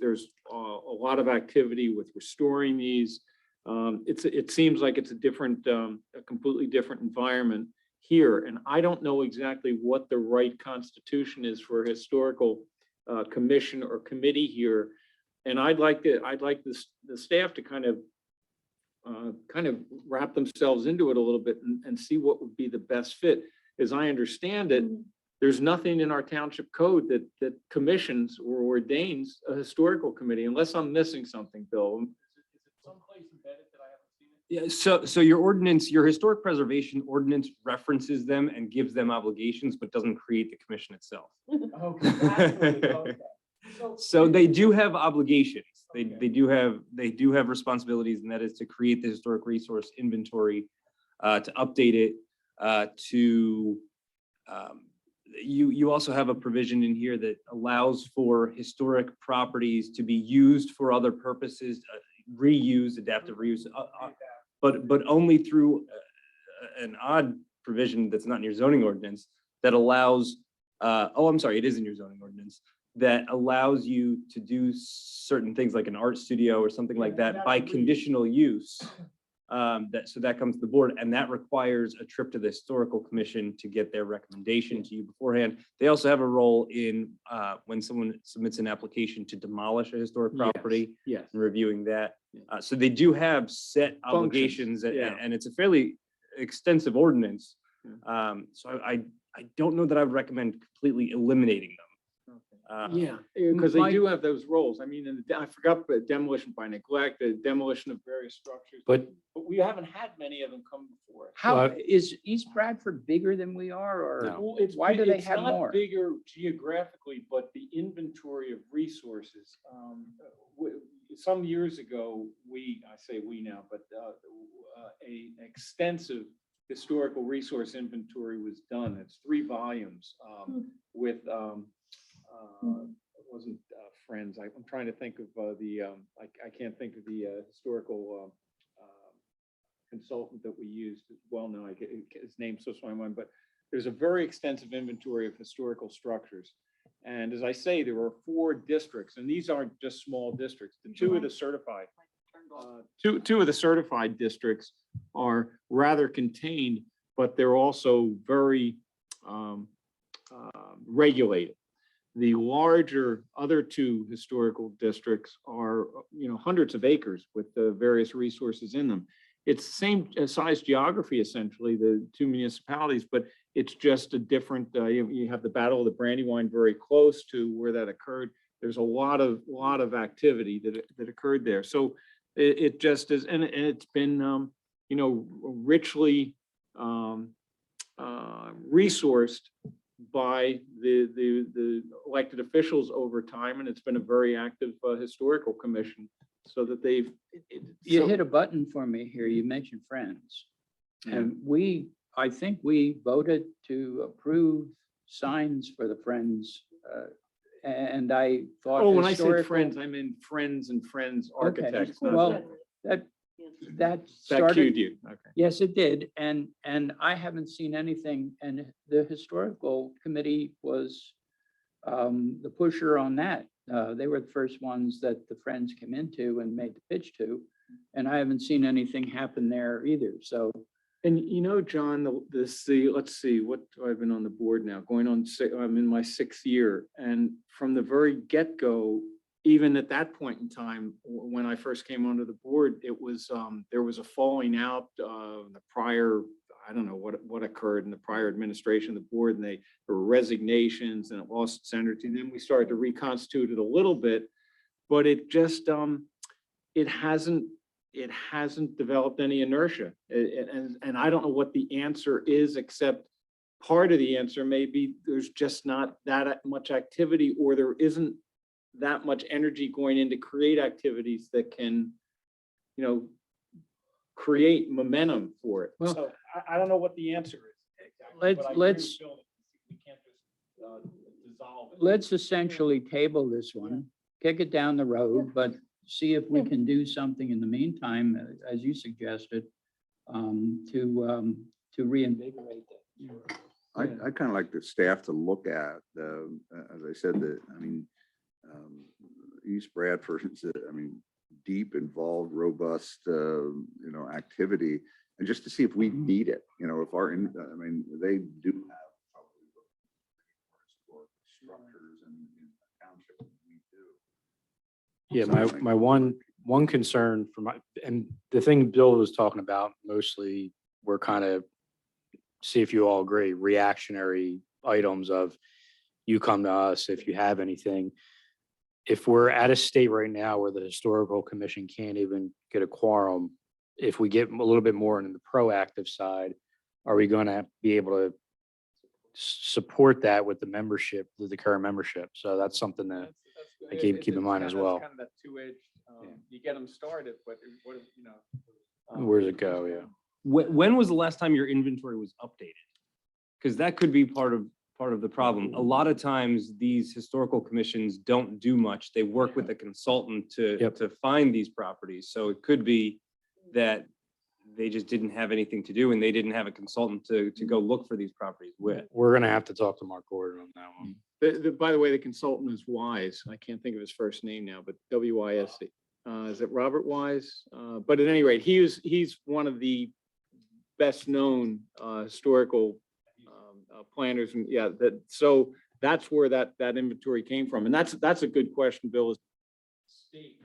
a lot of activity with restoring these. It seems like it's a completely different environment here, and I don't know exactly what the right constitution is for a historical commission or committee here, and I'd like the staff to kind of wrap themselves into it a little bit and see what would be the best fit. As I understand it, there's nothing in our township code that commissions or ordains a historical committee, unless I'm missing something, Bill. Is it someplace embedded that I haven't seen it? Yeah, so your ordinance, your historic preservation ordinance references them and gives them obligations, but doesn't create the commission itself. Okay. So they do have obligations. They do have responsibilities, and that is to create the historic resource inventory, to update it, you also have a provision in here that allows for historic properties to be used for other purposes, reuse, adaptive reuse, but only through an odd provision that's not in your zoning ordinance that allows, I'm sorry, it is in your zoning ordinance, that allows you to do certain things like an art studio or something like that by conditional use. So that comes to the board, and that requires a trip to the historical commission to get their recommendation to you beforehand. They also have a role in when someone submits an application to demolish a historic property. Yes. And reviewing that. So they do have set obligations, and it's a fairly extensive ordinance. So I don't know that I would recommend completely eliminating them. Because they Mike- do have those roles. I mean, I forgot, but demolition by neglect, the demolition of various structures. But we haven't had many of them come before. How But- is East Bradford bigger than we are, or No. Well, it's why do they it's have not more? bigger geographically, but the inventory of resources. Some years ago, I say we now, but a extensive historical resource inventory was done. It's 3 volumes with it wasn't Friends. I'm trying to think of I can't think of the historical consultant that we used. Well, no, his name slips my mind, but there's a very extensive inventory of historical structures. And as I say, there are 4 districts, and these aren't just small districts. The 2 of the certified, two of the certified districts are rather contained, but they're also very regulated. The larger other two historical districts are, hundreds of acres with the various resources in them. It's the same size geography, essentially, the two municipalities, but it's just a different, you have the Battle of the Brandywine very close to where that occurred. There's a lot of activity that occurred there. So it just is, and it's been, richly resourced by the elected officials over time, and it's been a very active historical commission, so that they've. You hit a button for me here. You mentioned Friends. And I think we voted to approve signs for the Friends. And I thought. Oh, when I said historical- Friends, I meant Friends and Friends Okay, Architects. not- well, that That started. cued you, okay. Yes, it did. And I haven't seen anything. And the historical committee was the pusher on that. They were the first ones that the Friends came into and made the pitch to. And I haven't seen anything happen there either. So And John, let's see, what, I've been on the board now, I'm in my 6th year. And from the very get-go, even at that point in time, when I first came onto the board, it was, there was a falling out of the prior, I don't know what occurred in the prior administration of the board, and there were resignations and it lost its energy. Then we started to reconstitute it a little bit, but it just, it hasn't developed any inertia. And I don't know what the answer is, except part of the answer may be there's just not that much activity, or there isn't that much energy going in to create activities that can, create momentum for it. Well, So I don't know what the answer is. let's- but I agree with Bill that we can't just dissolve it. let's essentially table this one, kick it down the road, but see if we can do something in the meantime, as you suggested, to reinvigorate that. I kind of like the staff to look at, as I said, East Bradford, deep, involved, robust, activity, and just to see if we need it, if they do have probably historic structures in the township, we do. Yeah, my one concern and the thing Bill was talking about mostly were kind of, see if you all agree, reactionary items of you come to us if you have anything. If we're at a state right now where the historical commission can't even get a quorum, if we get a little bit more into the proactive side, are we going to be able to support that with the membership, with the current membership? So that's something that I keep in mind as well. Kind of that two-edged, you get them started, but what if, Where does it go? Yeah. When was the last time your inventory was updated? Because that could be part of the problem. A lot of times, these historical commissions don't do much. They work with a consultant to find these properties. So it could be that they just didn't have anything to do and they didn't have a consultant to go look for these properties with. We're going to have to talk to Mark Gordon on that one. by the way, the consultant is Wise. I can't think of his first name now, but WISE. Is it Robert Wise? But at any rate, he's one of the best known historical planners, and so that's where that inventory came from, and that's a good question, Bill. Is state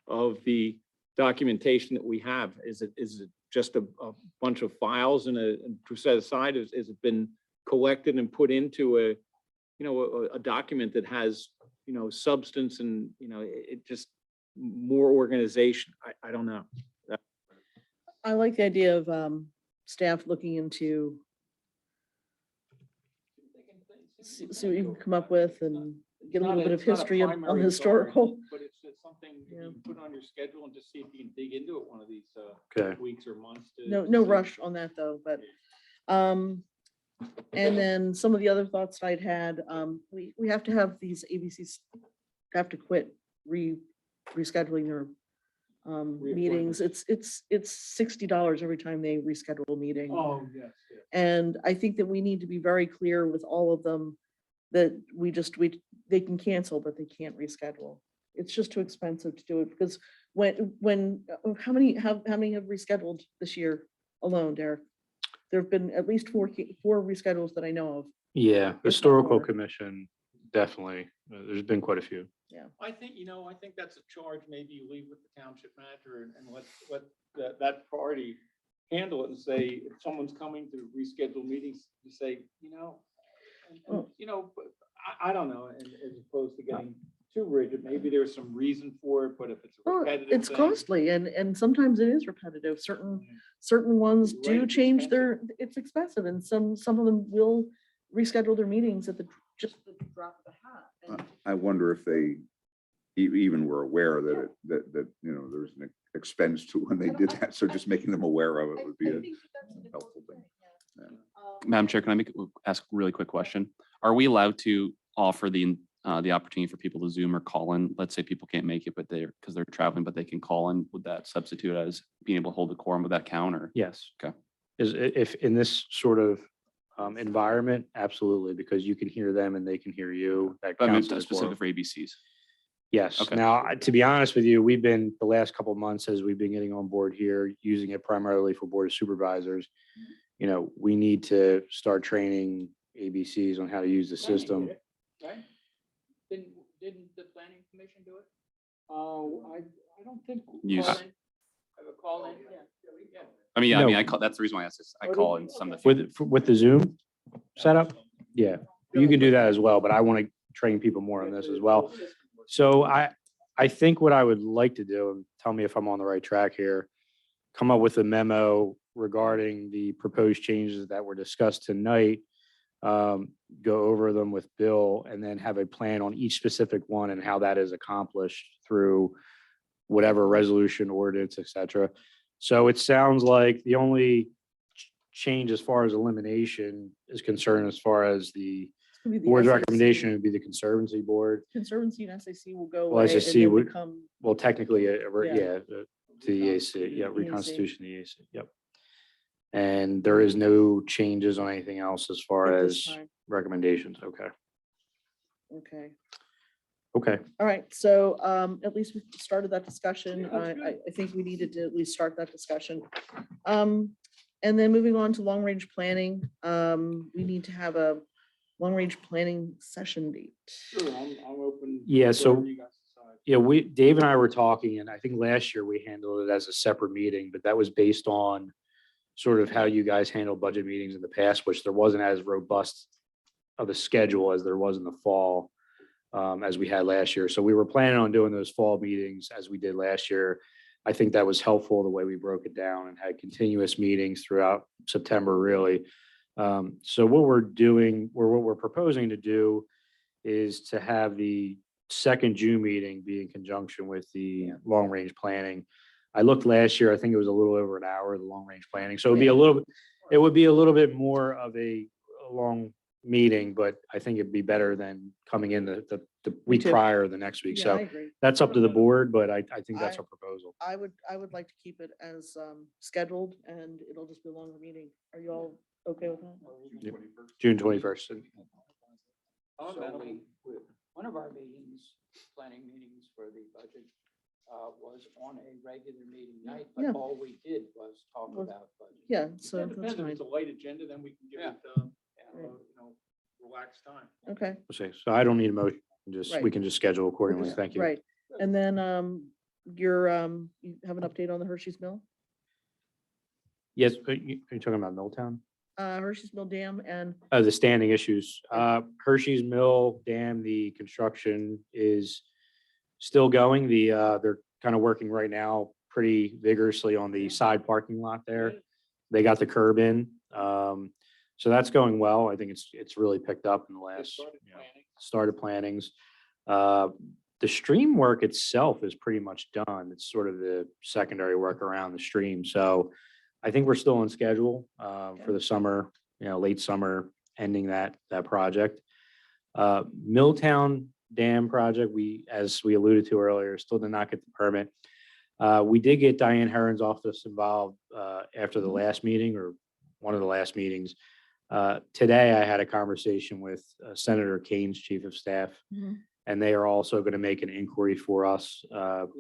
of the documentation that we have, is it just a bunch of files and set aside? Is it been collected and put into a document that has substance and it just more organization? I don't know. I like the idea of staff looking into, see what you can come up with and get a little bit of history on historical. But it's something you can put on your schedule and just see if you can dig into it one of these Okay. weeks or months. No rush on that though, but, and then some of the other thoughts I'd had, we have to have these ABCs have to quit rescheduling their meetings. It's $60 every time they reschedule a meeting. Oh, yes. And I think that we need to be very clear with all of them that they can cancel, but they can't reschedule. It's just too expensive to do it, because how many have rescheduled this year alone, Derek? there have been at least four reschedules that I know of. Yeah, not historical more. commission, definitely. There's been quite a few. I think, I think that's a charge maybe you leave with the township manager and let that party handle it and say, if someone's coming to reschedule meetings, you say, but I don't know, and as opposed to getting too rigid, maybe there's some reason for it, but if it's a Well, repetitive it's thing, costly and sometimes it is repetitive. Certain ones You're right, do it's change expensive. it's expensive and some of them will reschedule their meetings at just the drop of a hat. And I wonder if they even were aware that there's an expense to when they did that. So just making them aware of it would be I a think that's an helpful important thing. yeah. Madam Chair, can I ask a really quick question? Are we allowed to offer the opportunity for people to Zoom or call in? Let's say people can't make it, but because they're traveling, but they can call in. Would that substitute as being able to hold the quorum? Would that count or? Yes. Okay. If in this sort of environment, absolutely, because you can hear them and they can hear you. That I mean, counts as a specific quorum. for ABCs. Yes. Okay. Now, to be honest with you, we've been the last couple of months as we've been getting on board here, using it primarily for Board of Supervisors. We need to start training ABCs on how to use the system. Right? Didn't the planning commission do it? Oh, I don't think. Use- Have a call in? Yeah. I mean, No. that's the reason why I asked this. I call in some of the. With the Zoom setup? Yeah, you can do that as well, but I want to train people more on this as well. So I think what I would like to do, and tell me if I'm on the right track here, come up with a memo regarding the proposed changes that were discussed tonight. Go over them with Bill and then have a plan on each specific one and how that is accomplished through whatever resolution, ordinance, et cetera. So it sounds like the only change as far as elimination is concerned, as far as the It's gonna be the board's SAC. recommendation would be the Conservancy Board. Conservancy and SAC will go Well, away and SAC then would- become, Well, technically, Yeah. to the EAC, yeah, EAC. reconstitution, the EAC, yep. And there is no changes on anything else as far At this as time. recommendations. Okay, okay. okay. All right, so at least we started that discussion. Yeah, that's I think we needed to at least start that discussion. And then moving on to long-range planning, we need to have a long-range planning session date. Sure, I'm open. Yeah, so- whatever you guys decide. Yeah, Dave and I were talking, and I think last year we handled it as a separate meeting, but that was based on sort of how you guys handle budget meetings in the past, which there wasn't as robust of a schedule as there was in the fall, as we had last year. So we were planning on doing those fall meetings as we did last year. I think that was helpful, the way we broke it down and had continuous meetings throughout September, really. So what we're proposing to do is to have the second June meeting be in conjunction with the long-range planning. I looked last year, I think it was a little over an hour, the long-range planning. So it would be a little bit more of a long meeting, but I think it'd be better than coming in the week too. prior, or the next week. Yeah, I So agree. that's up to the board, but I think that's a proposal. I would like to keep it as scheduled and it'll just be a longer meeting. Are you all okay with that? Yep. June 21st. One of our meetings, planning meetings for the budget, was on a regular meeting night, Yeah. but all we did was talk Was- about budget. Yeah, It so that's depends, if fine. it's a light agenda, then we can give Yeah. it, relaxed time. Okay, So I don't need a motion, we Right. can just schedule accordingly. Thank you. right. And then you have an update on the Hershey's Mill? Yes, are you talking about Milltown? Hershey's Mill Dam and The standing issues. Hershey's Mill Dam, the construction is still going. They're kind of working right now pretty vigorously on the side parking lot there. They got the curb in. So that's going well. I think it's really picked up in the last, started plannings. The stream work itself is pretty much done. It's sort of the secondary work around the stream. So I think we're still on schedule for the summer, late summer, ending that project. Milltown Dam project, as we alluded to earlier, still did not get the permit. We did get Diane Herron's office involved after the last meeting, or one of the last meetings. Today, I had a conversation with Senator Kane's chief of staff, and they are also going to make an inquiry for us.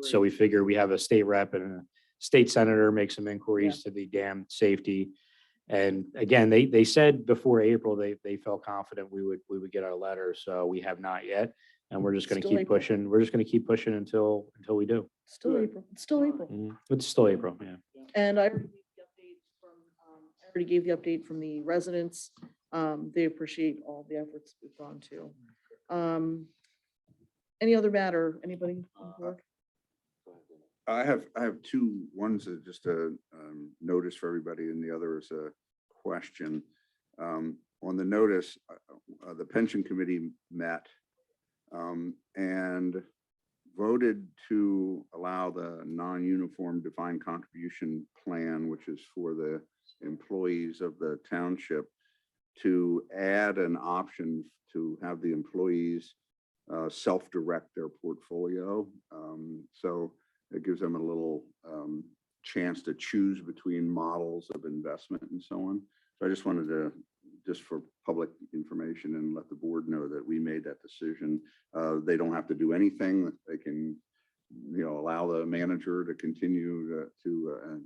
So we figure we have a state rep and a state senator make some inquiries to the dam safety. And again, they said before April, they felt confident we would get our letter. So we have not yet. And we're just going to Still keep April. pushing. We're just going to keep pushing until we do. Still April, it's still April. It's still April, yeah. And I already gave the update from the residents. They appreciate all the efforts we've gone to. Any other matter, anybody on board? I have two. One's just a notice for everybody and the other is a question. On the notice, the pension committee met and voted to allow the non-uniform defined contribution plan, which is for the employees of the township, to add an option to have the employees self-direct their portfolio. So it gives them a little chance to choose between models of investment and so on. So I just wanted to, just for public information and let the board know that we made that decision. They don't have to do anything. They can, allow the manager to continue to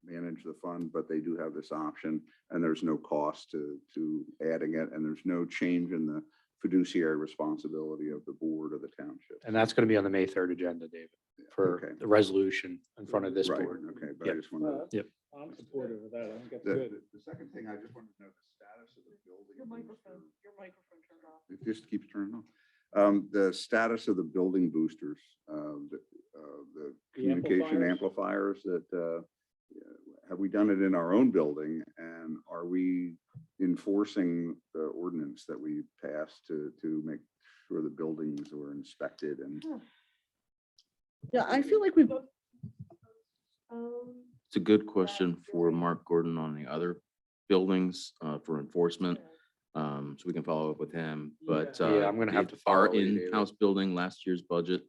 manage the fund, but they do have this option and there's no cost to adding it. And there's no change in the fiduciary responsibility of the board of the township. And that's going to be on the May 3rd agenda, David, for Okay. the resolution in front of this Right, board. okay, but I Yep. just wanted to. Yep. I'm supportive of that. I think that's The, good. the second thing, I just wanted to know the status of the building. Your microphone turned off. It just keeps turning on. The status of the building boosters, the communication amplifiers that, have we done it in our own building? And are we enforcing the ordinance that we passed to make sure the buildings were inspected and? Yeah, I feel like we've. It's a good question for Mark Gordon on the other buildings for enforcement. So we can follow up with him, but. Yeah, I'm gonna have to Our follow you, David. in-house building, last year's budget,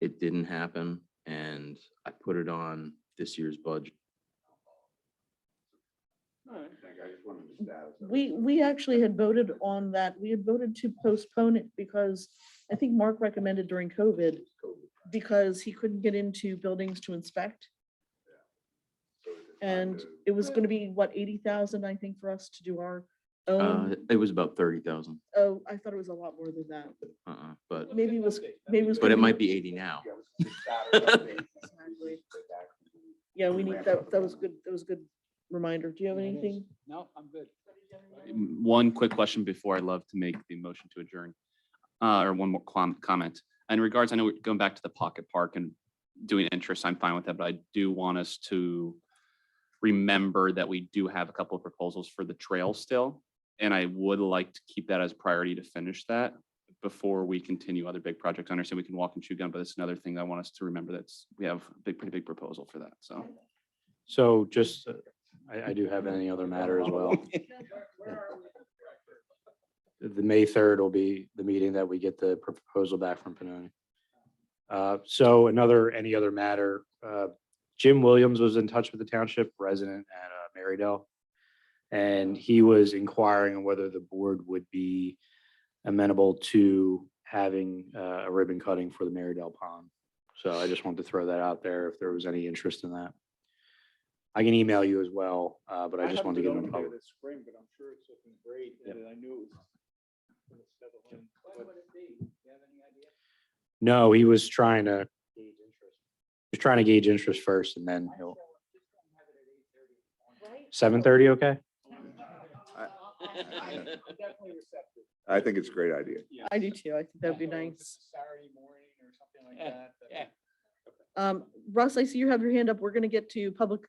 it didn't happen, and I put it on this year's budget. We actually had voted on that. We had voted to postpone it because I think Mark recommended during COVID because he couldn't get into buildings to inspect. And it was gonna be what, 80,000, I think, for us to do our own. It was about 30,000, Oh, I thought it was a lot more than that. but, Maybe it was. but it might be 80 now. Exactly. Yeah, we need, that was good. That was a good reminder. Do you have anything? No, I'm good. One quick question before I love to make the motion to adjourn, or one more comment. In regards, I know we're going back to the pocket park and doing interest, I'm fine with that, but I do want us to remember that we do have a couple of proposals for the trail still. And I would like to keep that as priority to finish that before we continue other big projects. I understand we can walk and chew gum, but it's another thing I want us to remember that's, we have a pretty big proposal for that, so. So just, I do have any other matter as well. The May 3rd will be the meeting that we get the proposal back from Pannoni. So any other matter, Jim Williams was in touch with the township resident at Marydale. And he was inquiring on whether the board would be amenable to having a ribbon cutting for the Marydale Pond. So I just wanted to throw that out there if there was any interest in that. I can email you as well, but I just wanted to get it in public. This spring, but I'm sure it's looking great. Yep. And I knew it was. No, he was trying to gauge interest first and then he'll. 7:30, okay? I think it's a great idea. I do too. I think that'd be nice. Saturday morning or something like that. Russ, I see you have your hand up. We're gonna get to public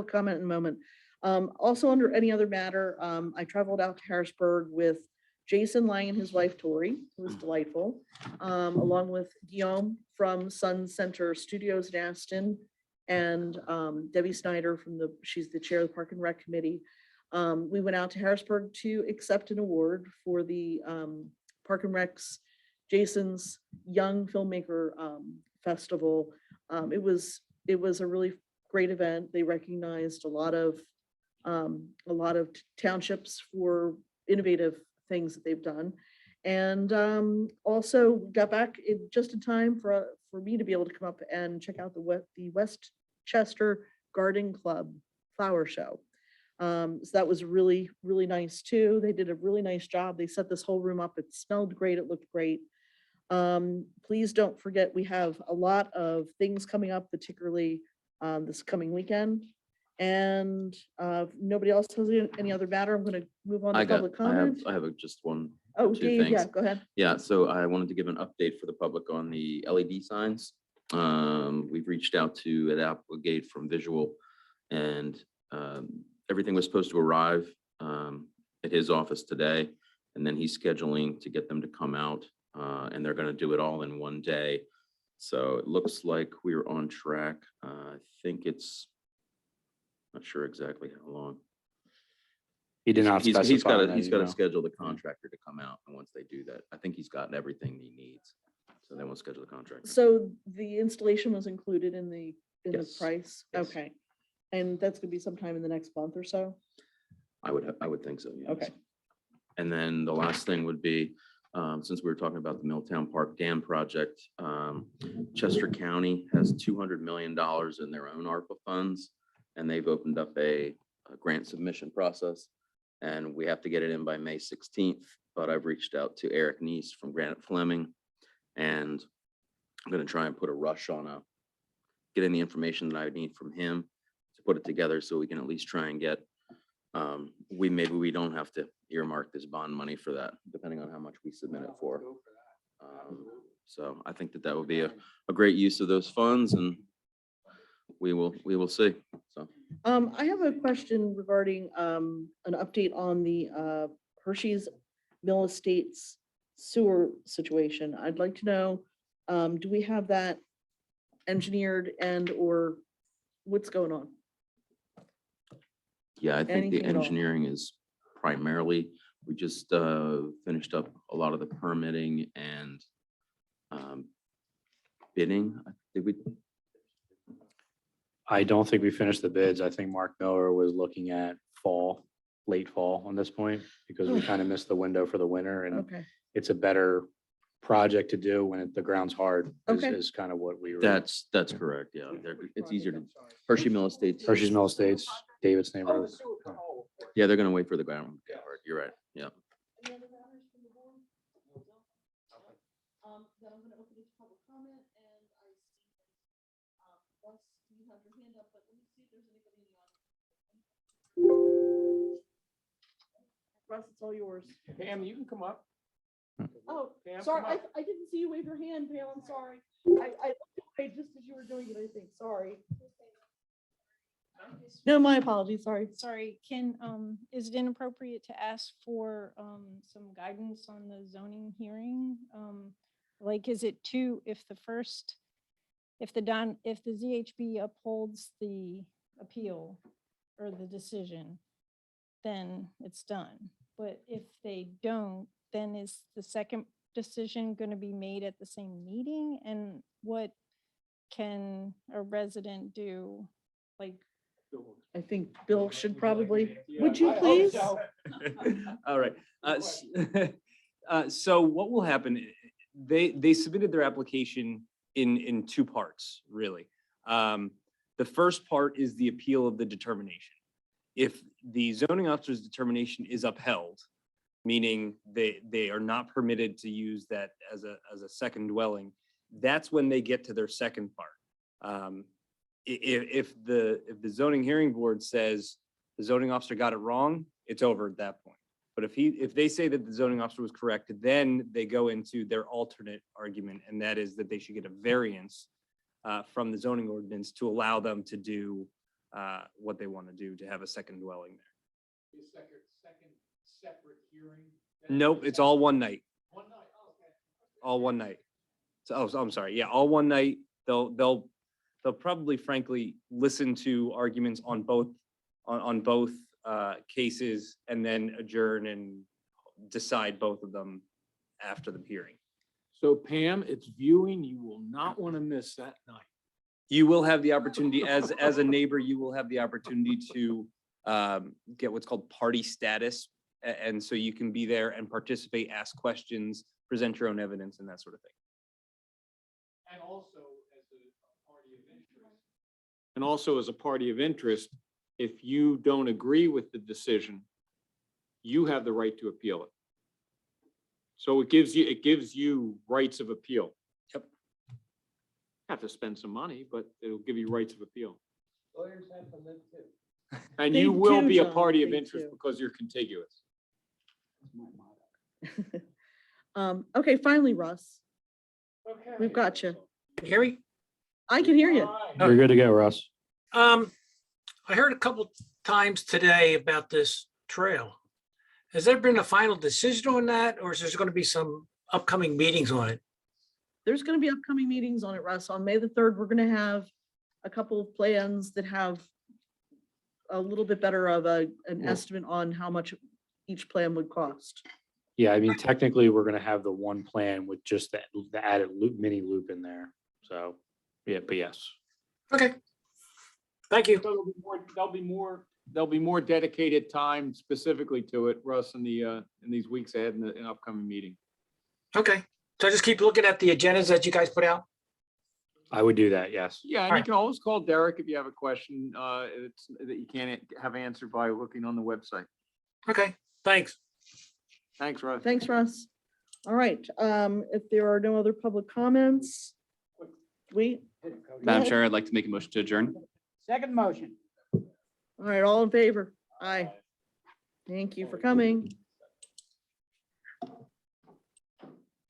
comment in a moment. Also under any other matter, I traveled out to Harrisburg with Jason Lang and his wife Tori, who was delightful, along with Guillaume from Sun Center Studios in Aston, and Debbie Snyder she's the chair of the Park and Rec Committee. We went out to Harrisburg to accept an award for the Park and Rec's Jason's Young Filmmaker Festival. It was a really great event. They recognized a lot of townships for innovative things that they've done. And also got back just in time for me to be able to come up and check out the Westchester Garden Club flower show. So that was really, really nice too. They did a really nice job. They set this whole room up. It smelled great. It looked great. Please don't forget, we have a lot of things coming up, particularly this coming weekend. And if nobody else has any other matter, I'm going to move on to public comment. I have just one. Oh, two Dave, yeah, things. go ahead. Yeah, so I wanted to give an update for the public on the LED signs. We've reached out to Ed Applegate from Visual, and everything was supposed to arrive at his office today, and then he's scheduling to get them to come out, and they're going to do it all in one day. So it looks like we're on track. I think it's not sure exactly how long. He did not He's specify got in to, that he's got to email. schedule the contractor to come out, and once they do that, I think he's gotten everything he needs. So they won't schedule the contractor. So the installation was included in the Yes, price? yes. Okay. And that's gonna be sometime in the next month or so? I would think so, yes. Okay. And then the last thing would be, since we were talking about the Milltown Park Dam project, Chester County has $200 million in their own ARPA funds, and they've opened up a grant submission process, and we have to get it in by May 16th. But I've reached out to Eric Neese from Granite Fleming, and I'm going to try and put a rush on getting the information that I need from him to put it together so we can at least try and get, maybe we don't have to earmark this bond money for that, depending on how much we submit it for. So I think that would be a great use of those funds, and we will see. So I have a question regarding an update on the Hershey's Mill Estates sewer situation. I'd like to know, do we have that engineered or what's going on? yeah, I think the Anything at all? engineering is primarily, we just finished up a lot of the permitting and bidding. Did we? I don't think we finished the bids. I think Mark Miller was looking at late fall on this point, because we kind of missed the window for the winter, and Okay, it's a better project to do when the ground's hard, Okay. is kind of what we were. That's correct. Yeah, it's easier to, Hershey Mill Estates. Hershey's Mill Estates, David's neighborhood. Yeah, they're gonna wait for the ground. to get hard. You're right. Yeah. Any other matters from the board? Then I'm gonna open it to public comment, and I see, Russ, you have your hand up, but let me see if there's anybody in the audience. Russ, it's all yours. Pam, you can come up. Oh, Pam, sorry, come up. I didn't see you wave your hand, Pam, I'm sorry. I looked away just as you were doing it, I think, sorry. No, my apologies, sorry. Sorry, is it inappropriate to ask for some guidance on the zoning hearing? Like, is it if the ZHB upholds the appeal or the decision, then it's done. But if they don't, then is the second decision going to be made at the same meeting? And what can a resident do? Like, I think Bill should probably, would you please? All right. So what will happen, they submitted their application in two parts, really. The first part is the appeal of the determination. If the zoning officer's determination is upheld, meaning they are not permitted to use that as a second dwelling, that's when they get to their second part. If the zoning hearing board says the zoning officer got it wrong, it's over at that point. But if they say that the zoning officer was correct, then they go into their alternate argument, and that is that they should get a variance from the zoning ordinance to allow them to do what they want to do, to have a second dwelling there. Separate hearing? Nope, it's all one night. All one night. So, I'm sorry. Yeah, all one night. They'll probably, frankly, listen to arguments on both cases, and then adjourn and decide both of them after the hearing. So Pam, it's viewing. You will not want to miss that night. You will have the opportunity, as a neighbor, you will have the opportunity to get what's called party status. And so you can be there and participate, ask questions, present your own evidence, and that sort of thing. And also as a party of interest, if you don't agree with the decision, you have the right to appeal it. So it gives you rights of appeal. Yep. Have to spend some money, but it'll give you rights of appeal. Lawyers have to live too. And They you will do, be a John, party of they interest do. because you're contiguous. Okay, finally, Russ, we've got you. Hear me? I can hear you. You're good to go, Russ. I heard a couple times today about this trail. Has there been a final decision on that, or is there going to be some upcoming meetings on it? There's gonna be upcoming meetings on it, Russ. On May the 3rd, we're gonna have a couple of plans that have a little bit better of an estimate on how much each plan would cost. Yeah, I mean, technically, we're gonna have the one plan with just the added loop, mini loop in there. So, yeah, but yes. Okay. Thank you. There'll be more dedicated time specifically to it, Russ, in these weeks ahead in the upcoming meeting. Okay. So just keep looking at the agendas that you guys put out. I would do that, yes. Yeah, and you can always call Derek if you have a question that you can't have answered by looking on the website. Okay, thanks. Thanks, Russ. Thanks, Russ. All right, if there are no other public comments, Madam Chair, I'd like to make a motion to adjourn. Second motion. all right, all in favor? Aye. Thank you for coming.